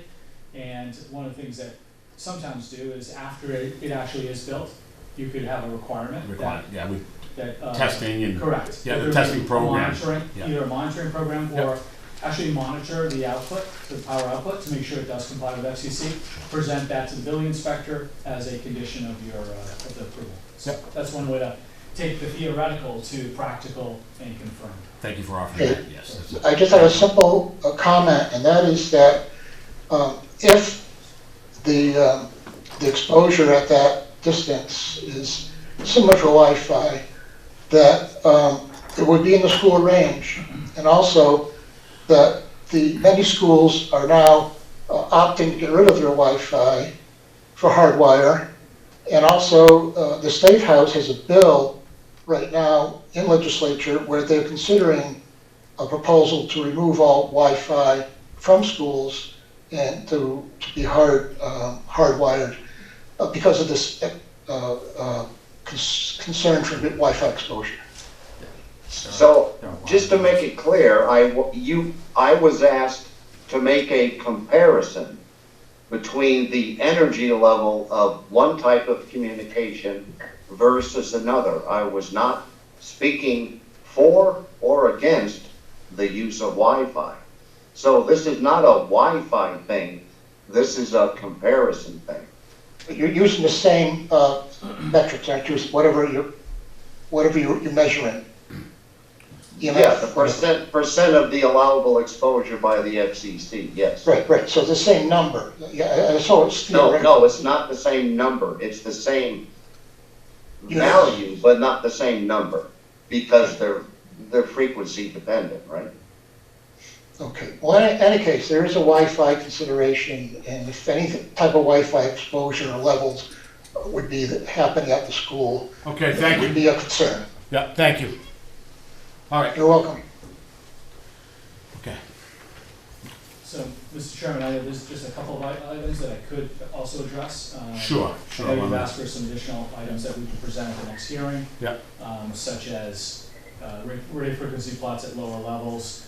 And one of the things that some towns do is after it actually is built, you could have a requirement that testing and correct. Yeah, the testing program. Monitoring, either a monitoring program or actually monitor the output, the power output, to make sure it does comply with FCC. Present that to the building inspector as a condition of your of the approval. So that's one way to take the theoretical to practical and confirm. Thank you for offering that. Yes. I just have a simple comment, and that is that if the exposure at that distance is similar to Wi-Fi, that it would be in the school range, and also that many schools are now opting to get rid of their Wi-Fi for hardwire, and also the State House has a bill right now in legislature where they're considering a proposal to remove all Wi-Fi from schools and to be hardwired because of this concern for Wi-Fi exposure. So, just to make it clear, I was asked to make a comparison between the energy level of one type of communication versus another. I was not speaking for or against the use of Wi-Fi. So this is not a Wi-Fi thing, this is a comparison thing. You're using the same metrics, aren't you? Whatever you're measuring. Yeah, the percent of the allowable exposure by the FCC, yes. Right, so the same number. Yeah, so it's no, it's not the same number. It's the same value, but not the same number, because they're frequency dependent, right? Okay, well, in any case, there is a Wi-Fi consideration, and if any type of Wi-Fi exposure or levels would be happening at the school, okay, thank you. It would be a concern. Yeah, thank you. All right. You're welcome. Okay. So, Mr. Chairman, there's just a couple of items that I could also address. Sure. I know you've asked for some additional items that we can present at the next hearing. Yeah. Such as radio frequency plots at lower levels.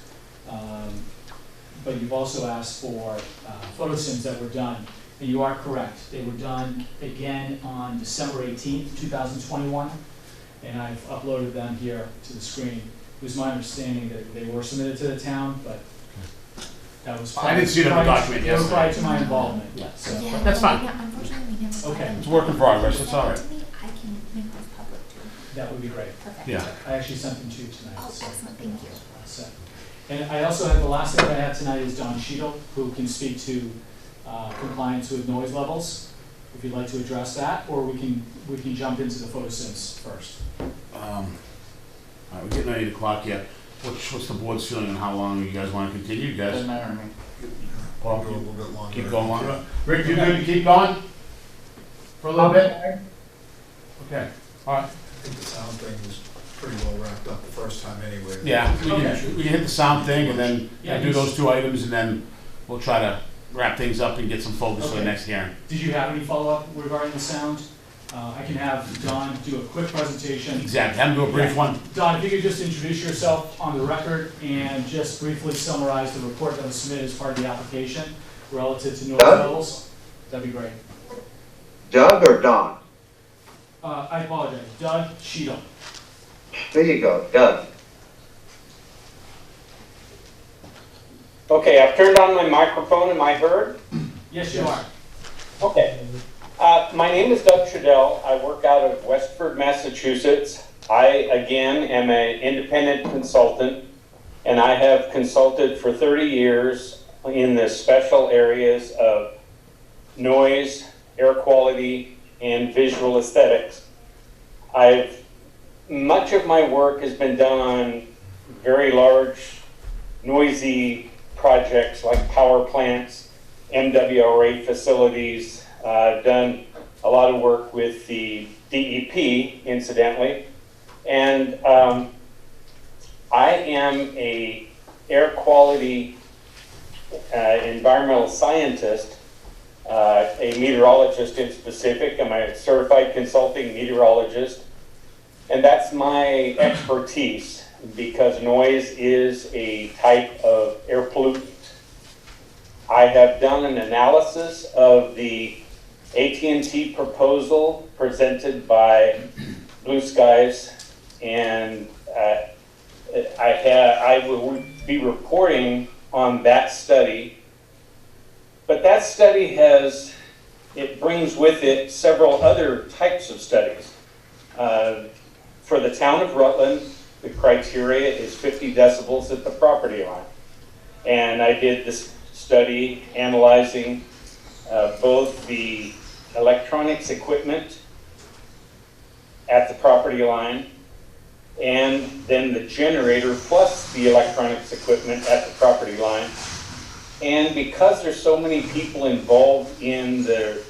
But you've also asked for photo sims that were done, and you are correct. They were done again on December 18th, 2021, and I've uploaded them here to the screen. It was my understanding that they were submitted to the town, but that was I didn't see them in the document yesterday. Prior to my involvement. Yeah, so Yeah, that's fine. Yeah, unfortunately, we never. Okay. It's work in progress. It's all right. I can make those public too. That would be great. Perfect. Yeah. I actually sent them to you tonight. Oh, so. excellent, thank you. So, and I also have, the last thing that I have tonight is Don Cheadle, who can speak to compliance with noise levels, if you'd like to address that, or we can jump into the photo sims first. All right, we're getting ready to clock yet. What's the board's feeling on how long you guys want to continue? You guys? Doesn't matter to me. Well, Go a little bit longer. keep going longer. Rick, you good to keep going for a little bit? Okay. All right. I think the sound thing was pretty well wrapped up the first time anyway. Yeah, we can hit the sound thing and then do those two items, and then we'll try to wrap things up and get some focus for the next hearing. Did you have any follow-up regarding the sound? I can have Don do a quick presentation. Exactly. Have him do a brief one. Don, if you could just introduce yourself on the record and just briefly summarize the report that was submitted as part of the application relative to noise levels, that'd be great. Doug or Don? I apologize. Doug Cheadle. There you go, Doug. Okay, I've turned on my microphone. Am I heard? Yes, you are. Okay. My name is Doug Trudell. I work out of Westford, Massachusetts. I, again, am an independent consultant, and I have consulted for 30 years in the special areas of noise, air quality, and visual aesthetics. I've much of my work has been done on very large, noisy projects like power plants, MWRA facilities. I've done a lot of work with the DEP, incidentally, and I am a air quality environmental scientist, a meteorologist in specific. I'm a certified consulting meteorologist, and that's my expertise because noise is a type of air pollutant. I have done an analysis of the AT&T proposal presented by Blue Skies, and I will be reporting on that study. But that study brings with it several other types of studies. For the town of Rutland, the criteria is 50 decibels at the property line. And I did this study analyzing both the electronics equipment at the property line and then the generator plus the electronics equipment at the property line. And because there's so many people involved in the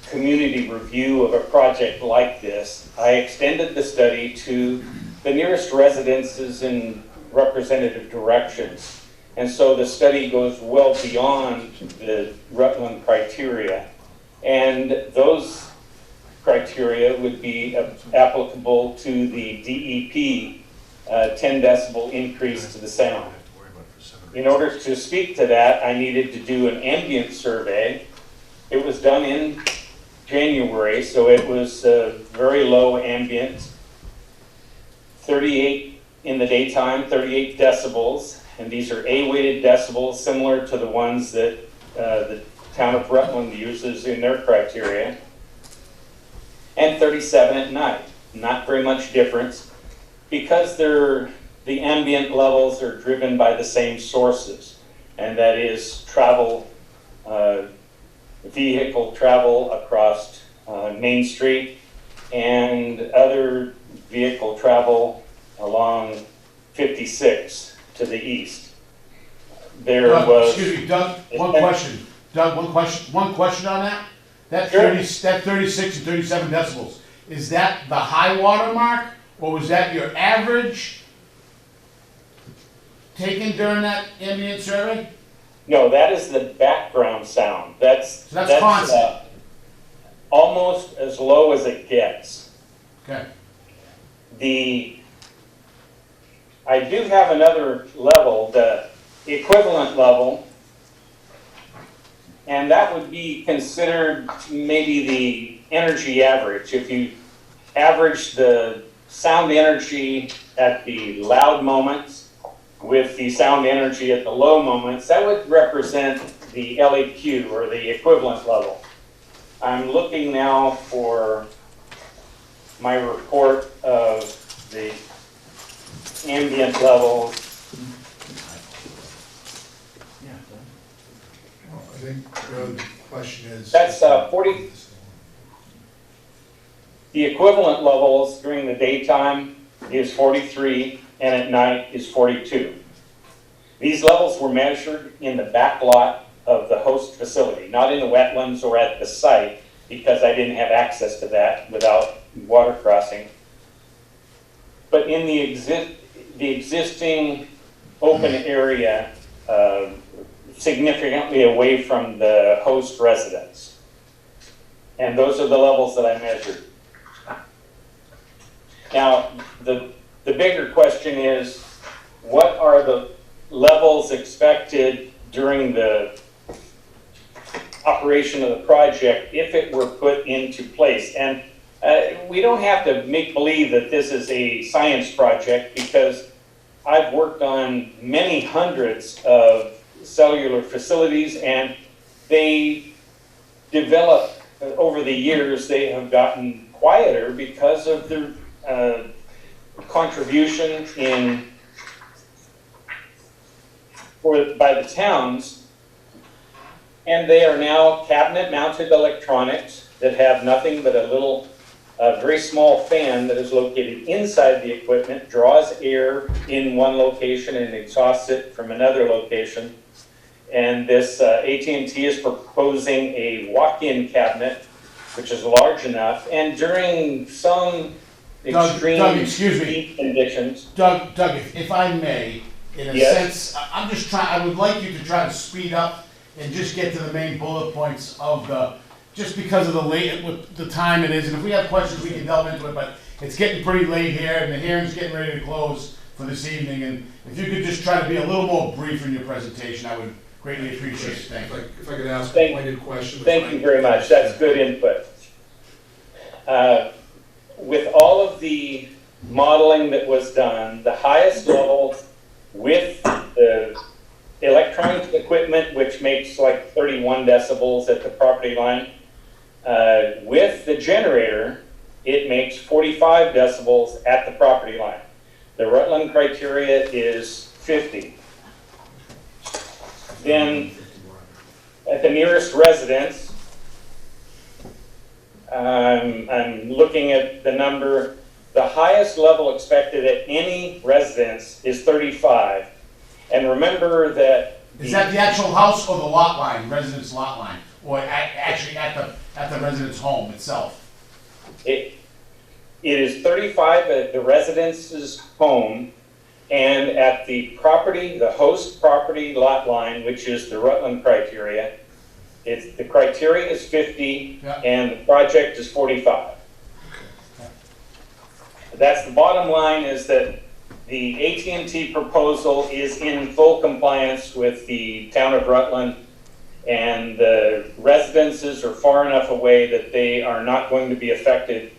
community review of a project like this, I extended the study to the nearest residences in representative directions. And so the study goes well beyond the Rutland criteria. And those criteria would be applicable to the DEP 10 decibel increase to the sound. In order to speak to that, I needed to do an ambient survey. It was done in January, so it was very low ambient, 38 in the daytime, 38 decibels, and these are A-weighted decibels similar to the ones that the town of Rutland uses in their criteria, and 37 at night. Not very much difference because the ambient levels are driven by the same sources, and that is travel, vehicle travel across Main Street and other vehicle travel along 56 to the east. There was... Excuse me, Doug, one question. Doug, one question on that. That Sure. 36 and 37 decibels, is that the high water mark, or was that your average taken during that ambient survey? No, that is the background sound. That's constant. Almost as low as it gets. Okay. I do have another level, the equivalent level, and that would be considered maybe the energy average. If you average the sound energy at the loud moments with the sound energy at the low moments, that would represent the LEQ, or the equivalent level. I'm looking now for my report of the ambient levels. I think the question is... That's 40. The equivalent levels during the daytime is 43, and at night is 42. These levels were measured in the back lot of the host facility, not in the wetlands or at the site, because I didn't have access to that without water crossing. But in the existing open area, significantly away from the host residence. And those are the levels that I measured. Now, the bigger question is, what are the levels expected during the operation of the project if it were put into place? And we don't have to make believe that this is a science project, because I've worked on many hundreds of cellular facilities, and they develop over the years. They have gotten quieter because of their contribution by the towns, and they are now cabinet mounted electronics that have nothing but a little A very small fan that is located inside the equipment draws air in one location and exhausts it from another location. And this AT&T is proposing a walk-in cabinet, which is large enough, and during some extreme heat conditions. Doug, if I may, in a sense, I'm just trying, I would like you to try to speed up and just get to the main bullet points of just because of the time it is, and if we have questions, we can delve into it, but it's getting pretty late here, and the hearing's getting ready to close for this evening, and if you could just try to be a little more brief in your presentation, I would greatly appreciate it. Thank you. If I could ask a pointed question. Thank you very much. That's good input. With all of the modeling that was done, the highest level with the electronic equipment, which makes like 31 decibels at the property line, with the generator, it makes 45 decibels at the property line. The Rutland criteria is 50. Then at the nearest residence, I'm looking at the number, the highest level expected at any residence is 35. And remember that... Is that the actual house or the lot line, residence lot line? Or actually at the residence home itself? It is 35 at the residence's home, and at the property, the host property lot line, which is the Rutland criteria, the criteria is 50, and the project is 45. That's the bottom line, is that the AT&T proposal is in full compliance with the town of Rutland, and the residences are far enough away that they are not going to be affected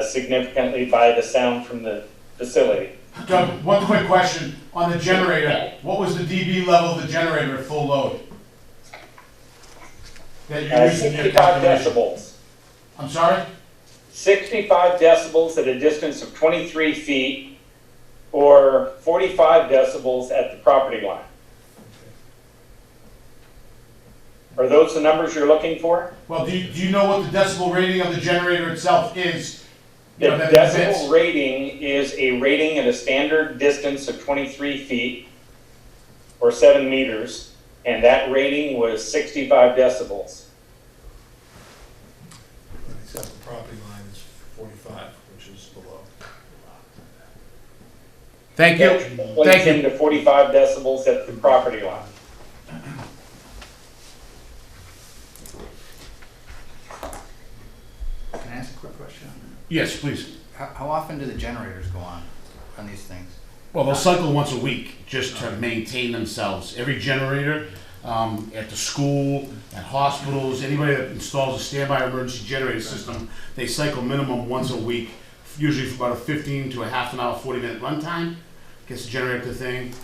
significantly by the sound from the facility. Doug, one quick question on the generator. What was the dB level of the generator at full load? 65 decibels. I'm sorry? 65 decibels at a distance of 23 feet, or 45 decibels at the property line. Are those the numbers you're looking for? Well, do you know what the decibel rating of the generator itself is? The decibel rating is a rating at a standard distance of 23 feet, or 7 meters, and that rating was 65 decibels. Except the property line is 45, which is below. Thank you. Thank you. To 45 decibels at the property line. Can I ask a quick question? Yes, please. How often do the generators go on these things? Well, they'll cycle once a week just to maintain themselves. Every generator at the school, at hospitals, anybody that installs a standby emergency generator system, they cycle minimum once a week, usually for about a 15 to a half an hour, 40-minute runtime. Gets the generator up the thing.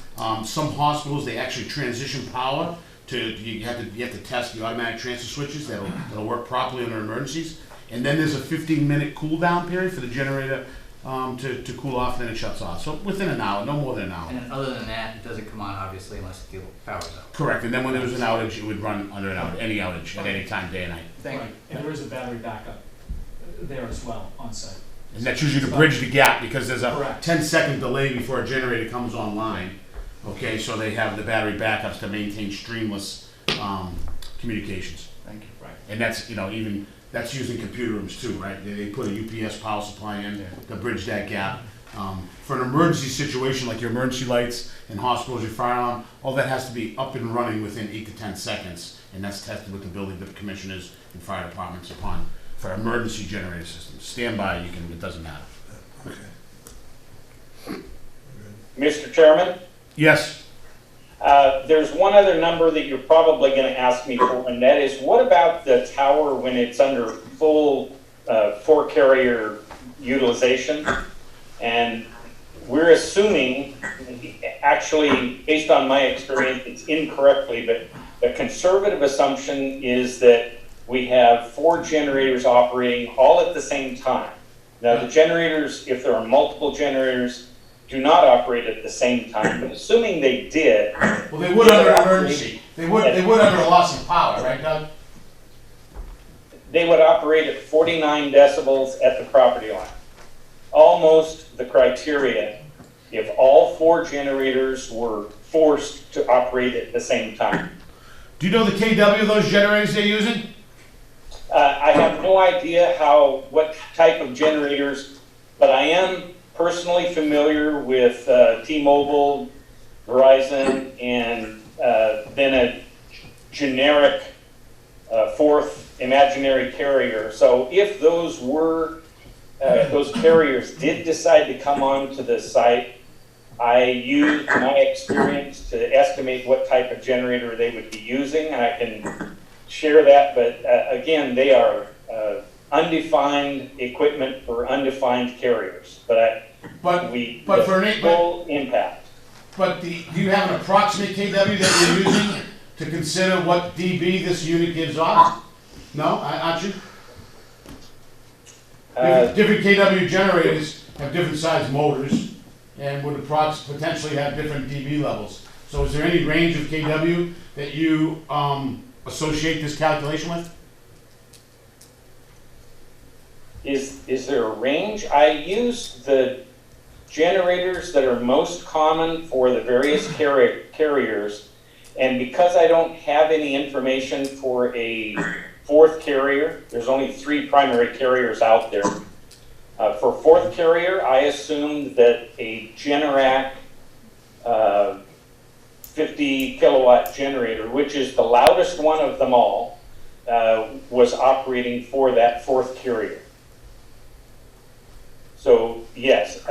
Some hospitals, they actually transition power to, you have to test the automatic transfer switches that'll work properly under emergencies. And then there's a 15-minute cool down period for the generator to cool off, and then it shuts off. So within an hour, no more than an hour. And other than that, it doesn't come on obviously unless the power's out. Correct, and then when there was an outage, it would run under an outage, any outage at any time, day and night. Right. And there is a battery backup there as well on site. And that's usually to bridge the gap, because there's a Correct. 10-second delay before a generator comes online. Okay, so they have the battery backups to maintain streamless communications. Thank you. Right. And that's, even, that's using computer rooms too, right? They put a UPS power supply in to bridge that gap. For an emergency situation like your emergency lights in hospitals, your fire alarm, all that has to be up and running within 8 to 10 seconds. And that's tested with the building commissioners and fire departments upon, for emergency generator systems. Standby, it doesn't matter. Okay. Mr. Chairman? Yes. There's one other number that you're probably going to ask me for, and that is, what about the tower when it's under full 4-carrier utilization? And we're assuming, actually, based on my experience, it's incorrectly, but the conservative assumption is that we have 4 generators operating all at the same time. Now, the generators, if there are multiple generators, do not operate at the same time, but assuming they did... Well, they would under emergency. They would under a loss of power, right, Doug? they would operate at 49 decibels at the property line. Almost the criteria if all 4 generators were forced to operate at the same time. Do you know the KW of those generators they're using? I have no idea what type of generators, but I am personally familiar with T-Mobile, Verizon, and then a generic 4th imaginary carrier. So if those carriers did decide to come onto the site, I used my experience to estimate what type of generator they would be using, and I can share that, but again, they are undefined equipment for undefined carriers, but for an full impact. But do you have an approximate KW that you're using to consider what dB this unit gives off? No, aren't you? Different KW generators have different size motors and would potentially have different dB levels. So is there any range of KW that you associate this calculation with? Is there a range? I use the generators that are most common for the various carriers, and because I don't have any information for a 4th carrier, there's only 3 primary carriers out there. For 4th carrier, I assumed that a Generac 50 kilowatt generator, which is the loudest one of them all, was operating for that 4th carrier. So yes,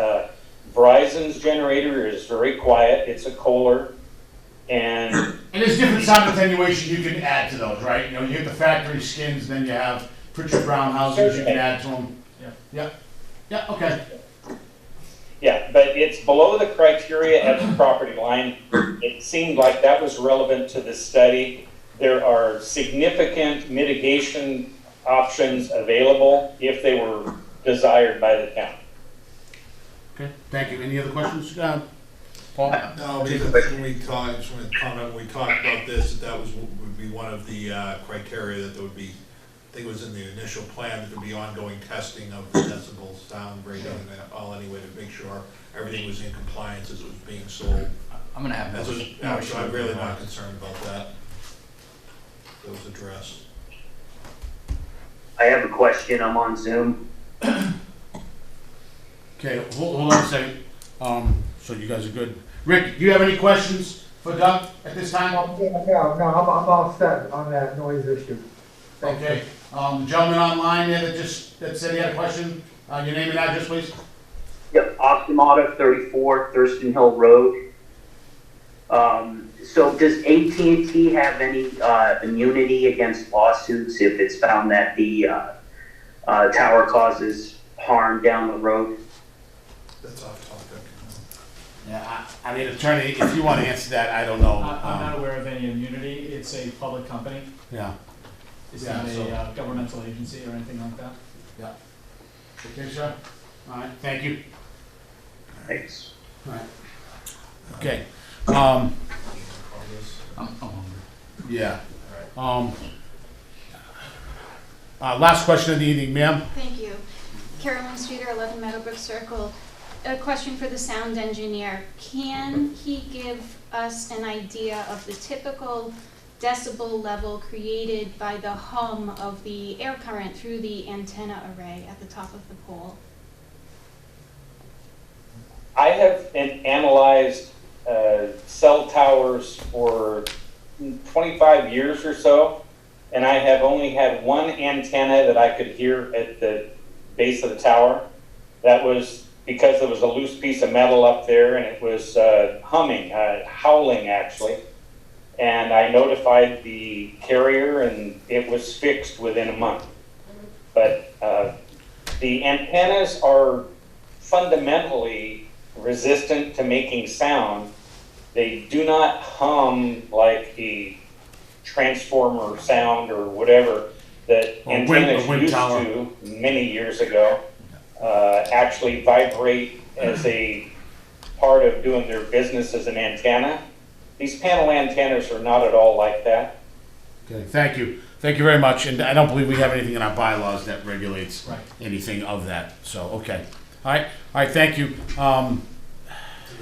Verizon's generator is very quiet. It's a Kohler, and there's different sound attenuation you can add to those, right? You know, you get the factory skins, then you have Pritchard Brown houses you can add to them. Yeah, okay. Yeah, but it's below the criteria at the property line. It seemed like that was relevant to the study. There are significant mitigation options available if they were desired by the town. Okay, thank you. Any other questions, Paul? No, because I think when we talked, just want to comment, when we talked about this, that would be one of the criteria that there would be, I think it was in the initial plan, that there would be ongoing testing of the decibels, sound rating, and all anyway, to make sure everything was in compliance as it was being sold. I'm gonna have So I'm really not concerned about that. That was addressed. I have a question. I'm on Zoom. Okay, hold on a second. So you guys are good. Rick, do you have any questions for Doug at this time? No, I'm all set on that noise issue. Thank Okay. The gentleman online there that said he had a question, your name and address, please. Yep, Optimata 34 Thurston Hill Road. So does AT&T have any immunity against lawsuits if it's found that the tower causes harm down the road? That's off topic. Yeah, I mean, attorney, if you want to answer that, I don't know. I'm not aware of any immunity. It's a public company. Yeah. It's not a governmental agency or anything like that. Yeah. Okay, sir. All right, thank you. Thanks. All right. Okay. Yeah. Last question of the evening, ma'am. Thank you. Carolyn Streeter, 11 Meadowbrook Circle. A question for the sound engineer. Can he give us an idea of the typical decibel level created by the hum of the air current through the antenna array at the top of the pole? I have analyzed cell towers for 25 years or so, and I have only had one antenna that I could hear at the base of the tower. That was because there was a loose piece of metal up there, and it was humming, howling actually. And I notified the carrier, and it was fixed within a month. But the antennas are fundamentally resistant to making sound. They do not hum like a transformer sound or whatever that antennas used to many years ago. Actually vibrate as a part of doing their business as an antenna. These panel antennas are not at all like that. Okay, thank you. Thank you very much. And I don't believe we have anything in our bylaws that regulates Right. anything of that. So, okay. All right, thank you. Do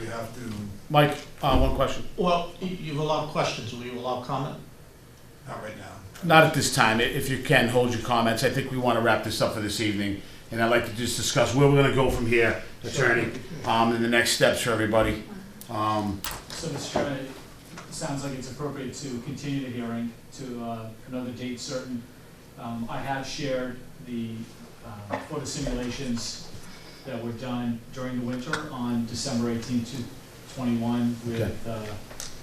we have to, Mike, one question. Well, you've allowed questions, will you allow comment? not right now. Not at this time. If you can, hold your comments. I think we want to wrap this up for this evening. And I'd like to just discuss where we're going to go from here, attorney, and the next steps for everybody. So, Mr. Chairman, it sounds like it's appropriate to continue the hearing to another date certain. I have shared the photo simulations that were done during the winter on December 18, 2021 with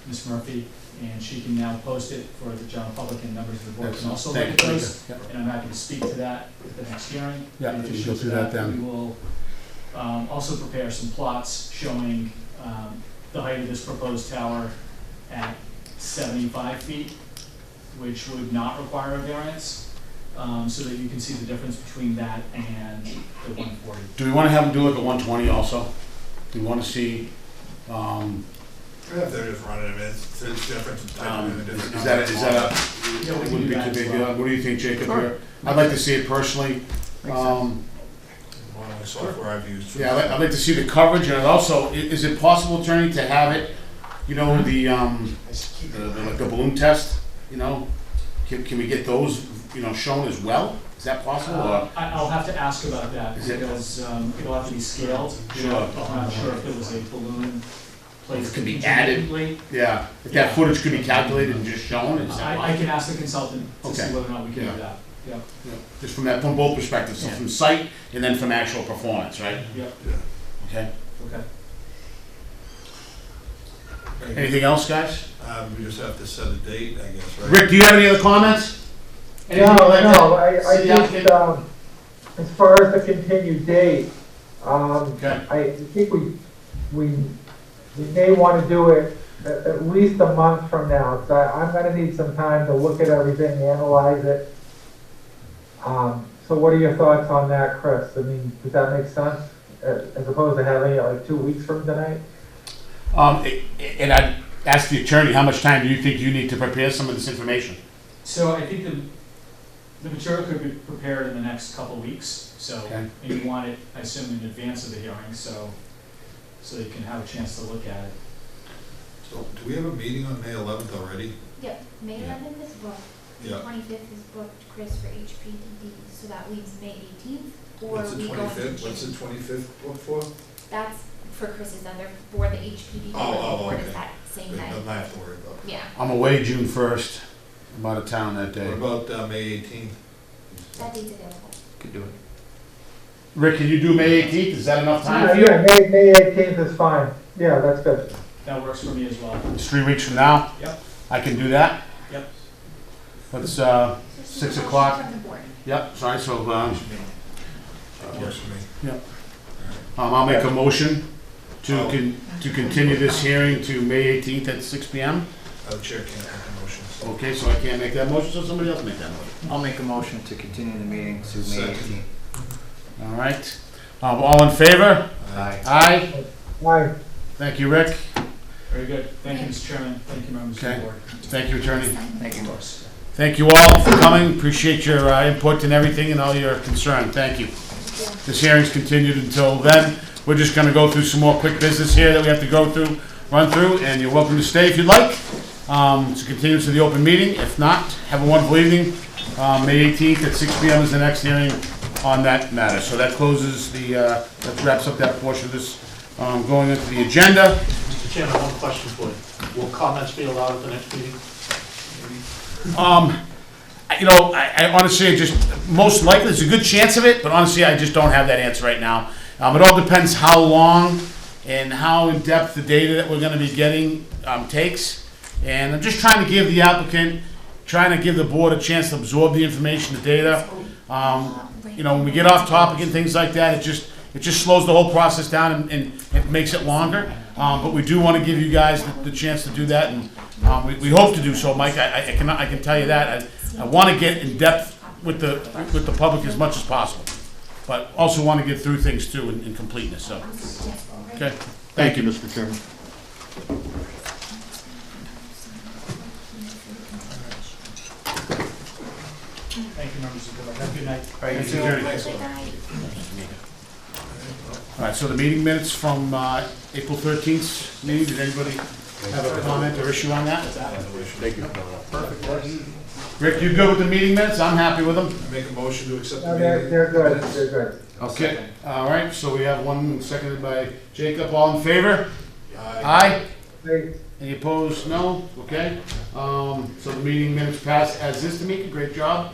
Ms. Murphy, and she can now post it for the general public, and members of the board can also look at those. And I'm happy to speak to that at the next hearing. Yeah, In if you addition go to through that then. We will also prepare some plots showing the height of this proposed tower at 75 feet, which would not require a variance, so that you can see the difference between that and the 140. Do we want to have them do like a 120 also? Do we want to see, If they're just running them, it's different. is that Yeah, we it can wouldn't do be that too as big? well. What do you think, Jacob? Sure. Here? I'd like to see it personally. One of the software I've used. Yeah, I'd like to see the coverage, and also, is it possible, attorney, to have it, you know, like the balloon test, you know? Can we get those, you know, shown as well? Is that possible, or? I'll have to ask about that, Is it- because it'll have to be scaled. Sure. I'm not sure if there was a balloon placed. It could be added. conveniently. Yeah, if that footage could be calculated and just shown, is that? I can ask the consultant to see Okay. whether or not we can Yeah. do that. Yeah. Just from both perspectives, so Yeah. from sight and then from actual performance, right? Yep. Okay. Okay. Anything else, guys? We just have to set a date, I guess, right? Rick, do you have any other comments? No, Anything you'd like to no, I see the just, applicant? as far as the continued date, Okay. I think we may want to do it at least a month from now, so I'm gonna need some time to look at everything, analyze it. So what are your thoughts on that, Chris? I mean, does that make sense, as opposed to having it like 2 weeks from tonight? And I'd ask the attorney, how much time do you think you need to prepare some of this information? So I think the material could be prepared in the next couple of weeks, so, Okay. and you want it, I assume, in advance of the hearing, so you can have a chance to look at it. So, do we have a meeting on May 11th already? Yep, May 11th is booked, the Yeah. 25th is booked, Chris, for HPDD, so that leaves May 18th, or What's the we go into 25th? What's the June. 25th booked for? That's for Chris's other, for the HPDD, the board is that same Good, night. nothing I have to worry about. Yeah, I'm away June 1st. I'm out of town that day. What about May 18th? that date's available. Could do it. Rick, can you do May 18th? Is that enough time for you? Yeah, May 18th is fine, yeah, that's good. That works for me as well. It's 3 weeks from now? Yep. I can do that? Yep. Let's, So 6 motion o'clock? from the board. Yep, sorry, so, Works for me. yep. I'll make a motion to continue this hearing to May 18th at 6 PM. The chair can't make a motion. So. Okay, so I can't make that motion, so somebody else make that motion. I'll make a motion to continue the meeting to May Second. 18th. All right. All in favor? Aye. Aye. Aye. Thank you, Rick. Very good. Thank you, Mr. Chairman. Thank you, members of Okay. the board. Thank you, Attorney. Thank you. Of course. Thank you all for coming. Appreciate your input and everything and all your concern. Thank you. This hearing's continued until then. We're just gonna go through some more quick business here that we have to run through, and you're welcome to stay if you'd like. To continue to the open meeting. If not, have a wonderful evening. May 18th at 6 PM is the next hearing on that matter. So that closes that wraps up that portion of this, going into the agenda. Mr. Chairman, one question for you. Will comments be allowed at the next meeting? You know, I honestly just, most likely, there's a good chance of it, but honestly, I just don't have that answer right now. It all depends how long and how in-depth the data that we're gonna be getting takes. And I'm just trying to give the applicant, trying to give the board a chance to absorb the information, the data. You know, when we get off topic and things like that, it just slows the whole process down and it makes it longer. But we do want to give you guys the chance to do that, and we hope to do so, Mike. I can tell you that. I want to get in depth with the public as much as possible, but also want to get through things too in completeness. So, okay. Thank you, Mr. Chairman. members of the board. Have a good night. All right, Thank you. Attorney. Thanks. All right, so the meeting minutes from April 13th meeting, did anybody have a comment or issue on that? Thank you. Perfect. Rick, you good with the meeting minutes? I'm happy with them. Make a motion to accept the No, meeting. they're good, they're good. Okay, all right, so we have one seconded by Jacob, all in favor? Aye. Hey, Any opposed? No? Okay. So the meeting minutes pass as is, Tamika, great job.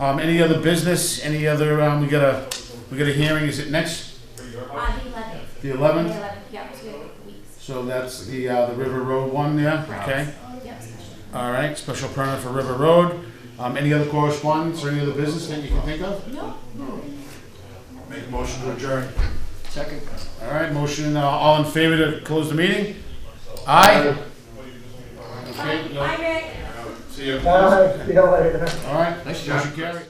Any other business, any other, we got a hearing, is it next? The 11th. The 11th? The 11th, yeah, so we have weeks. So that's the River Road one, yeah, okay. Yep. All right, special permit for River Road. Any other correspondence or any other business that you can think of? No. Make a motion to adjourn. Second. All right, motion, all in favor to close the meeting? Aye. Okay, no. Bye, Rick. See you. bye, see you later. All right, Nice motion job. carried.